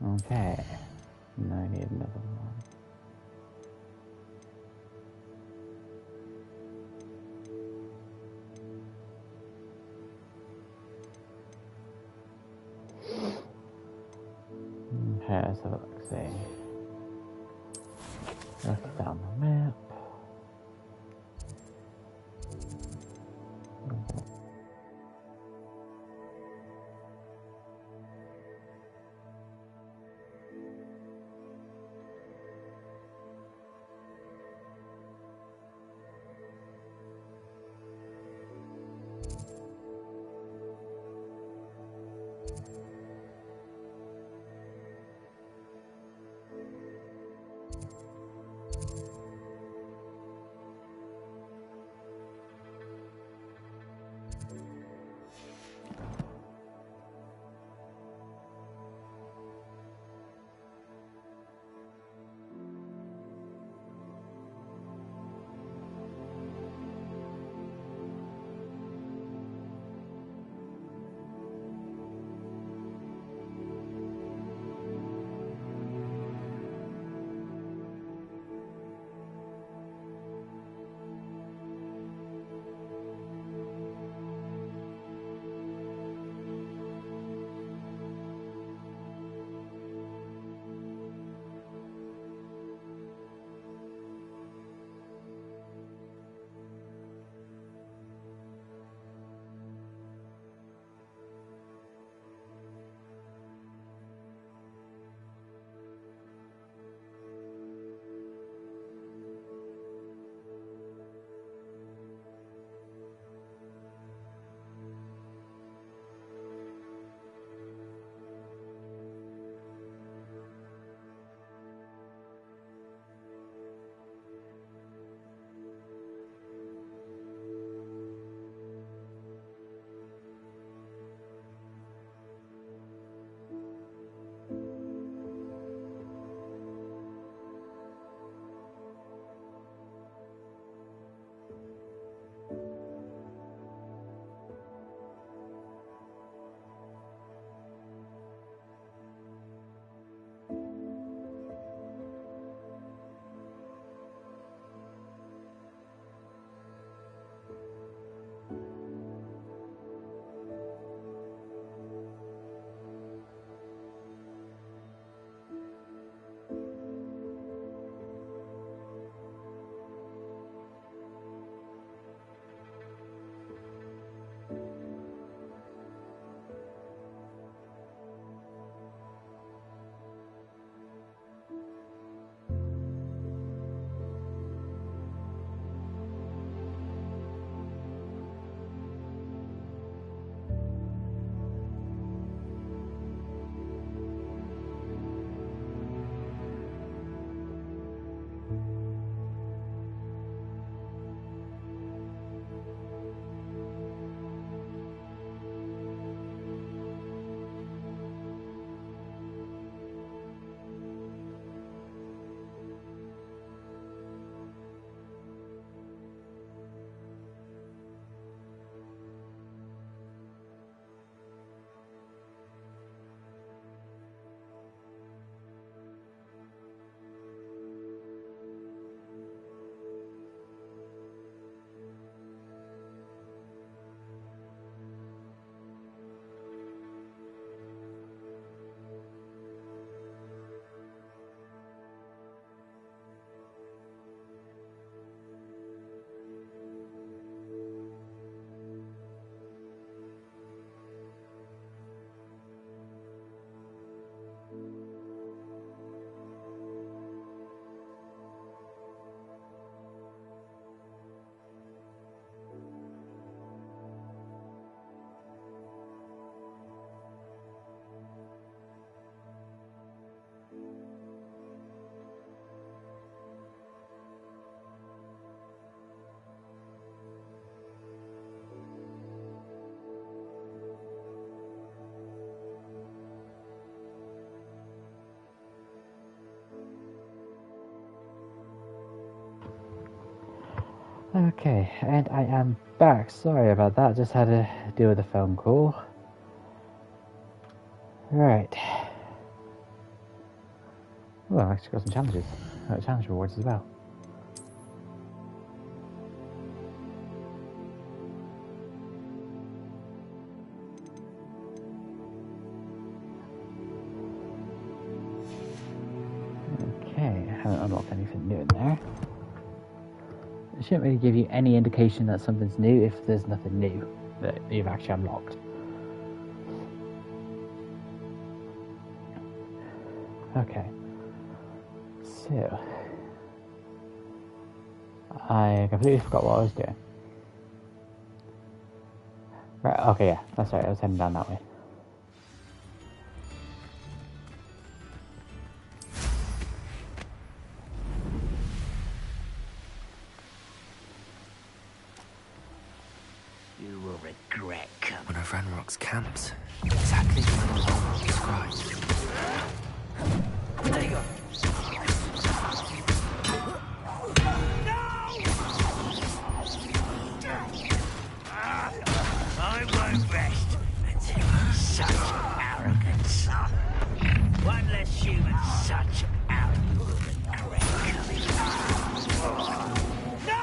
Okay. Now I need another one. Okay, let's have a look. See. Let's down the map. Okay, and I am back. Sorry about that, just had to deal with a phone call. Right. Well, I actually got some challenges. Challenge rewards as well. Okay, I haven't unlocked anything new in there. It shouldn't really give you any indication that something's new if there's nothing new that you've actually unlocked. Okay. So, I completely forgot what I was doing. Right, okay, yeah, that's right, I was heading down that way. You will regret coming. One of Ranrock's camps. Exactly what Ranrock described. There you go. I won't rest until such arrogance. One less human such arrogance will regret coming. No!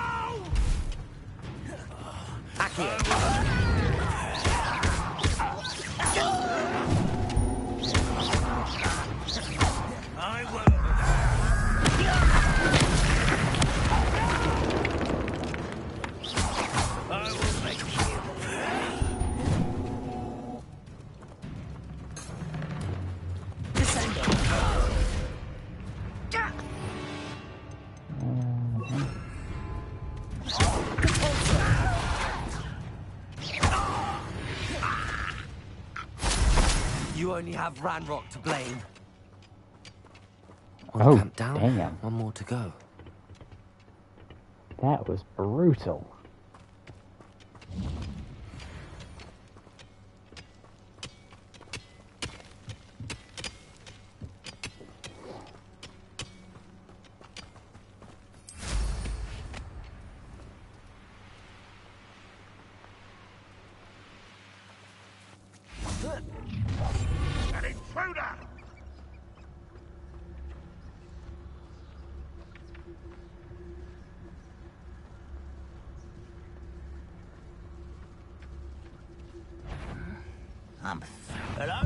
I won't. I will make you. You only have Ranrock to blame. Oh, One camp down, damn. one more to go. That was brutal. An intruder! Hello?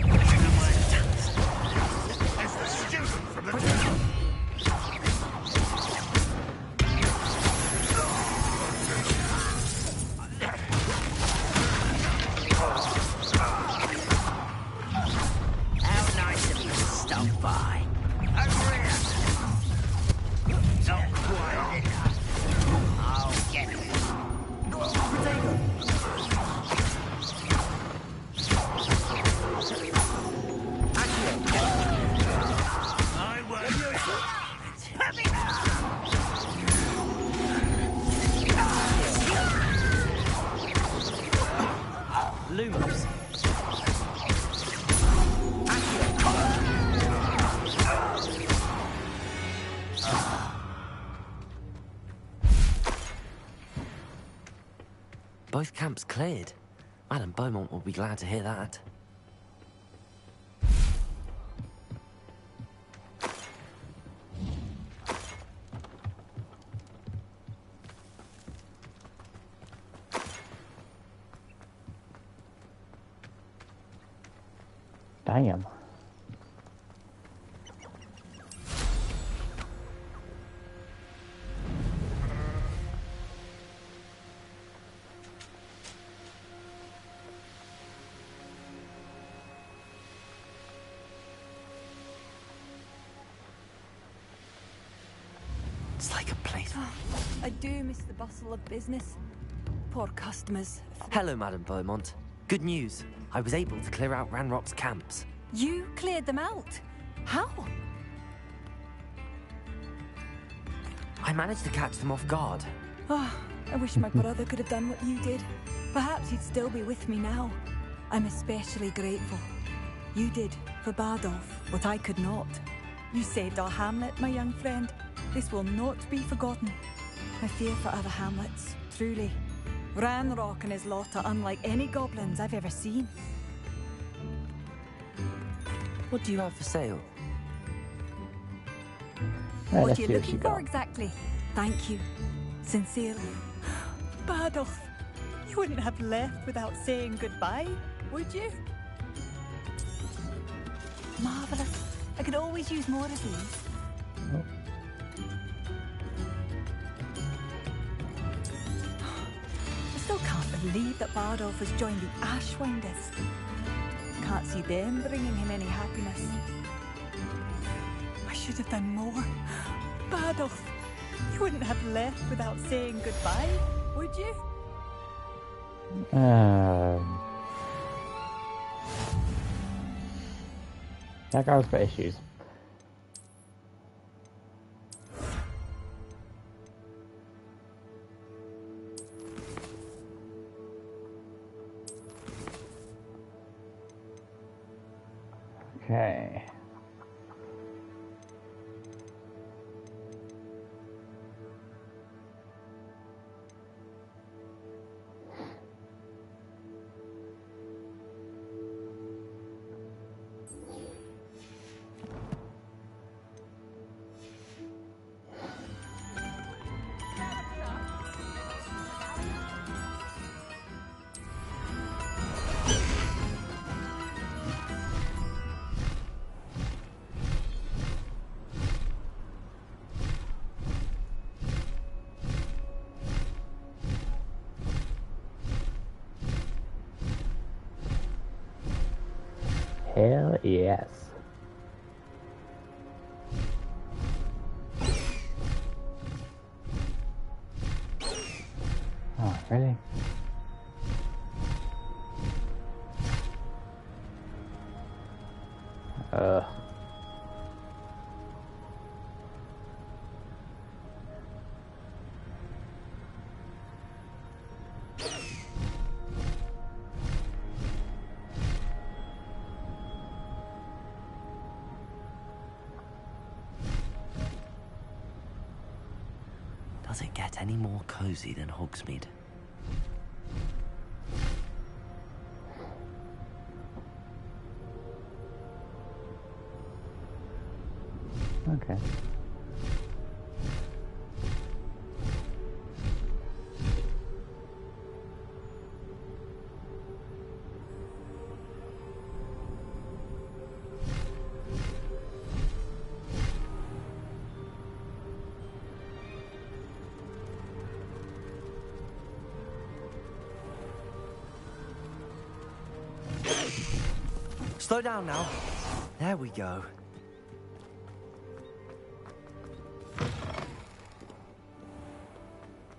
It's the student from the... How nice of you to stop by. Over here. Not quite enough. I'll get it. I won't. Lumos. Both camps cleared. Madame Beaumont will be glad to hear that. Damn. It's like a place. Oh, I do miss the bustle of business. Poor customers. Hello, Madame Beaumont. Good news. I was able to clear out Ranrock's camps. You cleared them out? How? I managed to catch them off guard. Oh, I wish my brother could have done what you did. Perhaps he'd still be with me now. I'm especially grateful. You did, for Bardolph, what I could not. You saved our hamlet, my young friend. This will not be forgotten. I fear for other hamlets. truly. Ranrock and his lot are unlike any goblins I've ever seen. What do you have for sale? Right, What let's are you see what looking she for got. exactly? Thank you. Sincerely. Badolf, you wouldn't have left without saying goodbye, would you? Marvellous. I could always use more of these. Oh. I still can't believe that Bardolph has joined the Ashwinders. Can't see them bringing him any happiness. I should have done more. Bardolph, you wouldn't have left without saying goodbye, would you? That guy's got issues. Okay. Hell yes. Oh, really? Does it get any more cozy than Hogsmeade? Okay. Slow down now. There we go.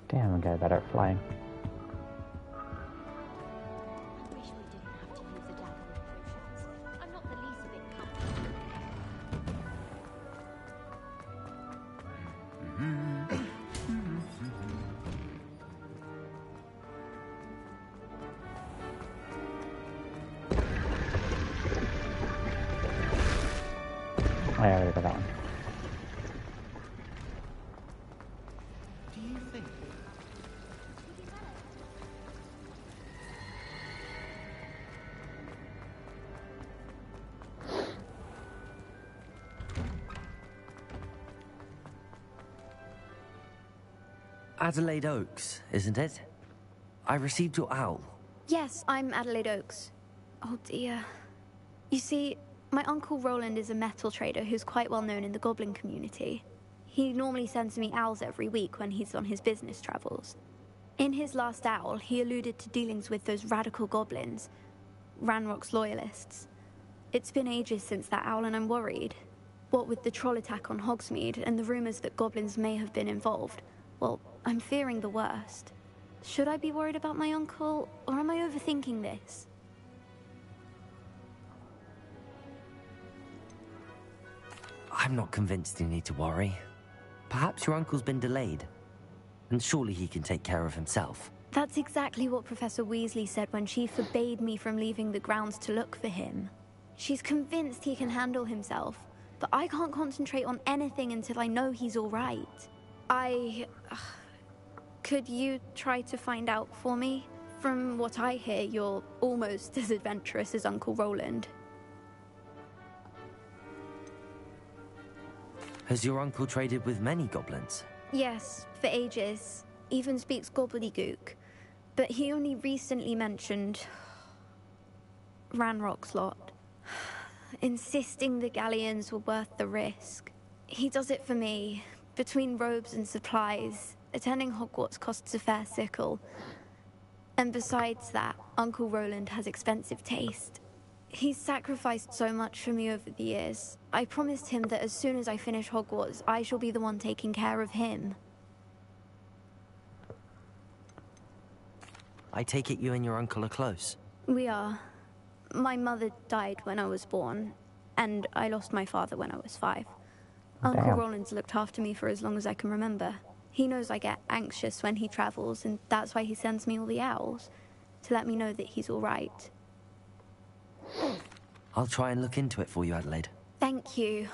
Damn, I got better at flying. Wish we didn't have to use the dazzling potions. I'm not the least bit comfortable. I already got that one. Do you think? Adelaide Oaks, isn't it? I received your owl. Yes, I'm Adelaide Oaks. Oh dear. You see, my uncle Roland is a metal trader who's quite well known in the goblin community. He normally sends me owls every week when he's on his business travels. In his last owl, he alluded to dealings with those radical goblins, Ranrock's loyalists. It's been ages since that owl and I'm worried. What with the troll attack on Hogsmeade and the rumors that goblins may have been involved, well, I'm fearing the worst. Should I be worried about my uncle, or am I overthinking this? I'm not convinced you need to worry. Perhaps your uncle's been delayed. And surely he can take care of himself. That's exactly what Professor Weasley said when she forbade me from leaving the grounds to look for him. She's convinced he can handle himself, but I can't concentrate on anything until I know he's all right. Could you try to find out for me? From what I hear, you're almost as adventurous as Uncle Roland. Has your uncle traded with many goblins? Yes, for ages. Even speaks gobbledygook. But he only recently mentioned Ranrock's lot, insisting the galleons were worth the risk. He does it for me. Between robes and supplies, attending Hogwarts costs a fair sickle. And besides that, Uncle Roland has expensive taste. He's sacrificed so much for me over the years. I promised him that as soon as I finish Hogwarts, I shall be the one taking care of him. I take it you and your uncle are close? We are. My mother died when I was born, and I lost my father when I was 5. Uncle Damn. Roland's looked after me for as long as I can remember. He knows I get anxious when he travels, and that's why he sends me all the owls, to let me know that he's all right. I'll try and look into it for you, Adelaide. Thank you.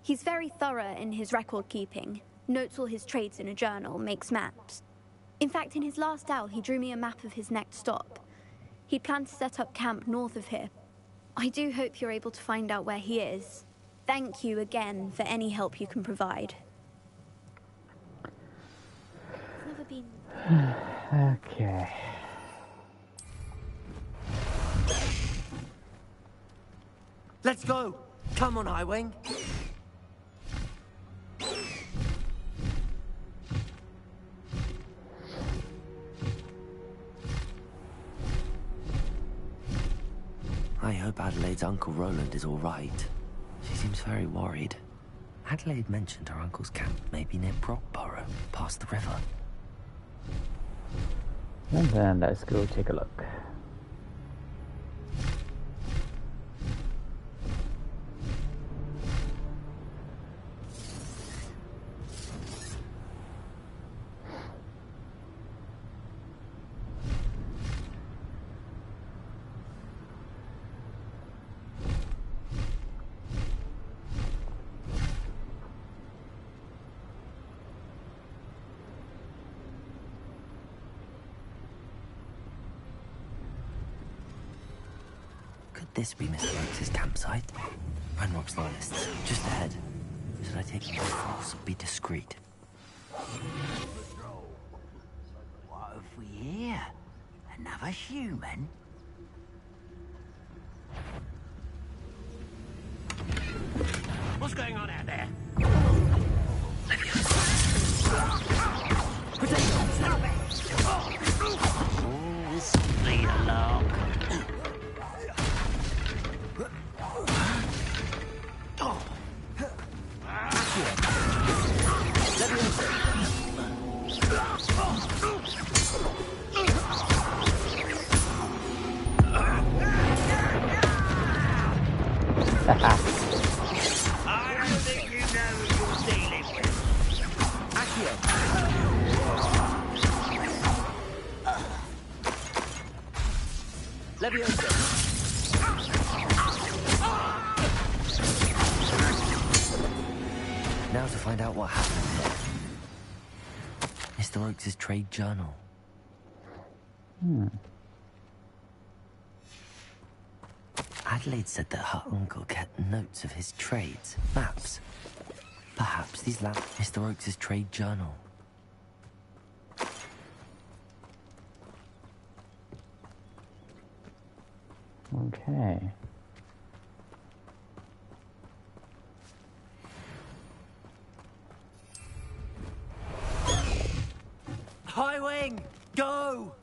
He's very thorough in his record keeping, notes all his trades in a journal, makes maps. In fact, in his last owl, he drew me a map of his next stop. He planned to set up camp north of here. I do hope you're able to find out where he is. Thank you again for any help you can provide. Never been... Okay. Let's go! Come on, Highwing! I hope Adelaide's Uncle Roland is all right. She seems very worried. Adelaide mentioned her uncle's camp may be near Brockborough, past the river. And then let's go take a look. Could this be Mr. Oakes' campsite? Ranrock's loyalists, just ahead. Should I take him by force or be discreet? What have we here? Another human? What's going on out there? Oh, this will be a lark. I don't think you know who you're dealing with. Now to find out what happened here. Mr. Oakes' trade journal. Adelaide said that her uncle kept notes of his trades, maps. Perhaps these Mr. Oakes' trade journal. Okay. Highwing, go!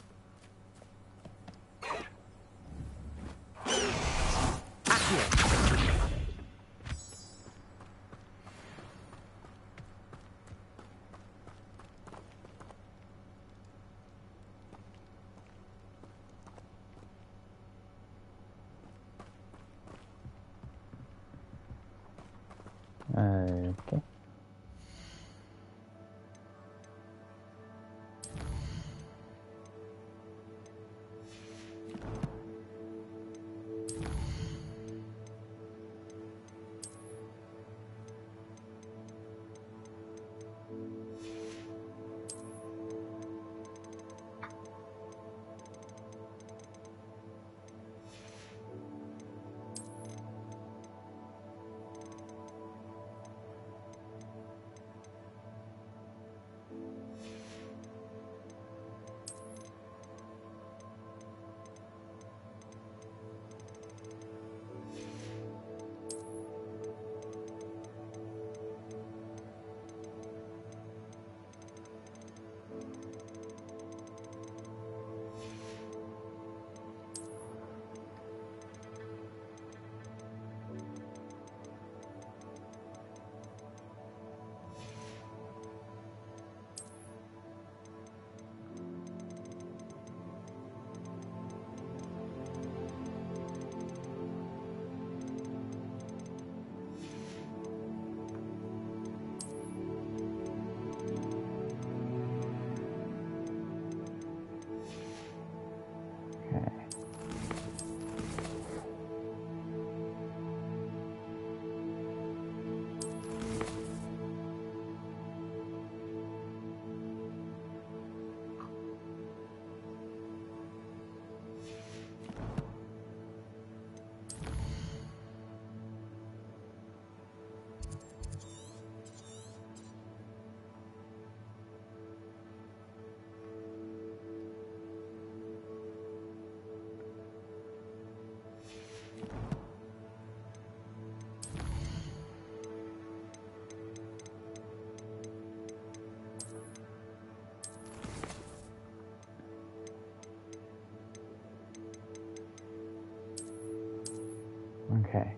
Okay.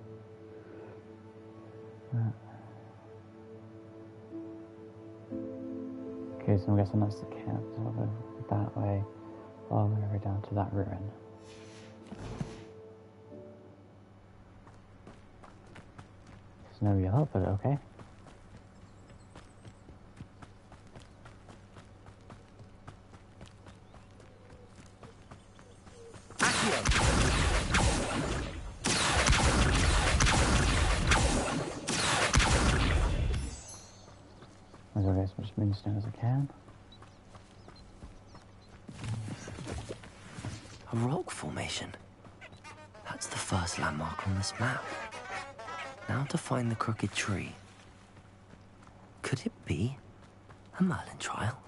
Okay, so I'm guessing that's the camp. So I'll go that way, all the way down to that ruin. There's no yellow, but okay. As well get as much moonstone as I can. A rock formation. That's the first landmark on this map. Now to find the crooked tree. Could it be a Merlin trial?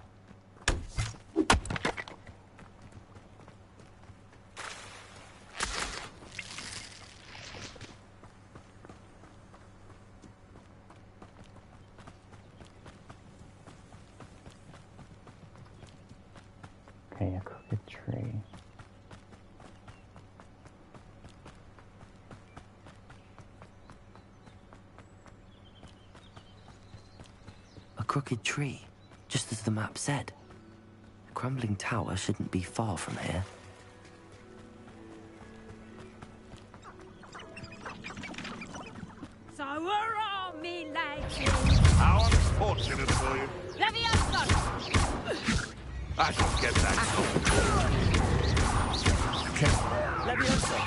Okay, a crooked tree. A crooked tree, just as the map said. The crumbling tower shouldn't be far from here. So we're all me lads. How unfortunate for you. Leviosa! I shall get that. Leviosa!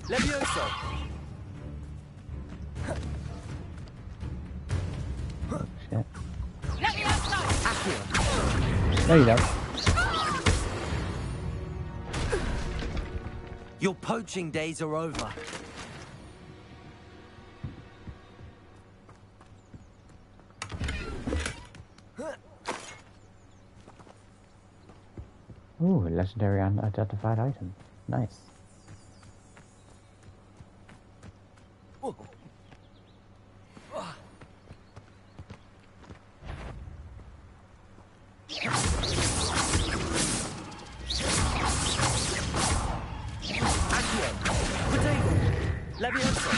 Leviosa! Shit. Leviosa! There you go. Your poaching days are over. Ooh, a legendary unidentified item. Nice. Leviosa!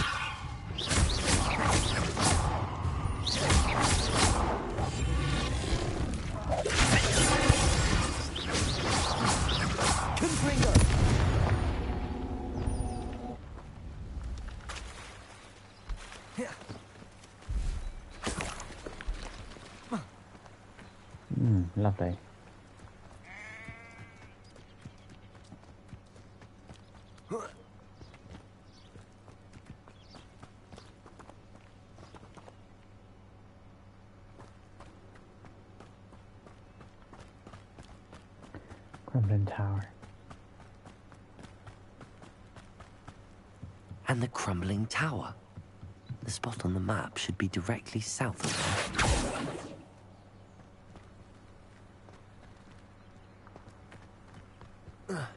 Confringo! Lovely. Crumbling tower. And the crumbling tower. The spot on the map should be directly south of there.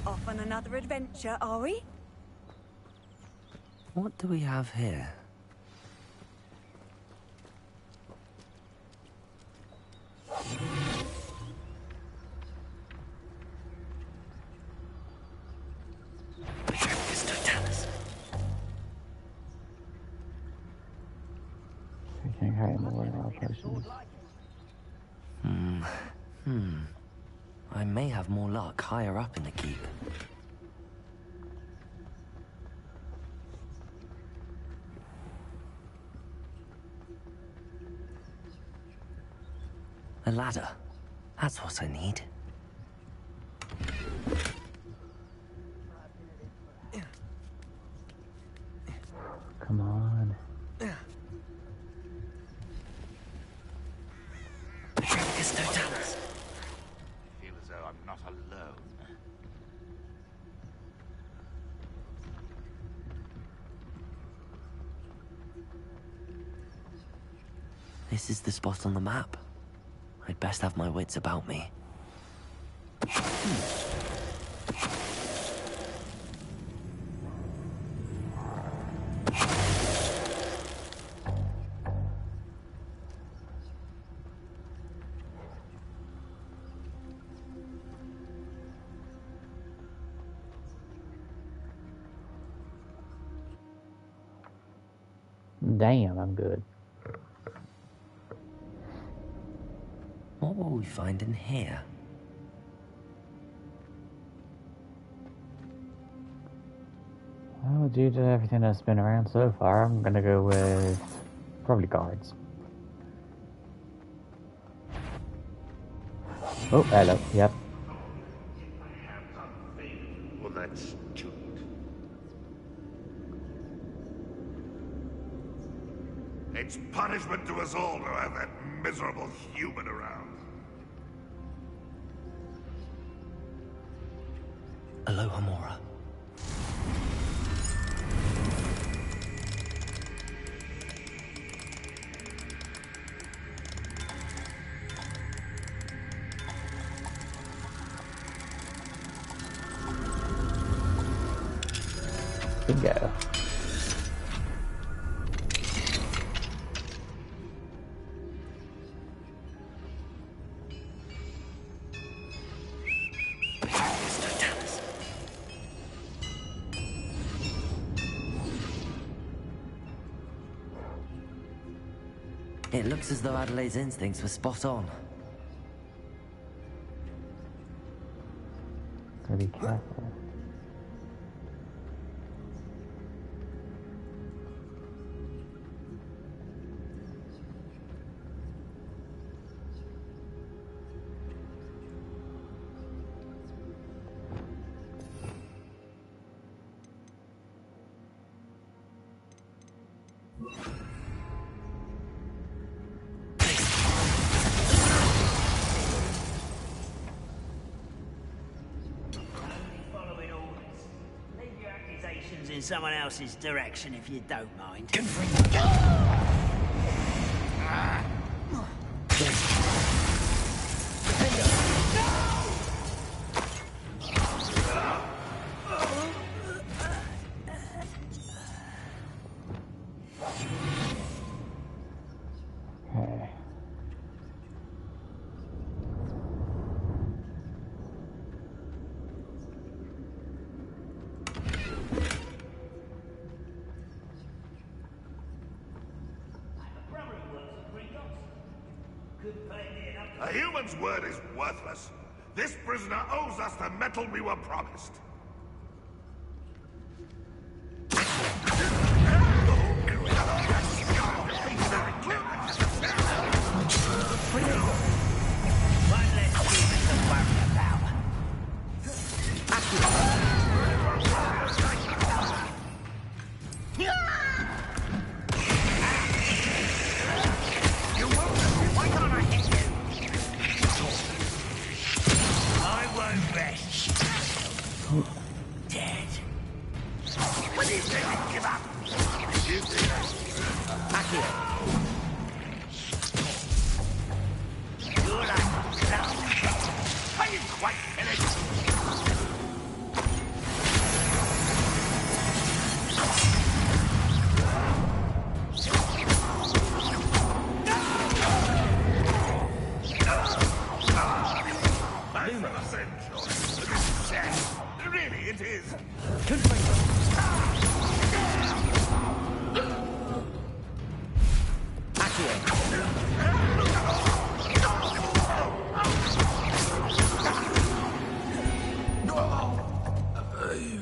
Off on another adventure, are we? What do we have here? We can carry more of our potions. I may have more luck higher up in the keep. A ladder. That's what I need. Come on. I feel as though I'm not alone. This is the spot on the map. I'd best have my wits about me. Damn, I'm good. What will we find in here? Well, due to everything that's been around so far, I'm gonna go with probably guards. Oh, hello. Yep. Well, that's stupid. It's punishment to us all to have that miserable human around. Aloha Mora. Bingo. It looks as though Adelaide's instincts were spot on. Gotta be careful. In someone else's direction, if you don't mind. Okay. A human's word is worthless. This prisoner owes us the metal we were promised. Really, it is.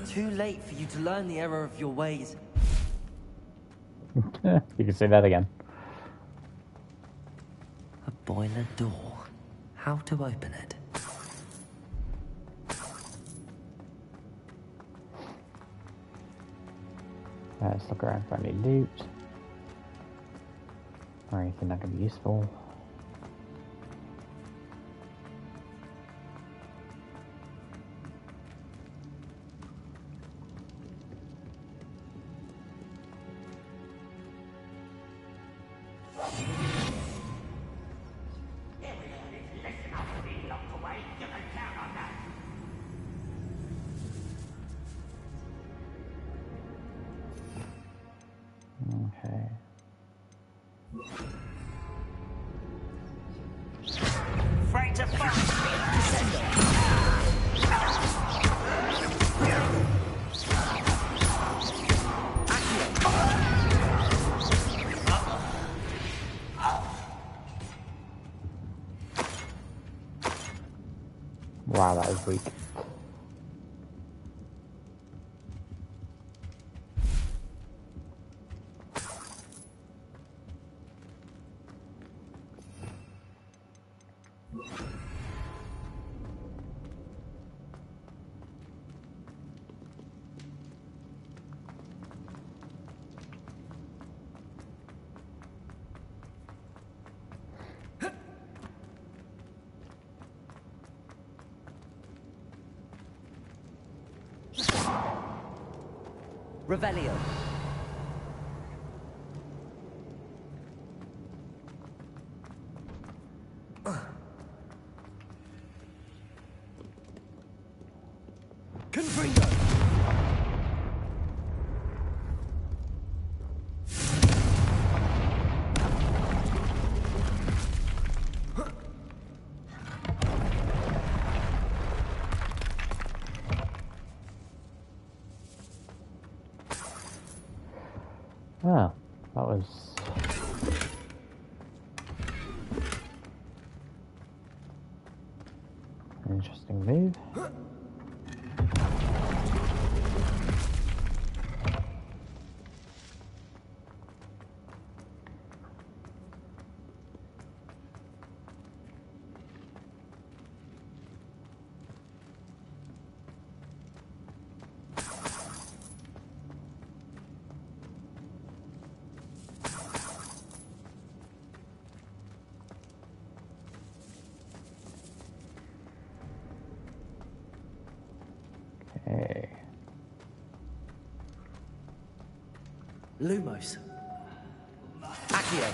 Too late for you to learn the error of your ways. You can say that again. A boiler door. How to open it? Let's look around for any loot. Or anything that can be useful. Wow, that was weak. Revelio. Confringo. Ah, that was an interesting move. Okay. Lumos. Accio.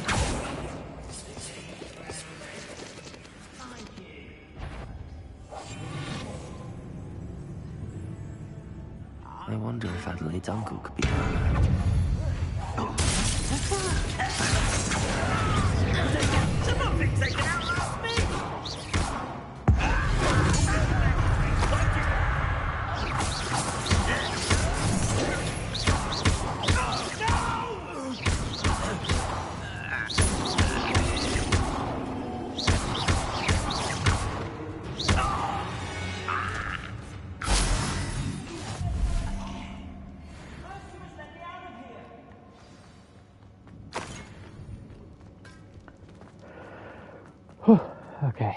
I wonder if Adelaide's uncle could be down there. Something taken out last minute! Okay.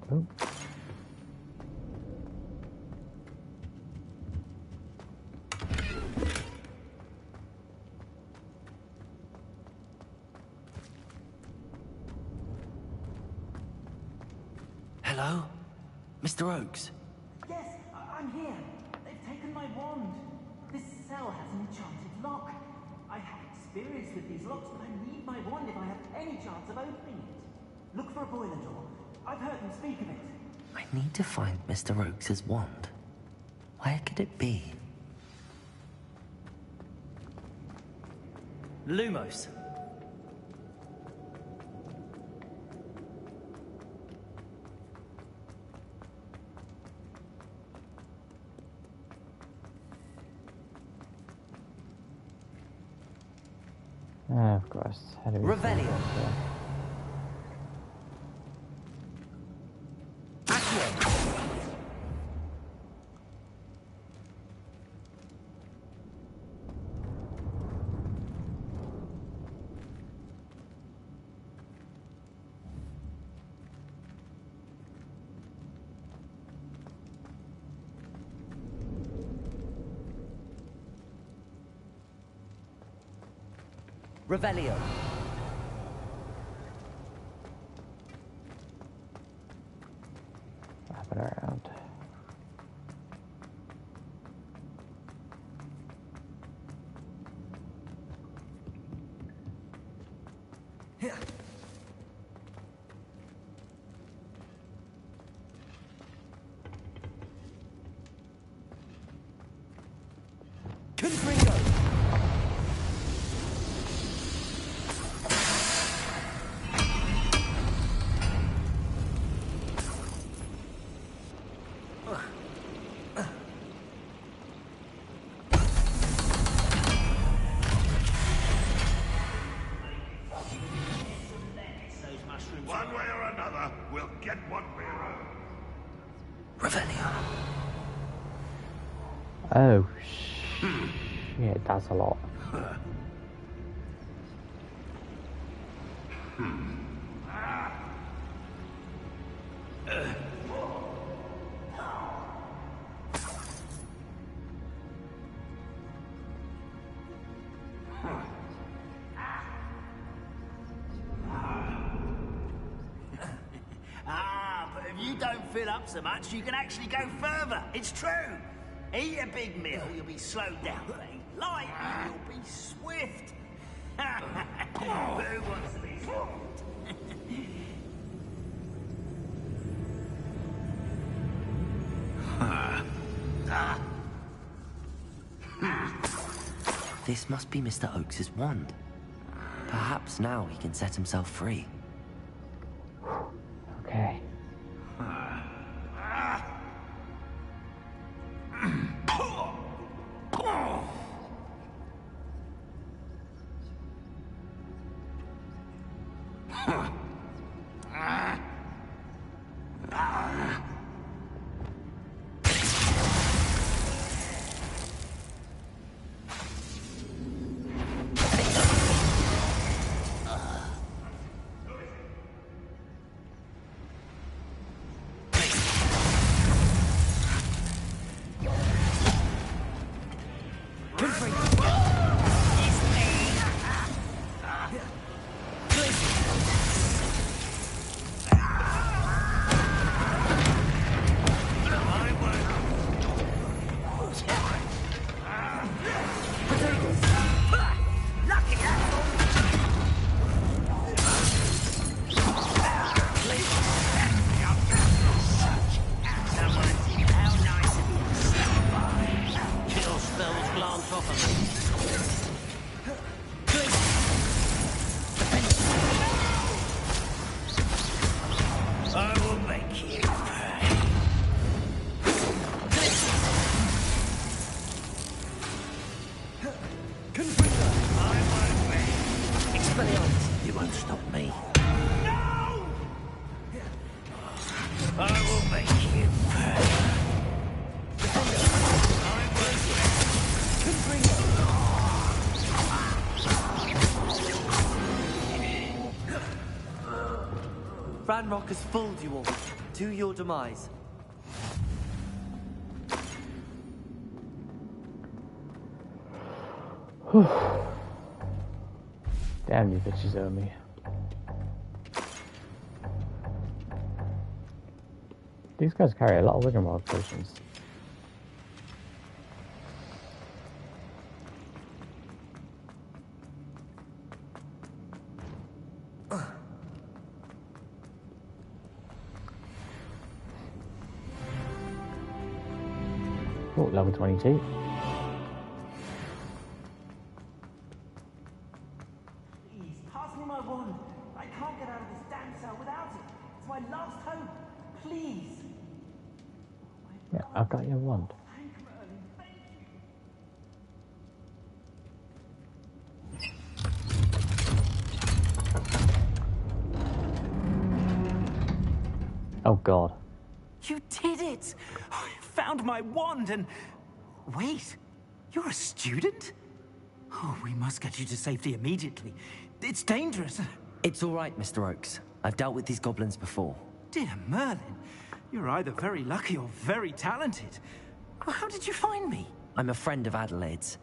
Oh. Hello? Mr. Oakes? Yes, I'm here. They've taken my wand. This cell has an enchanted lock. I have experience with these locks, but I need my wand if I have any chance of opening it. Look for a boiler door. I've heard them speak of it. I need to find Mr. Oakes' wand. Where could it be? Lumos. Of course. How do we Revelio. Revelio. Wrap it around. Confringo. One way or another, we'll get what we're owed. Revelio. Oh, shit, that's a lot. But if you don't fill up so much, you can actually go further. It's true. Eat a big meal, you'll be slowed down. But eat light, you'll be swift. Who wants to be swift? This must be Mr. Oakes's wand. Perhaps now he can set himself free. Okay. You won't stop me. I will make you pay. Ranrock has fooled you all. To your demise. Damn you bitches owe me. These guys carry a lot of Wiggenwald potions. Oh, level 22. Please, pass me my wand. I can't get out of this damn cell without it. It's my last hope. Please. Yeah, I've got your wand. Thank Merlin. Thank you. Oh god. You did it! I found my wand and... Wait, you're a student? Oh, we must get you to safety immediately. It's dangerous. It's all right, Mr. Oakes. I've dealt with these goblins before. Dear Merlin, you're either very lucky or very talented. Well, how did you find me? I'm a friend of Adelaide's.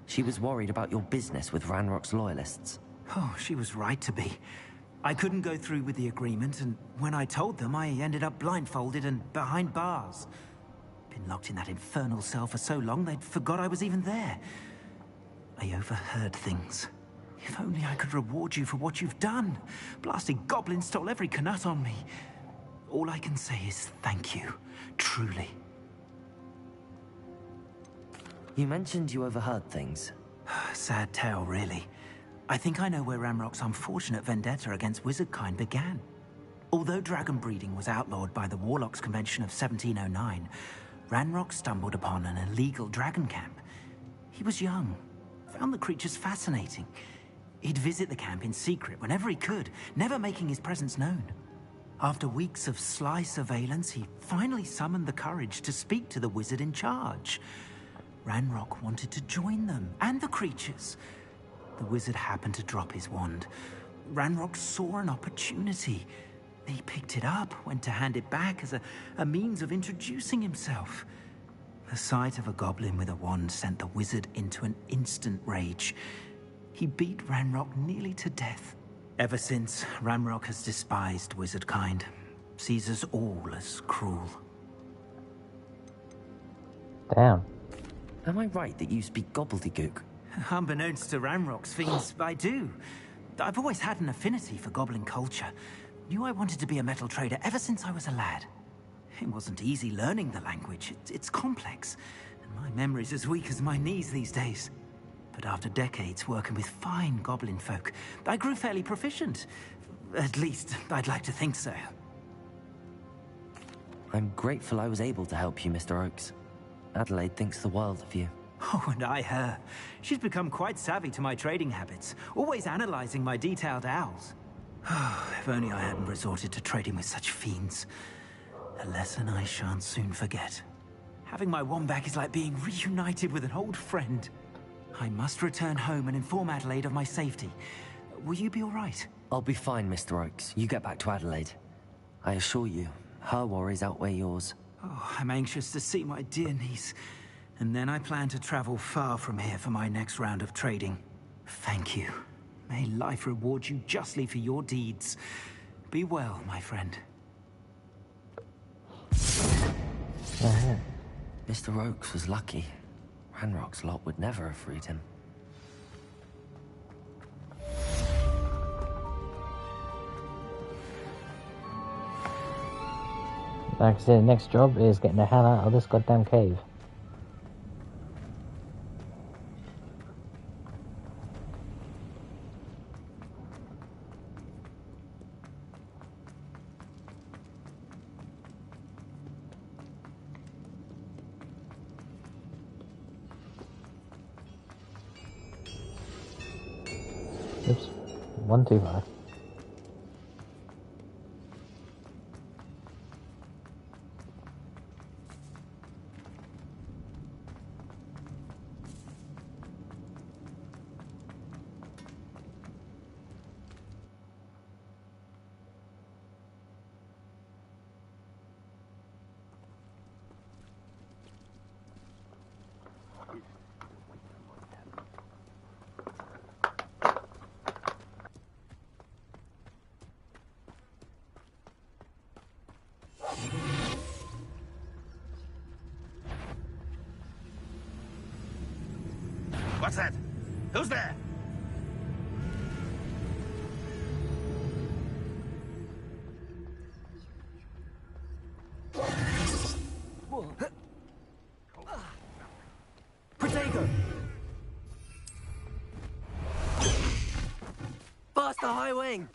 She was worried about your business with Ranrock's loyalists. Oh, she was right to be. I couldn't go through with the agreement, and when I told them, I ended up blindfolded and behind bars. Been locked in that infernal cell for so long, they'd forgot I was even there. I overheard things. If only I could reward you for what you've done. Blasted goblins stole every knut on me. All I can say is thank you, truly. You mentioned you overheard things. Sad tale, really. I think I know where Ranrock's unfortunate vendetta against wizardkind began. Although dragon breeding was outlawed by the Warlocks Convention of 1709, Ranrock stumbled upon an illegal dragon camp. He was young, found the creatures fascinating. He'd visit the camp in secret whenever he could, never making his presence known. After weeks of sly surveillance, he finally summoned the courage to speak to the wizard in charge. Ranrock wanted to join them, and the creatures. The wizard happened to drop his wand. Ranrock saw an opportunity. He picked it up, went to hand it back as a means of introducing himself. The sight of a goblin with a wand sent the wizard into an instant rage. He beat Ranrock nearly to death. Ever since, Ranrock has despised wizard kind, sees us all as cruel. Damn. Am I right that you speak gobbledygook? Unbeknownst to Ranrock's fiends, I do. I've always had an affinity for goblin culture. Knew I wanted to be a metal trader ever since I was a lad. It wasn't easy learning the language. It's complex, and my memory's as weak as my knees these days. But after decades working with fine goblin folk, I grew fairly proficient. At least, I'd like to think so. I'm grateful I was able to help you, Mr. Oakes. Adelaide thinks the world of you. Oh, and I her. She's become quite savvy to my trading habits, always analyzing my detailed owls. If only I hadn't resorted to trading with such fiends. A lesson I shan't soon forget. Having my wand back is like being reunited with an old friend. I must return home and inform Adelaide of my safety. Will you be all right? I'll be fine, Mr. Oakes. You get back to Adelaide. I assure you, her worries outweigh yours. Oh, I'm anxious to see my dear niece. And then I plan to travel far from here for my next round of trading. Thank you. May life reward you justly for your deeds. Be well, my friend. Mr. Oakes was lucky. Ranrock's lot would never have freed him. Like I said, the next job is getting the hell out of this goddamn cave. Oops. 125. What's that? Who's there? Protego! Faster, high wing!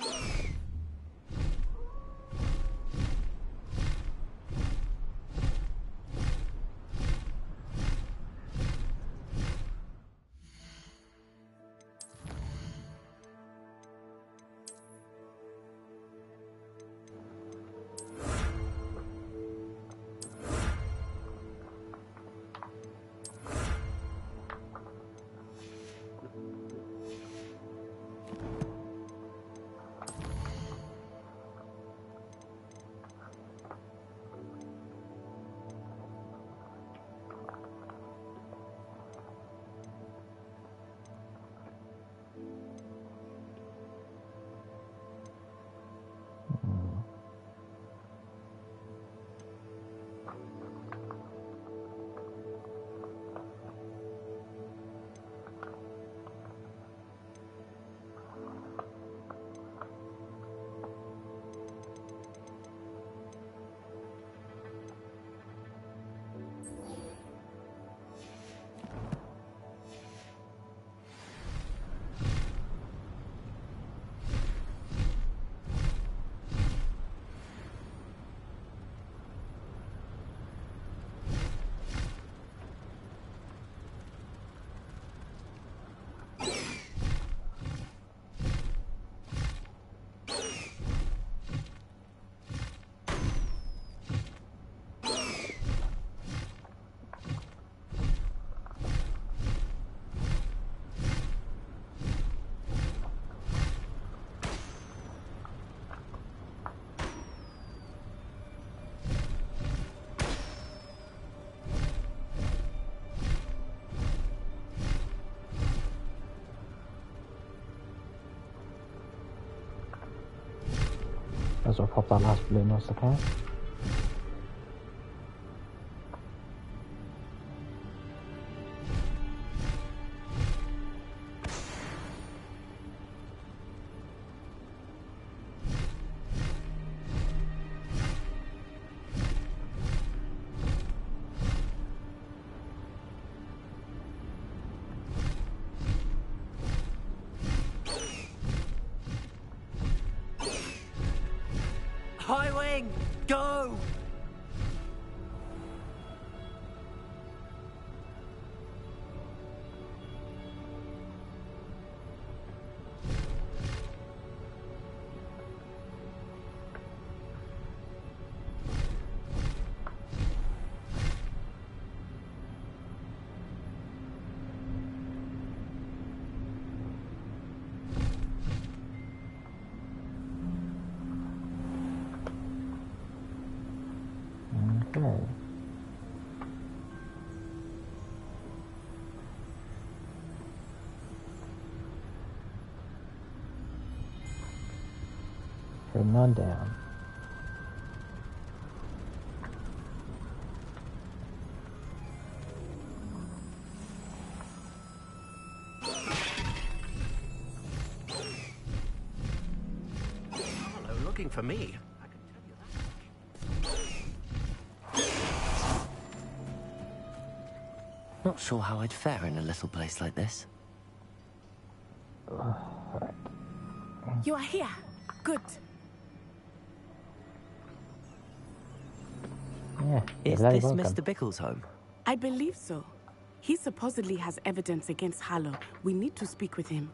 As well pop that last balloon once I can. High wing, go! Okay. Bring none down. Hello, looking for me. Not sure how I'd fare in a little place like this. You are here. Good. Yeah, Is very this welcome. Mr. Bickle's home? I believe so. He supposedly has evidence against Harlow. We need to speak with him.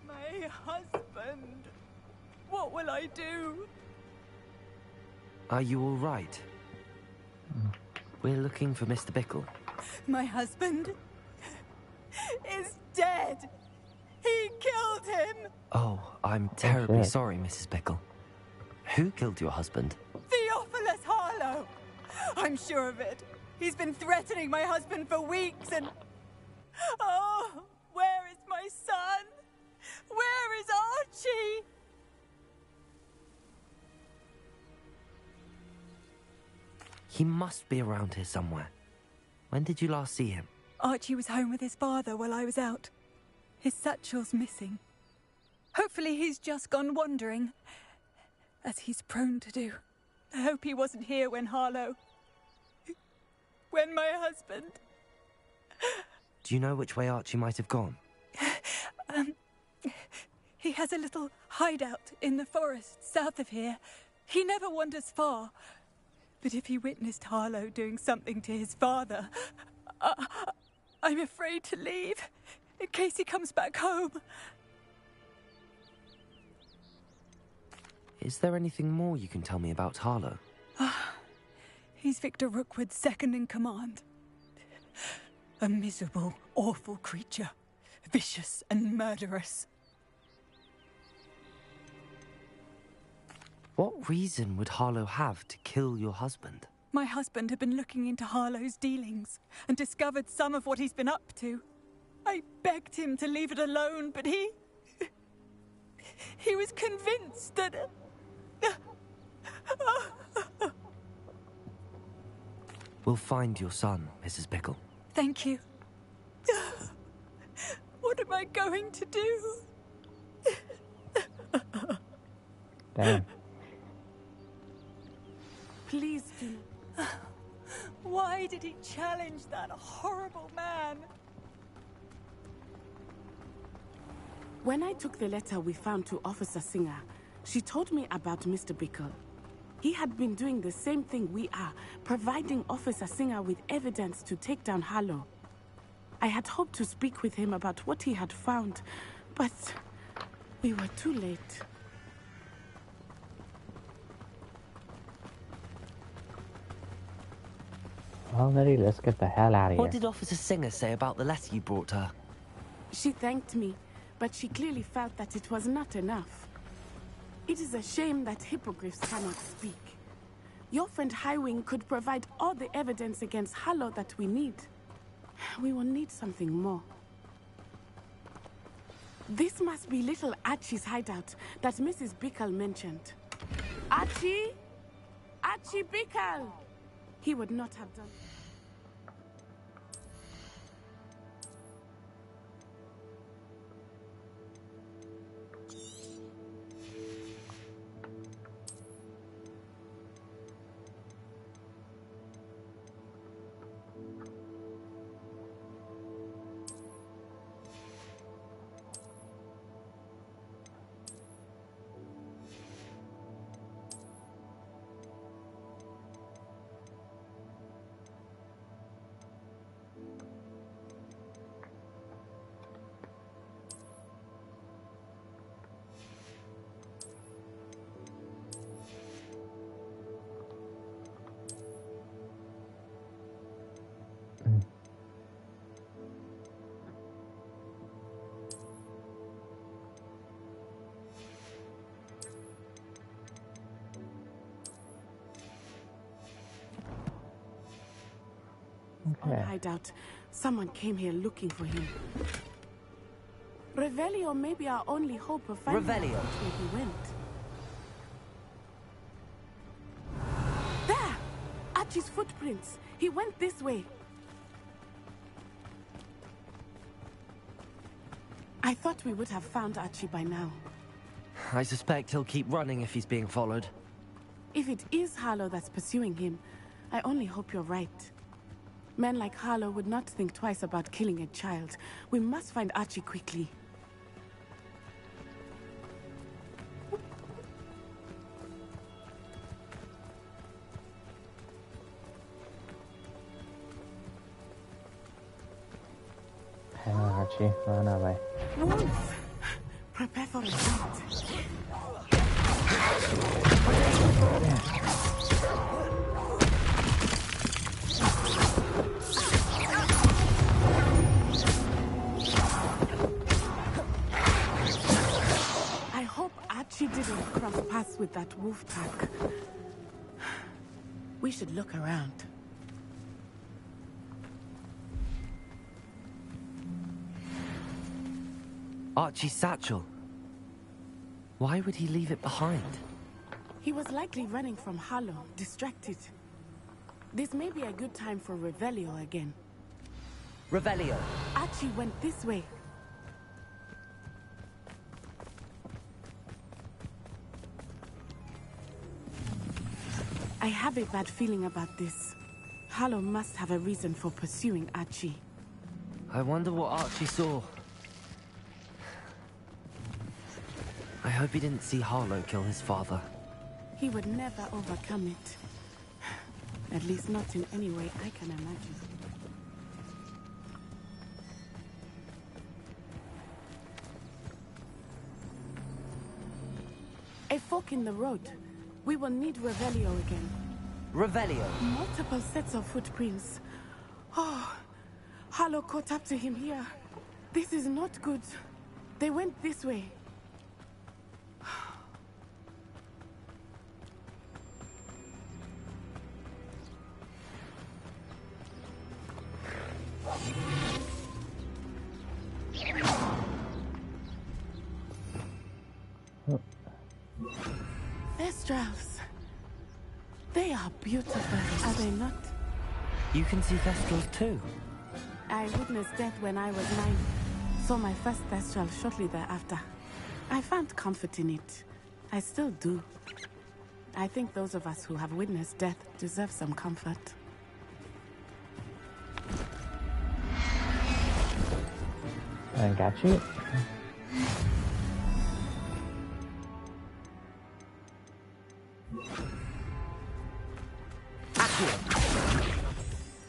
My husband. What will I do? Are you all right? We're looking for Mr. Bickle. My husband is dead. He killed him. Oh, I'm terribly shit. sorry, Mrs. Bickle. Who killed your husband? Theophilus Harlow. I'm sure of it. He's been threatening my husband for weeks and... Oh, where is my son? Where is Archie? He must be around here somewhere. When did you last see him? Archie was home with his father while I was out. His satchel's missing. Hopefully he's just gone wandering, as he's prone to do. I hope he wasn't here when Harlow... when my husband... Do you know which way Archie might have gone? He has a little hideout in the forest south of here. He never wanders far. But if he witnessed Harlow doing something to his father, I'm afraid to leave, in case he comes back home. Is there anything more you can tell me about Harlow? He's Victor Rookwood's second in command. A miserable, awful creature. Vicious and murderous. What reason would Harlow have to kill your husband? My husband had been looking into Harlow's dealings and discovered some of what he's been up to. I begged him to leave it alone, but he was convinced that... We'll find your son, Mrs. Bickle. Thank you. What am I going to do? Damn. Please do. Why did he challenge that horrible man? When I took the letter we found to Officer Singer, she told me about Mr. Bickle. He had been doing the same thing we are, providing Officer Singer with evidence to take down Harlow. I had hoped to speak with him about what he had found, but we were too late. Well, Nettie, let's get the hell out of here. What did Officer Singer say about the letter you brought her? She thanked me, but she clearly felt that it was not enough. It is a shame that hippogriffs cannot speak. Your friend Highwing could provide all the evidence against Harlow that we need. We will need something more. This must be little Archie's hideout that Mrs. Bickle mentioned. Archie? Archie Bickle! He would not have done... Okay. Hideout. Someone came here looking for him. Revelio may be our only hope of finding out Revelio. where he went. There! Archie's footprints. He went this way. I thought we would have found Archie by now. I suspect he'll keep running if he's being followed. If it is Harlow that's pursuing him, I only hope you're right. Men like Harlow would not think twice about killing a child. We must find Archie quickly. Hang on, Archie. Run away. Wolf! Prepare for a fight. I hope Archie didn't cross paths with that wolf pack. We should look around. Archie's satchel. Why would he leave it behind? He was likely running from Harlow, distracted. This may be a good time for Revelio again. Revelio. Archie went this way. I have a bad feeling about this. Harlow must have a reason for pursuing Archie. I wonder what Archie saw. I hope he didn't see Harlow kill his father. He would never overcome it. At least not in any way I can imagine. A fork in the road. We will need Revelio again. Revelio. Multiple sets of footprints. Oh, Harlow caught up to him here. This is not good. They went this way. Thestrals. They are beautiful, are they not? You can see Thestrals too. I witnessed death when I was 9. Saw my first Thestral shortly thereafter. I found comfort in it. I still do. I think those of us who have witnessed death deserve some comfort. I got you.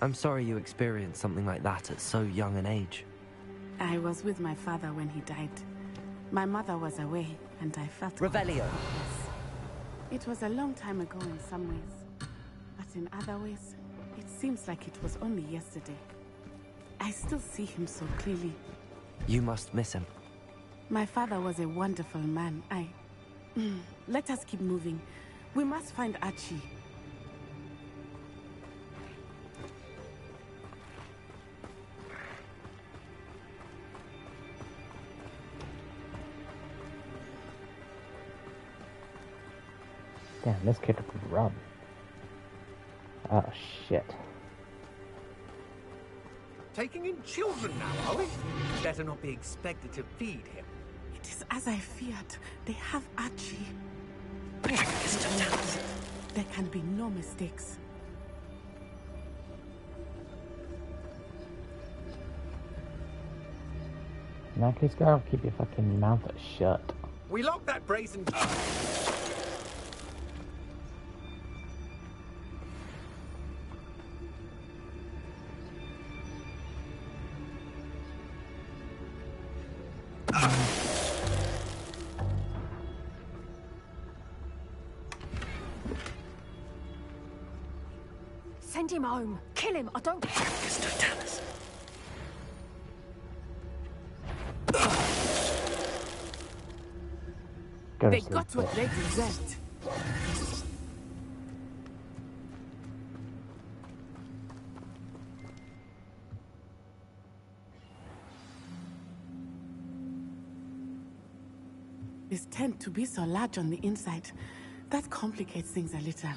I'm sorry you experienced something like that at so young an age. I was with my father when he died. My mother was away, and I felt... Revelio. It was a long time ago in some ways. But in other ways, it seems like it was only yesterday. I still see him so clearly. You must miss him. My father was a wonderful man. Let us keep moving. We must find Archie. Damn, this kid could run. Oh shit. Taking in children now, are we? Better not be expected to feed him. It is as I feared. They have Archie. There can be no mistakes. In that case, girl, keep your fucking mouth shut. We locked that brazen... Send him home. Kill him. I don't... They got what they deserved. This tent to be so large on the inside, that complicates things a little.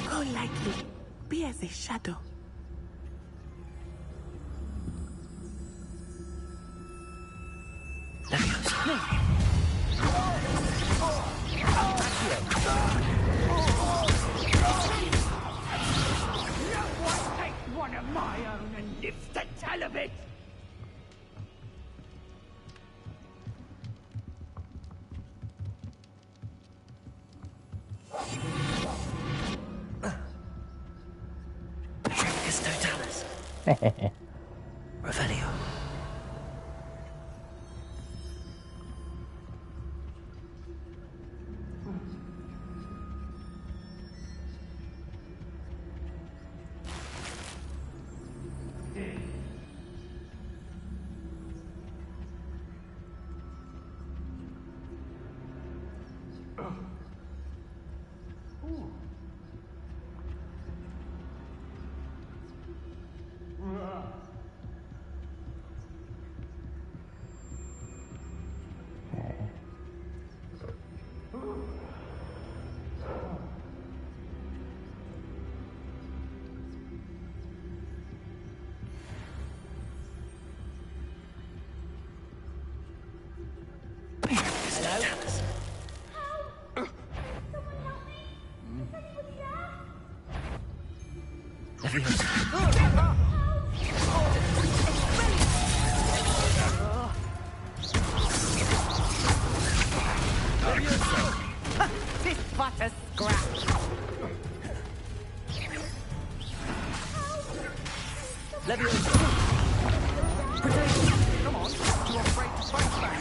Go lightly. Be as a shadow. One of my own and lives to tell of it. Revelio. This but a scratch. Come on, too afraid to fight back.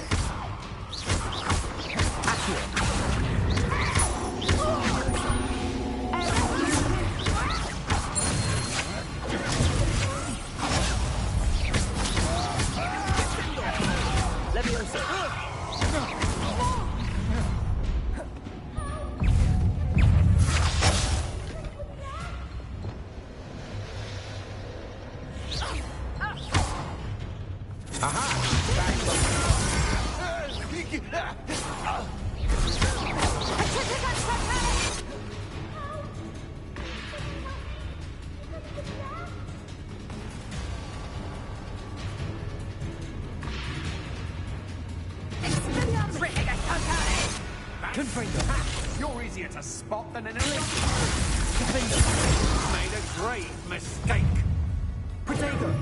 You're easier to spot than an elite. Made a grave mistake. Potato.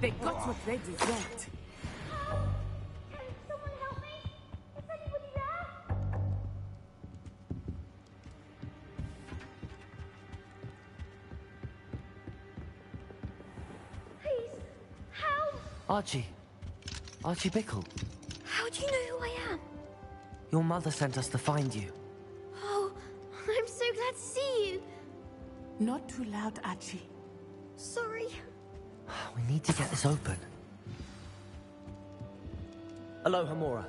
They got what they deserved. Archie. Archie Bickle. How do you know who I am? Your mother sent us to find you. Oh, I'm so glad to see you. Not too loud, Archie. Sorry. We need to get this open. Aloha, Mora.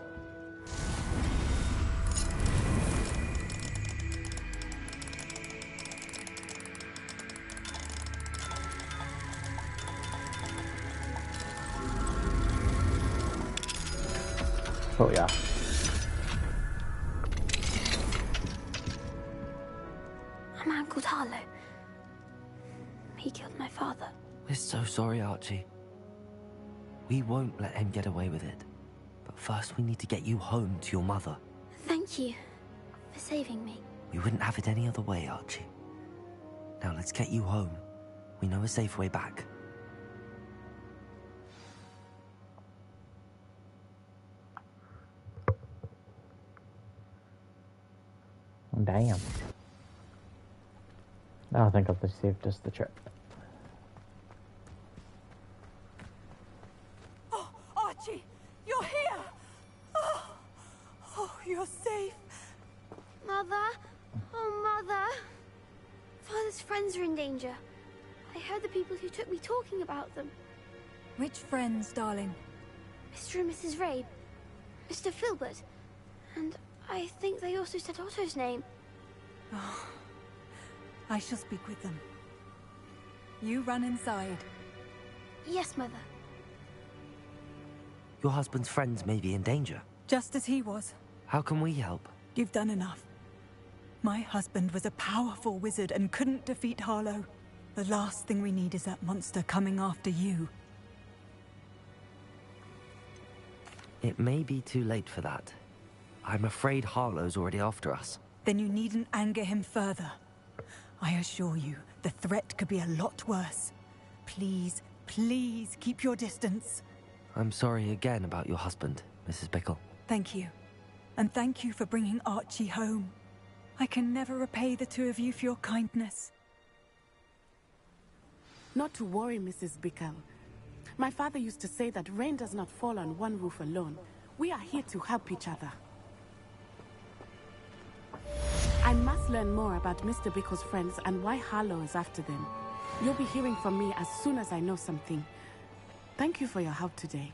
Oh yeah. I'm Uncle Harlow. He killed my father. We're so sorry, Archie. We won't let him get away with it. But first we need to get you home to your mother. Thank you for saving me. We wouldn't have it any other way, Archie. Now let's get you home. We know a safe way back. Damn. I think I've saved us the trip. Oh, Archie, you're here! Oh, you're safe. Mother? Oh, Mother. Father's friends are in danger. I heard the people who took me talking about them. Which friends, darling? Mr. and Mrs. Rabe, Mr. Filbert, and I think they also said Otto's name. Oh, I shall speak with them. You run inside. Yes, Mother. Your husband's friends may be in danger. Just as he was. How can we help? You've done enough. My husband was a powerful wizard and couldn't defeat Harlow. The last thing we need is that monster coming after you. It may be too late for that. I'm afraid Harlow's already after us. Then you needn't anger him further. I assure you, the threat could be a lot worse. Please, please keep your distance. I'm sorry again about your husband, Mrs. Bickle. Thank you. And thank you for bringing Archie home. I can never repay the two of you for your kindness. Not to worry, Mrs. Bickle. My father used to say that rain does not fall on one roof alone. We are here to help each other. I must learn more about Mr. Bickle's friends and why Harlow is after them. You'll be hearing from me as soon as I know something. Thank you for your help today.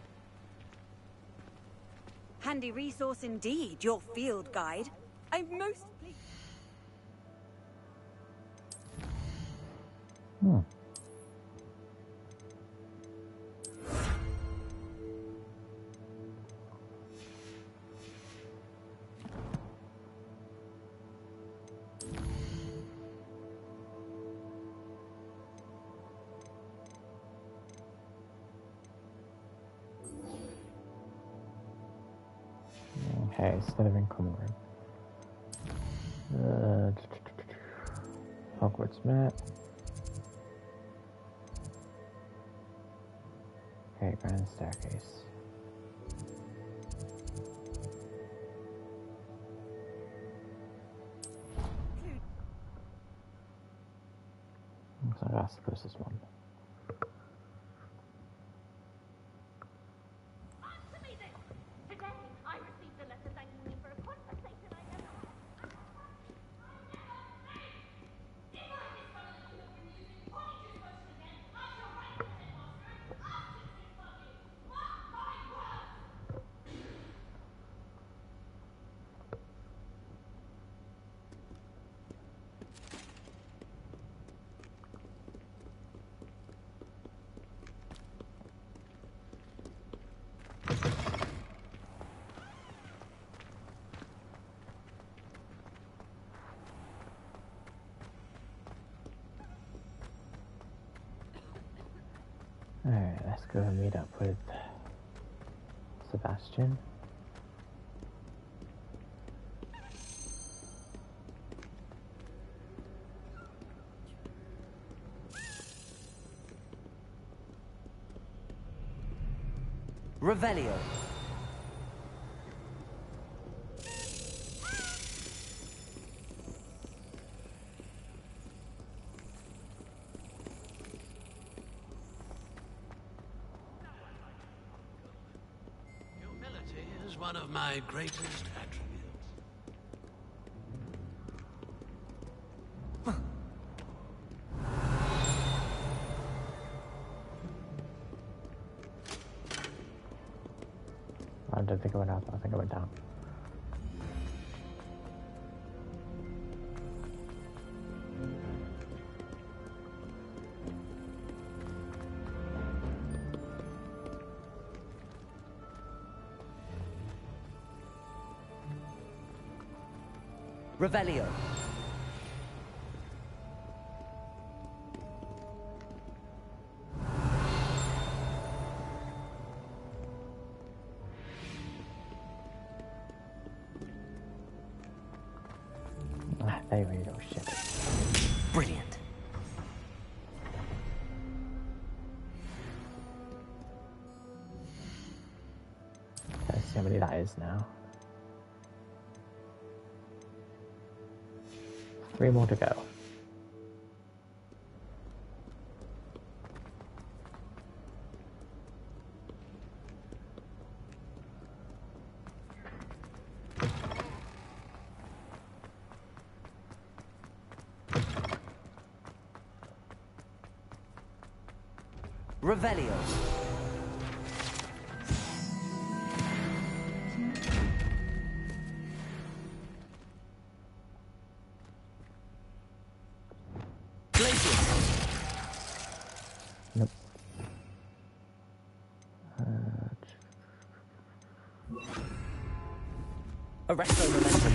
Handy resource indeed, your field guide. I'm most pleased. Okay, Slithering common room. Hogwarts map. Okay, grand staircase. Looks like that's the closest one. Alright, let's go and meet up with Sebastian. Revelio. is one of my greatest attributes. I don't think I went up. I think I went down. Revelio. Ah, there we go, shit. Brilliant. Let's see how many that is now. 3 more to go. Revelio. Nope. Arresto momentum.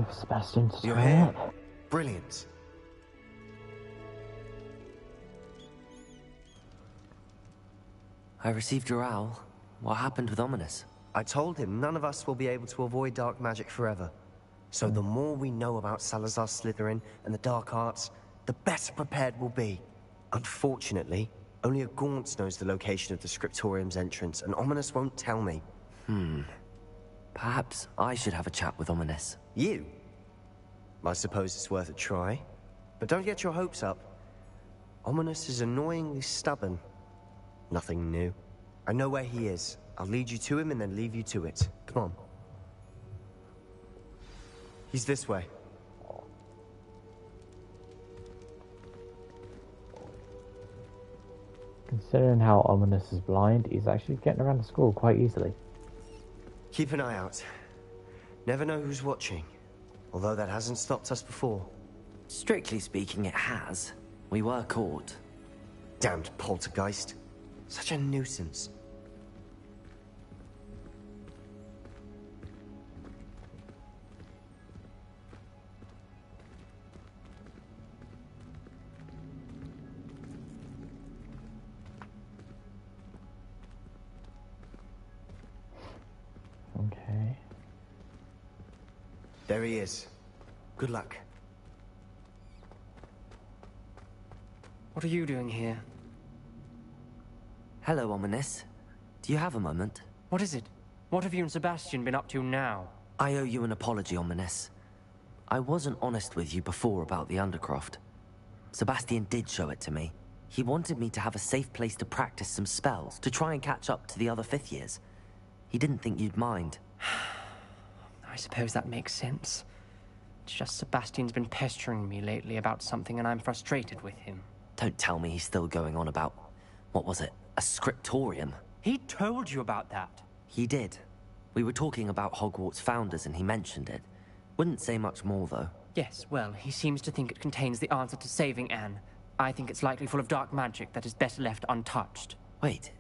Sebastian, you're here. Brilliant. I received your owl. What happened with Ominous? I told him none of us will be able to avoid dark magic forever. So the more we know about Salazar Slytherin and the dark arts, the better prepared we'll be. Unfortunately, only a Gaunt knows the location of the Scriptorium's entrance, and Ominous won't tell me. Perhaps I should have a chat with Ominous. You? I suppose it's worth a try. But don't get your hopes up. Ominous is annoyingly stubborn. Nothing new. I know where he is. I'll lead you to him and then leave you to it. Come on. He's this way. Considering how Ominous is blind, he's actually getting around the school quite easily. Keep an eye out. Never know who's watching. Although that hasn't stopped us before. Strictly speaking, it has. We were caught. Damned poltergeist. Such a nuisance. Okay. There he is. Good luck. What are you doing here? Hello, Ominous. Do you have a moment? What is it? What have you and Sebastian been up to now? I owe you an apology, Ominous. I wasn't honest with you before about the Undercroft. Sebastian did show it to me. He wanted me to have a safe place to practice some spells, to try and catch up to the other 5th years. He didn't think you'd mind. I suppose that makes sense. It's just Sebastian's been pestering me lately about something and I'm frustrated with him. Don't tell me he's still going on about... what was it? A scriptorium? He told you about that? He did. We were talking about Hogwarts founders and he mentioned it. Wouldn't say much more, though. Yes, well, he seems to think it contains the answer to saving Anne. I think it's likely full of dark magic that is better left untouched. Wait,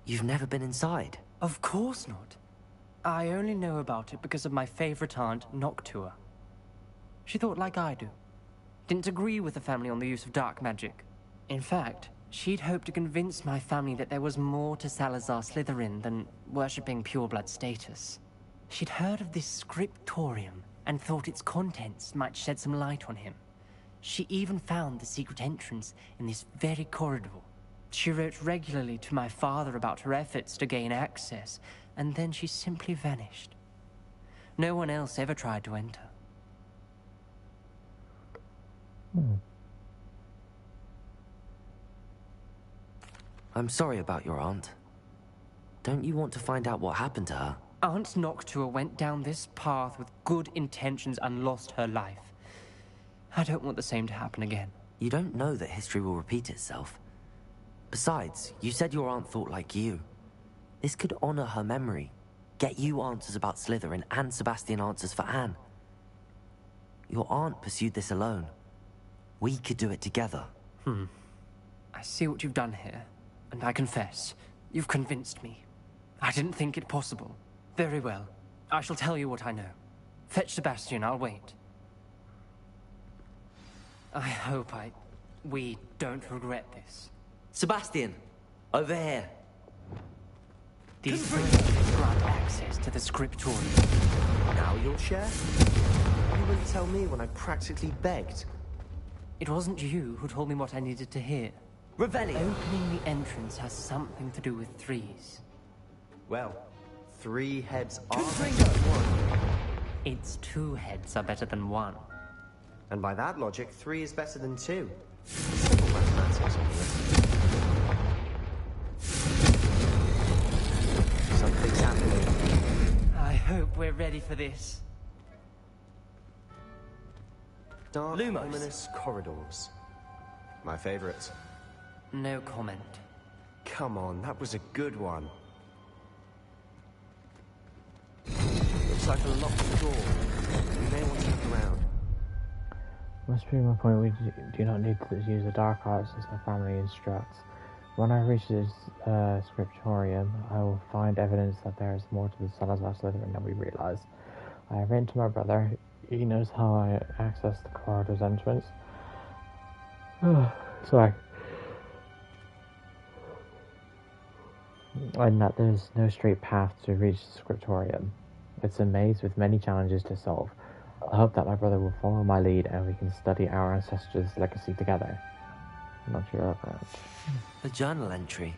you've never been inside? Of course not. I only know about it because of my favorite aunt, Noctua. She thought like I do. Didn't agree with the family on the use of dark magic. In fact, she'd hoped to convince my family that there was more to Salazar Slytherin than worshipping pureblood status. She'd heard of this scriptorium and thought its contents might shed some light on him. She even found the secret entrance in this very corridor. She wrote regularly to my father about her efforts to gain access, and then she simply vanished. No one else ever tried to enter. I'm sorry about your aunt. Don't you want to find out what happened to her? Aunt Noctua went down this path with good intentions and lost her life. I don't want the same to happen again. You don't know that history will repeat itself. Besides, you said your aunt thought like you. This could honor her memory, get you answers about Slytherin, and Sebastian answers for Anne. Your aunt pursued this alone. We could do it together. I see what you've done here, and I confess, you've convinced me. I didn't think it possible. Very well. I shall tell you what I know. Fetch Sebastian, I'll wait. I hope we don't regret this. Sebastian! Over here! These grant access to the scriptorium. Now you'll share? You wouldn't tell me when I practically begged. It wasn't you who told me what I needed to hear. Revelio! Opening the entrance has something to do with threes. Well, 3 heads are better than 1. It's 2 heads are better than 1. And by that logic, 3 is better than 2. Simple mathematics, Something's happening. I hope we're ready for this. Dark, Lumos. ominous corridors. My favorite. No comment. Come on, that was a good one. Looks like a locked door. We may want to look around. Must be my point, we do not need to use the dark arts as the family instructs. When I reach this scriptorium, I will find evidence that there is more to the Salazar Slytherin than we realize. I have written to my brother. He knows how I access the corridor's entrance. Sorry. And that there's no straight path to reach the scriptorium. It's a maze with many challenges to solve. I hope that my brother will follow my lead and we can study our ancestors' legacy together. I'm not sure of that. A journal entry,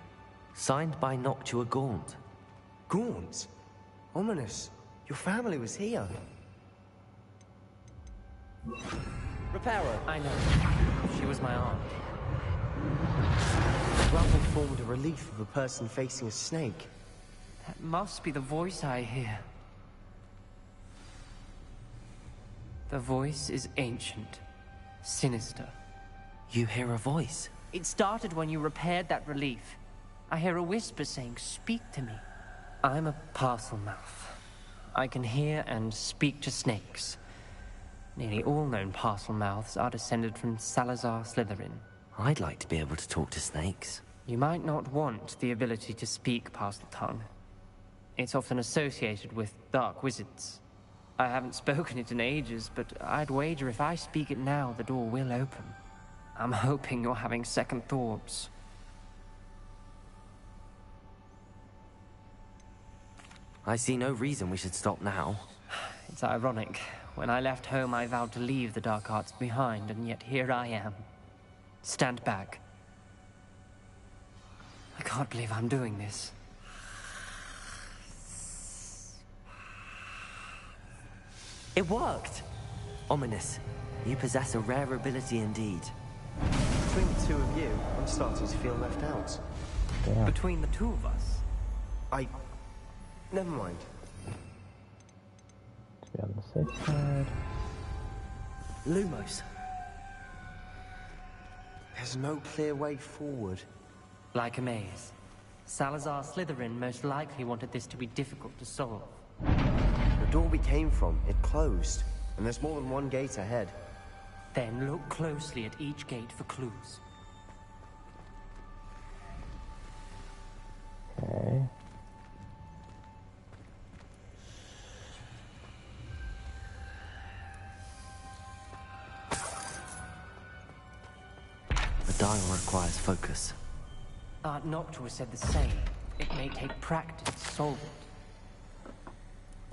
signed by Noctua Gaunt. Gaunt? Ominous. Your family was here. Reparo. I know. She was my aunt. The gravel formed a relief of a person facing a snake. That must be the voice I hear. The voice is ancient, sinister. You hear a voice? It started when you repaired that relief. I hear a whisper saying, "Speak to me." I'm a parcel mouth. I can hear and speak to snakes. Nearly all known parcel mouths are descended from Salazar Slytherin. I'd like to be able to talk to snakes. You might not want the ability to speak parcel tongue. It's often associated with dark wizards. I haven't spoken it in ages, but I'd wager if I speak it now, the door will open. I'm hoping you're having second thoughts. I see no reason we should stop now. It's ironic. When I left home, I vowed to leave the dark arts behind, and yet here I am. Stand back. I can't believe I'm doing this. It worked! Ominous. You possess a rare ability indeed. Between the 2 of you, I'm starting to feel left out. Yeah. Between the 2 of us? Never mind. To be on the safe side. Lumos. There's no clear way forward. Like a maze. Salazar Slytherin most likely wanted this to be difficult to solve. The door we came from, it closed. And there's more than one gate ahead. Then look closely at each gate for clues. dial requires focus. Aunt Noctua said the same. It may take practice to solve it.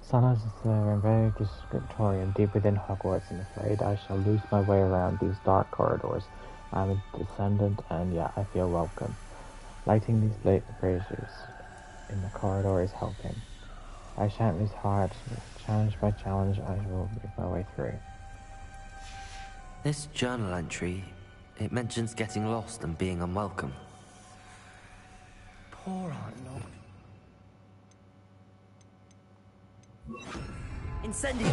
Sometimes it's an invaded scriptorium deep within Hogwarts. I'm afraid I shall lose my way around these dark corridors. I'm a descendant, and yet I feel welcome. Lighting these late braziers in the corridor is helping. I shan't lose heart. Challenge by challenge, I will make my way through. This journal entry, it mentions getting lost and being unwelcome. Poor Aunt Noctua. Incendio!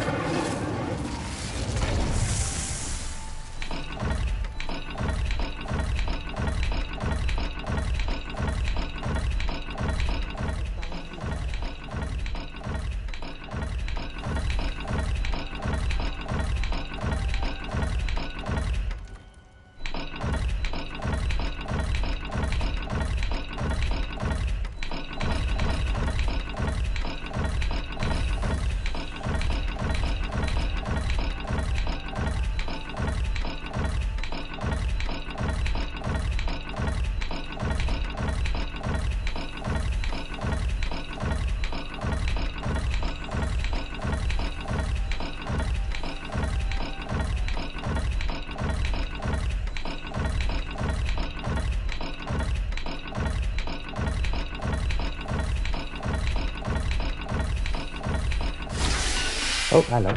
Oh, hello.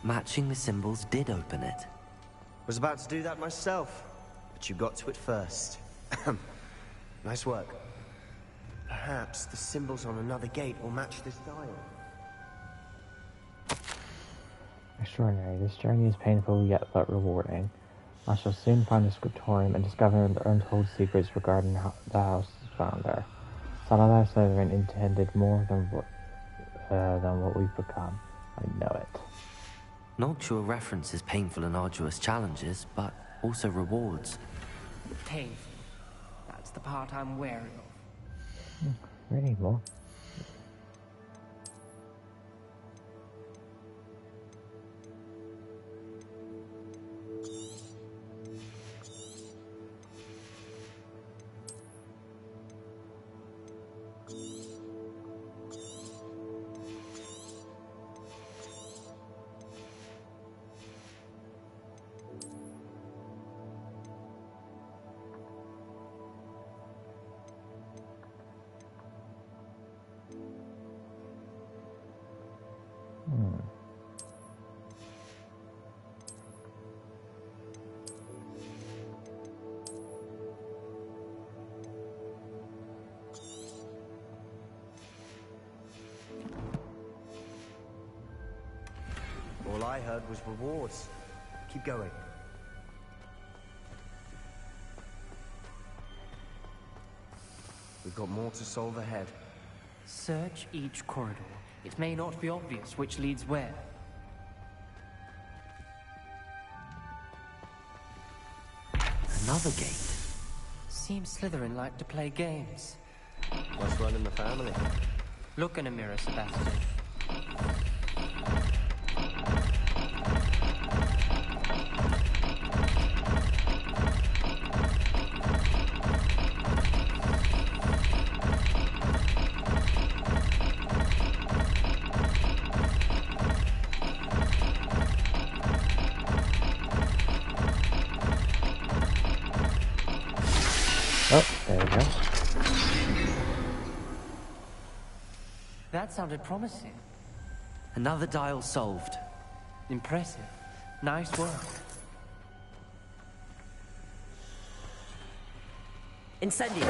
Matching the symbols did open it. Was about to do that myself, but you got to it first. Nice work. Perhaps the symbols on another gate will match this dial. Extraordinary. This journey is painful yet but rewarding. I shall soon find the scriptorium and discover the untold secrets regarding the house found there. Salazar Slytherin intended more than what we've become. I know it. Noctua references painful and arduous challenges, but also rewards. Painful. That's the part I'm wary of. Really more. All I heard was rewards. Keep going. We've got more to solve ahead. Search each corridor. It may not be obvious which leads where. Another gate. Seems Slytherin like to play games. Must run in the family. Look in a mirror, Sebastian. Oh, there we go. That sounded promising. Another dial solved. Impressive. Nice work. Incendio!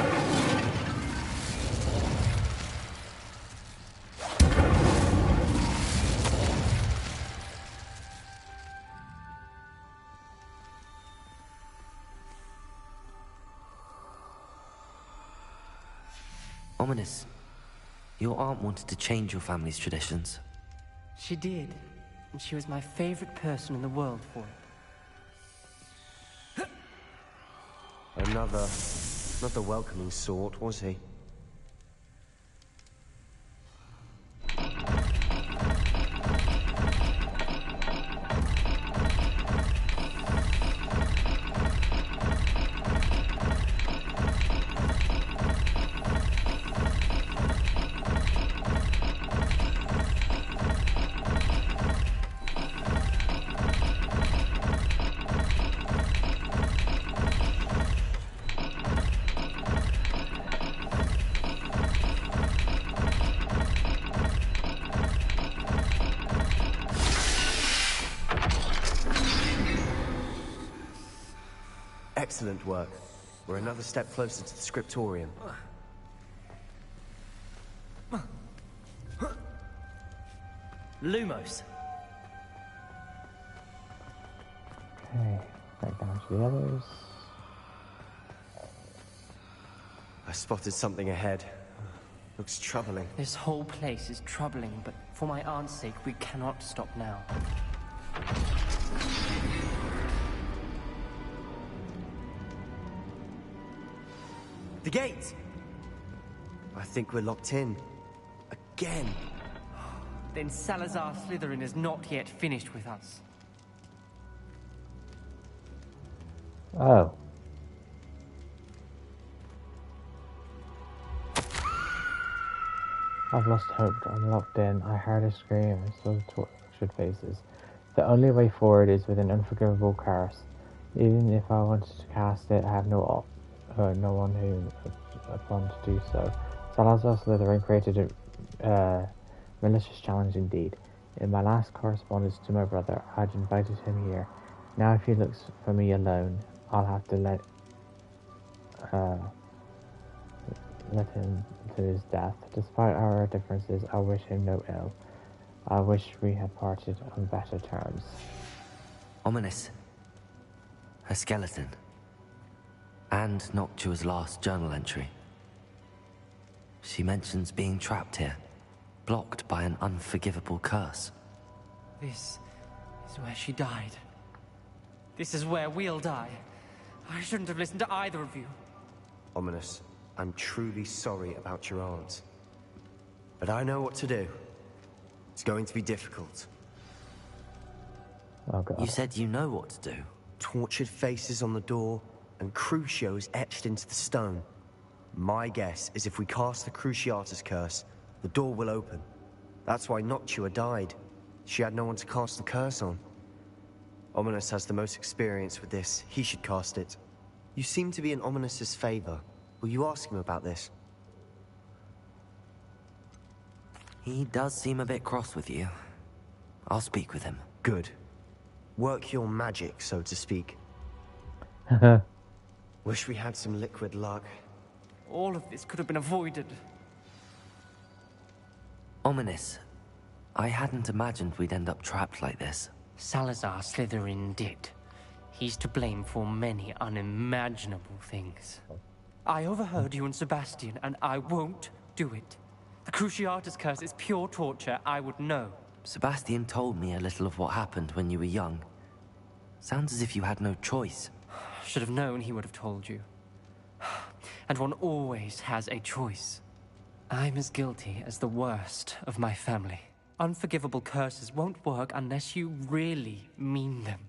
Ominous. Your aunt wanted to change your family's traditions. She did. And she was my favorite person in the world for it. Another... not the welcoming sort, was he? Excellent work. We're another step closer to the scriptorium. Lumos. Okay, right down to the others. I spotted something ahead. Looks troubling. This whole place is troubling, but for my aunt's sake, we cannot stop now. The gate! I think we're locked in. Again. Then Salazar Slytherin is not yet finished with us. Oh. I've lost hope. I'm locked in. I heard a scream. I saw the tortured faces. The only way forward is with an unforgivable curse. Even if I wanted to cast it, I have no one who upon to do so. Salazar Slytherin created a malicious challenge indeed. In my last correspondence to my brother, I'd invited him here. Now if he looks for me alone, I'll have to let him to his death. Despite our differences, I wish him no ill. I wish we had parted on better terms. Ominous. Her skeleton. And Noctua's last journal entry. She mentions being trapped here, blocked by an unforgivable curse. This is where she died. This is where we'll die. I shouldn't have listened to either of you. Ominous, I'm truly sorry about your aunt. But I know what to do. It's going to be difficult. Oh God. You said you know what to do. Tortured faces on the door, and Crucios etched into the stone. My guess is if we cast the Cruciatus curse, the door will open. That's why Noctua died. She had no one to cast the curse on. Ominous has the most experience with this. He should cast it. You seem to be in Ominous's favor. Will you ask him about this? He does seem a bit cross with you. I'll speak with him. Good. Work your magic, so to speak. Wish we had some liquid luck. All of this could have been avoided. Ominous. I hadn't imagined we'd end up trapped like this. Salazar Slytherin did. He's to blame for many unimaginable things. I overheard you and Sebastian, and I won't do it. The Cruciatus curse is pure torture, I would know. Sebastian told me a little of what happened when you were young. Sounds as if you had no choice. Should have known he would have told you. And one always has a choice. I'm as guilty as the worst of my family. Unforgivable curses won't work unless you really mean them.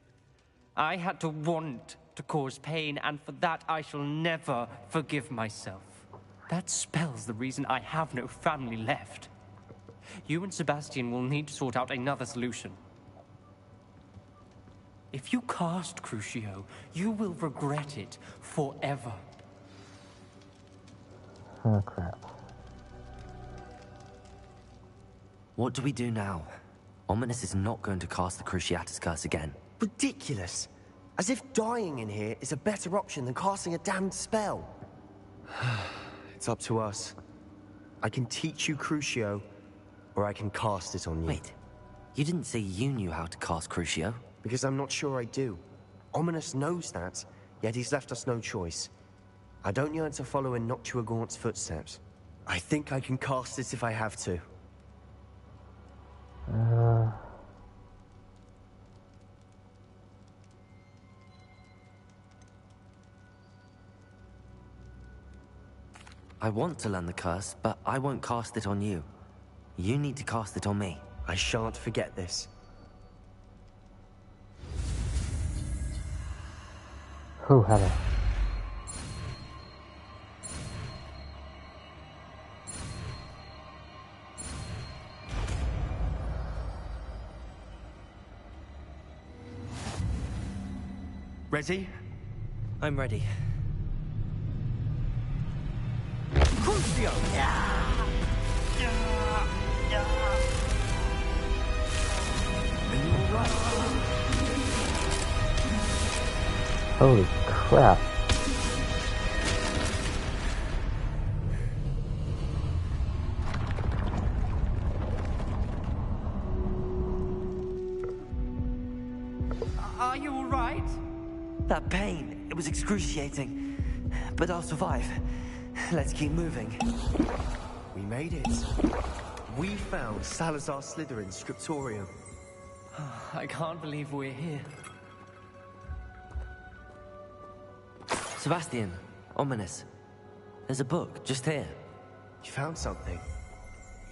I had to want to cause pain, and for that I shall never forgive myself. That spells the reason I have no family left. You and Sebastian will need to sort out another solution. If you cast Crucio, you will regret it forever. Oh crap. What do we do now? Ominous is not going to cast the Cruciatus curse again. Ridiculous. As if dying in here is a better option than casting a damned spell. It's up to us. I can teach you Crucio, or I can cast it on you. Wait, you didn't say you knew how to cast Crucio? Because I'm not sure I do. Ominous knows that, yet he's left us no choice. I don't yearn to follow in Noctua Gaunt's footsteps. I think I can cast it if I have to. I want to learn the curse, but I won't cast it on you. You need to cast it on me. I shan't forget this. Who had it? Ready? I'm ready. Crucio! Are you alright? Holy crap. Are you all right? That pain, it was excruciating. But I'll survive. Let's keep moving. We made it. We found Salazar Slytherin's scriptorium. I can't believe we're here. Sebastian, ominous. There's a book just here. You found something?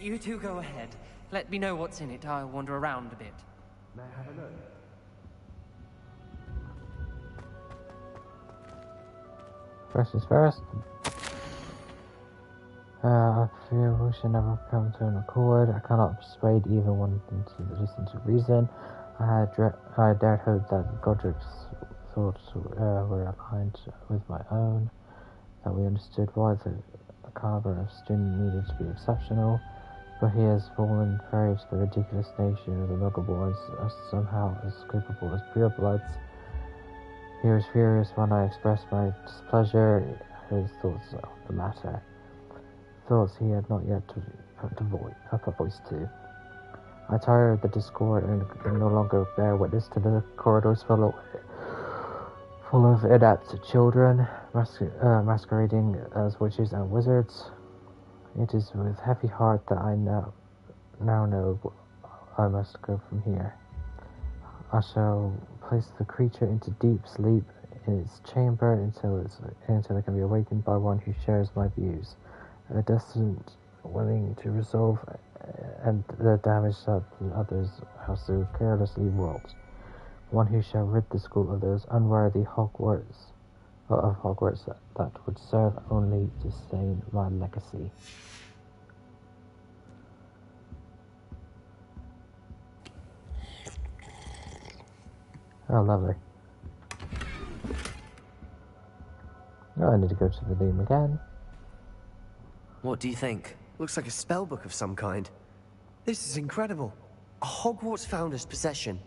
You two go ahead. Let me know what's in it. I'll wander around a bit. May I have a look? First is first. I fear we should never come to an accord. I cannot persuade even one to listen to reason. I dared hope that Godric's thoughts were aligned with my own, that we understood why the caliber of student needed to be exceptional, but he has fallen prey to the ridiculous nation of the Muggleborns are somehow as capable as purebloods. He was furious when I expressed my displeasure at his thoughts of the matter. Thoughts he had not yet put voice to. I tire of the discord and can no longer bear witness to the corridors full of inept children masquerading as witches and wizards. It is with heavy heart that I now know I must go from here. I shall place the creature into deep sleep in its chamber until it can be awakened by one who shares my views. A destined willing to resolve and the damage that others have so carelessly wrought. One who shall rid the school of those unworthy Hogwarts that would serve only to stain my legacy. Oh, lovely. Oh, I need to go to the room again. What do you think? Looks like a spellbook of some kind. This is incredible. A Hogwarts founder's possession.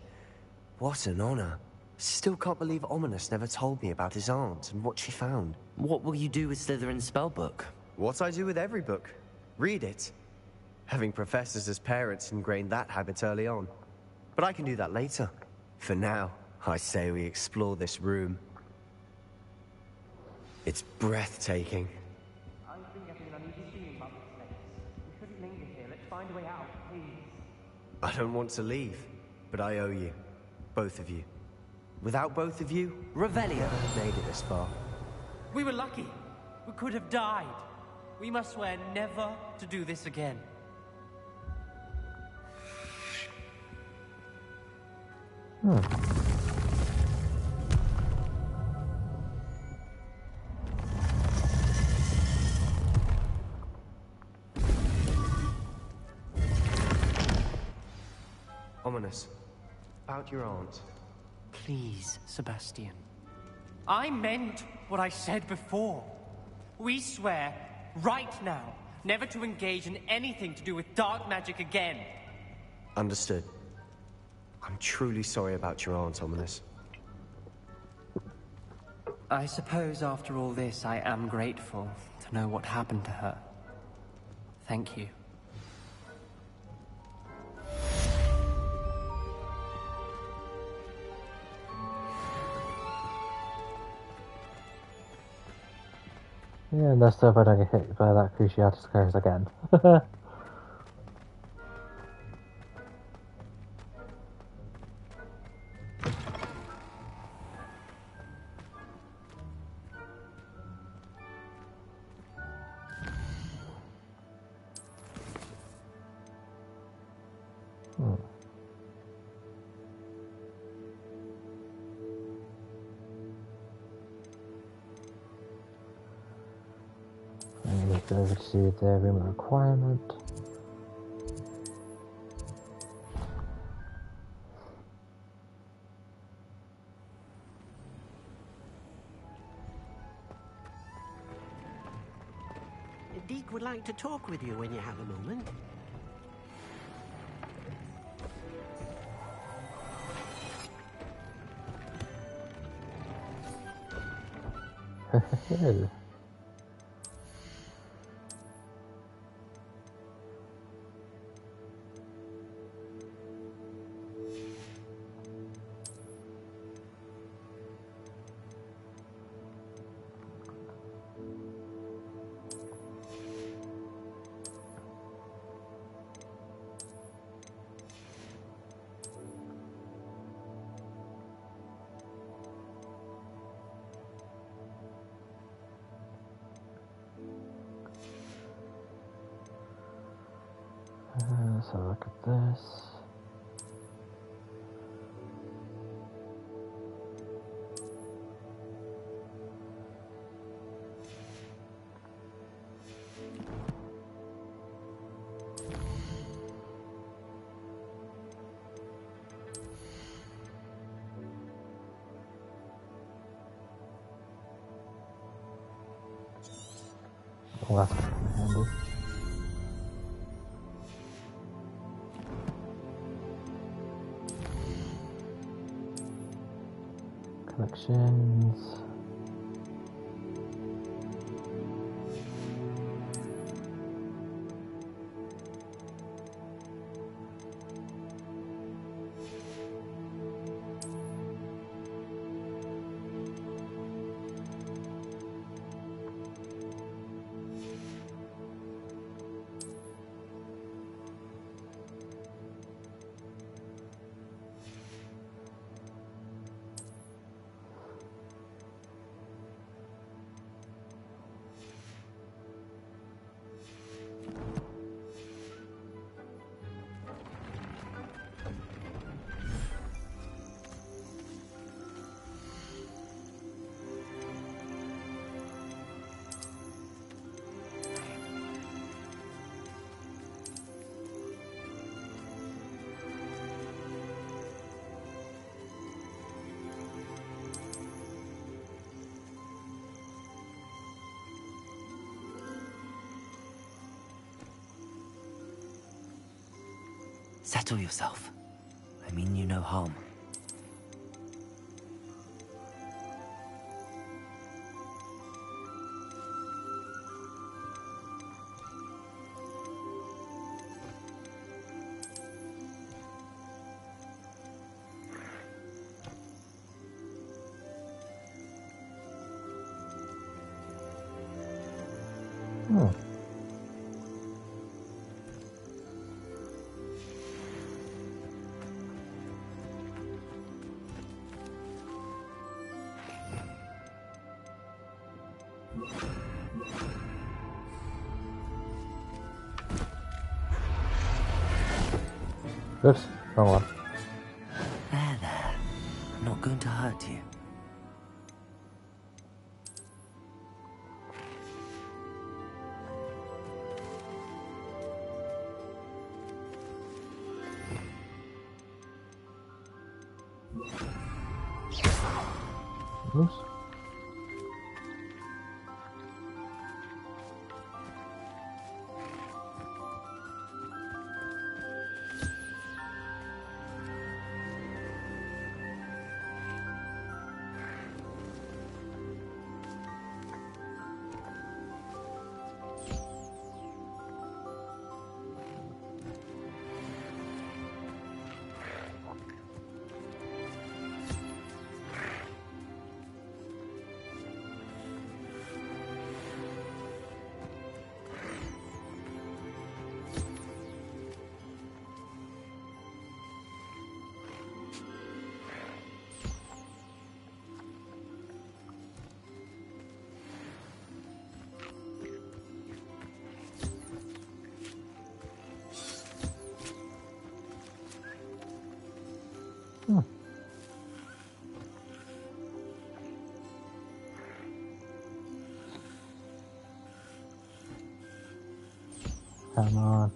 What an honor. Still can't believe Ominous never told me about his aunt and what she found. What will you do with Slytherin's spellbook? What I do with every book. Read it. Having professors as parents ingrained that habit early on. But I can do that later. For now, I say we explore this room. It's breathtaking. I've been getting an uneasy feeling about this place. We shouldn't linger here. Let's find a way out, please. I don't want to leave, but I owe you. Both of you. Without both of you, Revelio never made it this far. We were lucky. We could have died. We must swear never to do this again. Ominous. About your aunt. Please, Sebastian. I meant what I said before. We swear, right now, never to engage in anything to do with dark magic again. Understood. I'm truly sorry about your aunt, Ominous. I suppose after all this, I am grateful to know what happened to her. Thank you. Yeah, and that's so if I don't get hit by that Cruciatus curse again. Let's over to the room of requirement. Deke would like to talk with you when you have a moment. So look at this. Well, that's kind of handy. Collections. Settle yourself. I mean you no harm. Oh. Oops, wrong one. There. I'm not going to hurt you. Oops. Come on.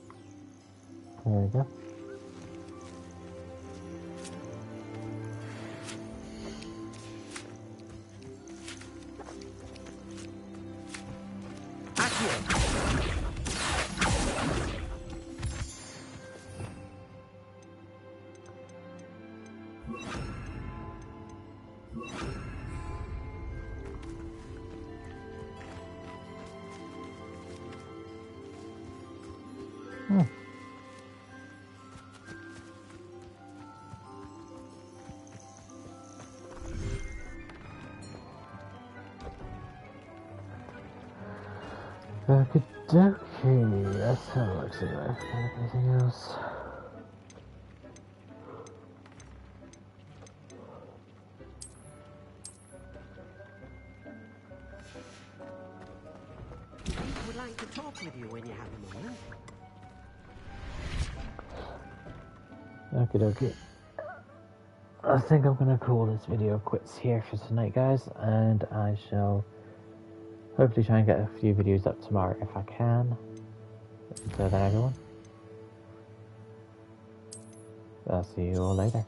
There we go. Okay, let's have a look, see if I can find anything else. I would like to talk with you when you have a moment. Okay. I think I'm gonna call this video quits here for tonight, guys, and I shall hopefully try and get a few videos up tomorrow if I can. Until then, everyone, I'll see you all later.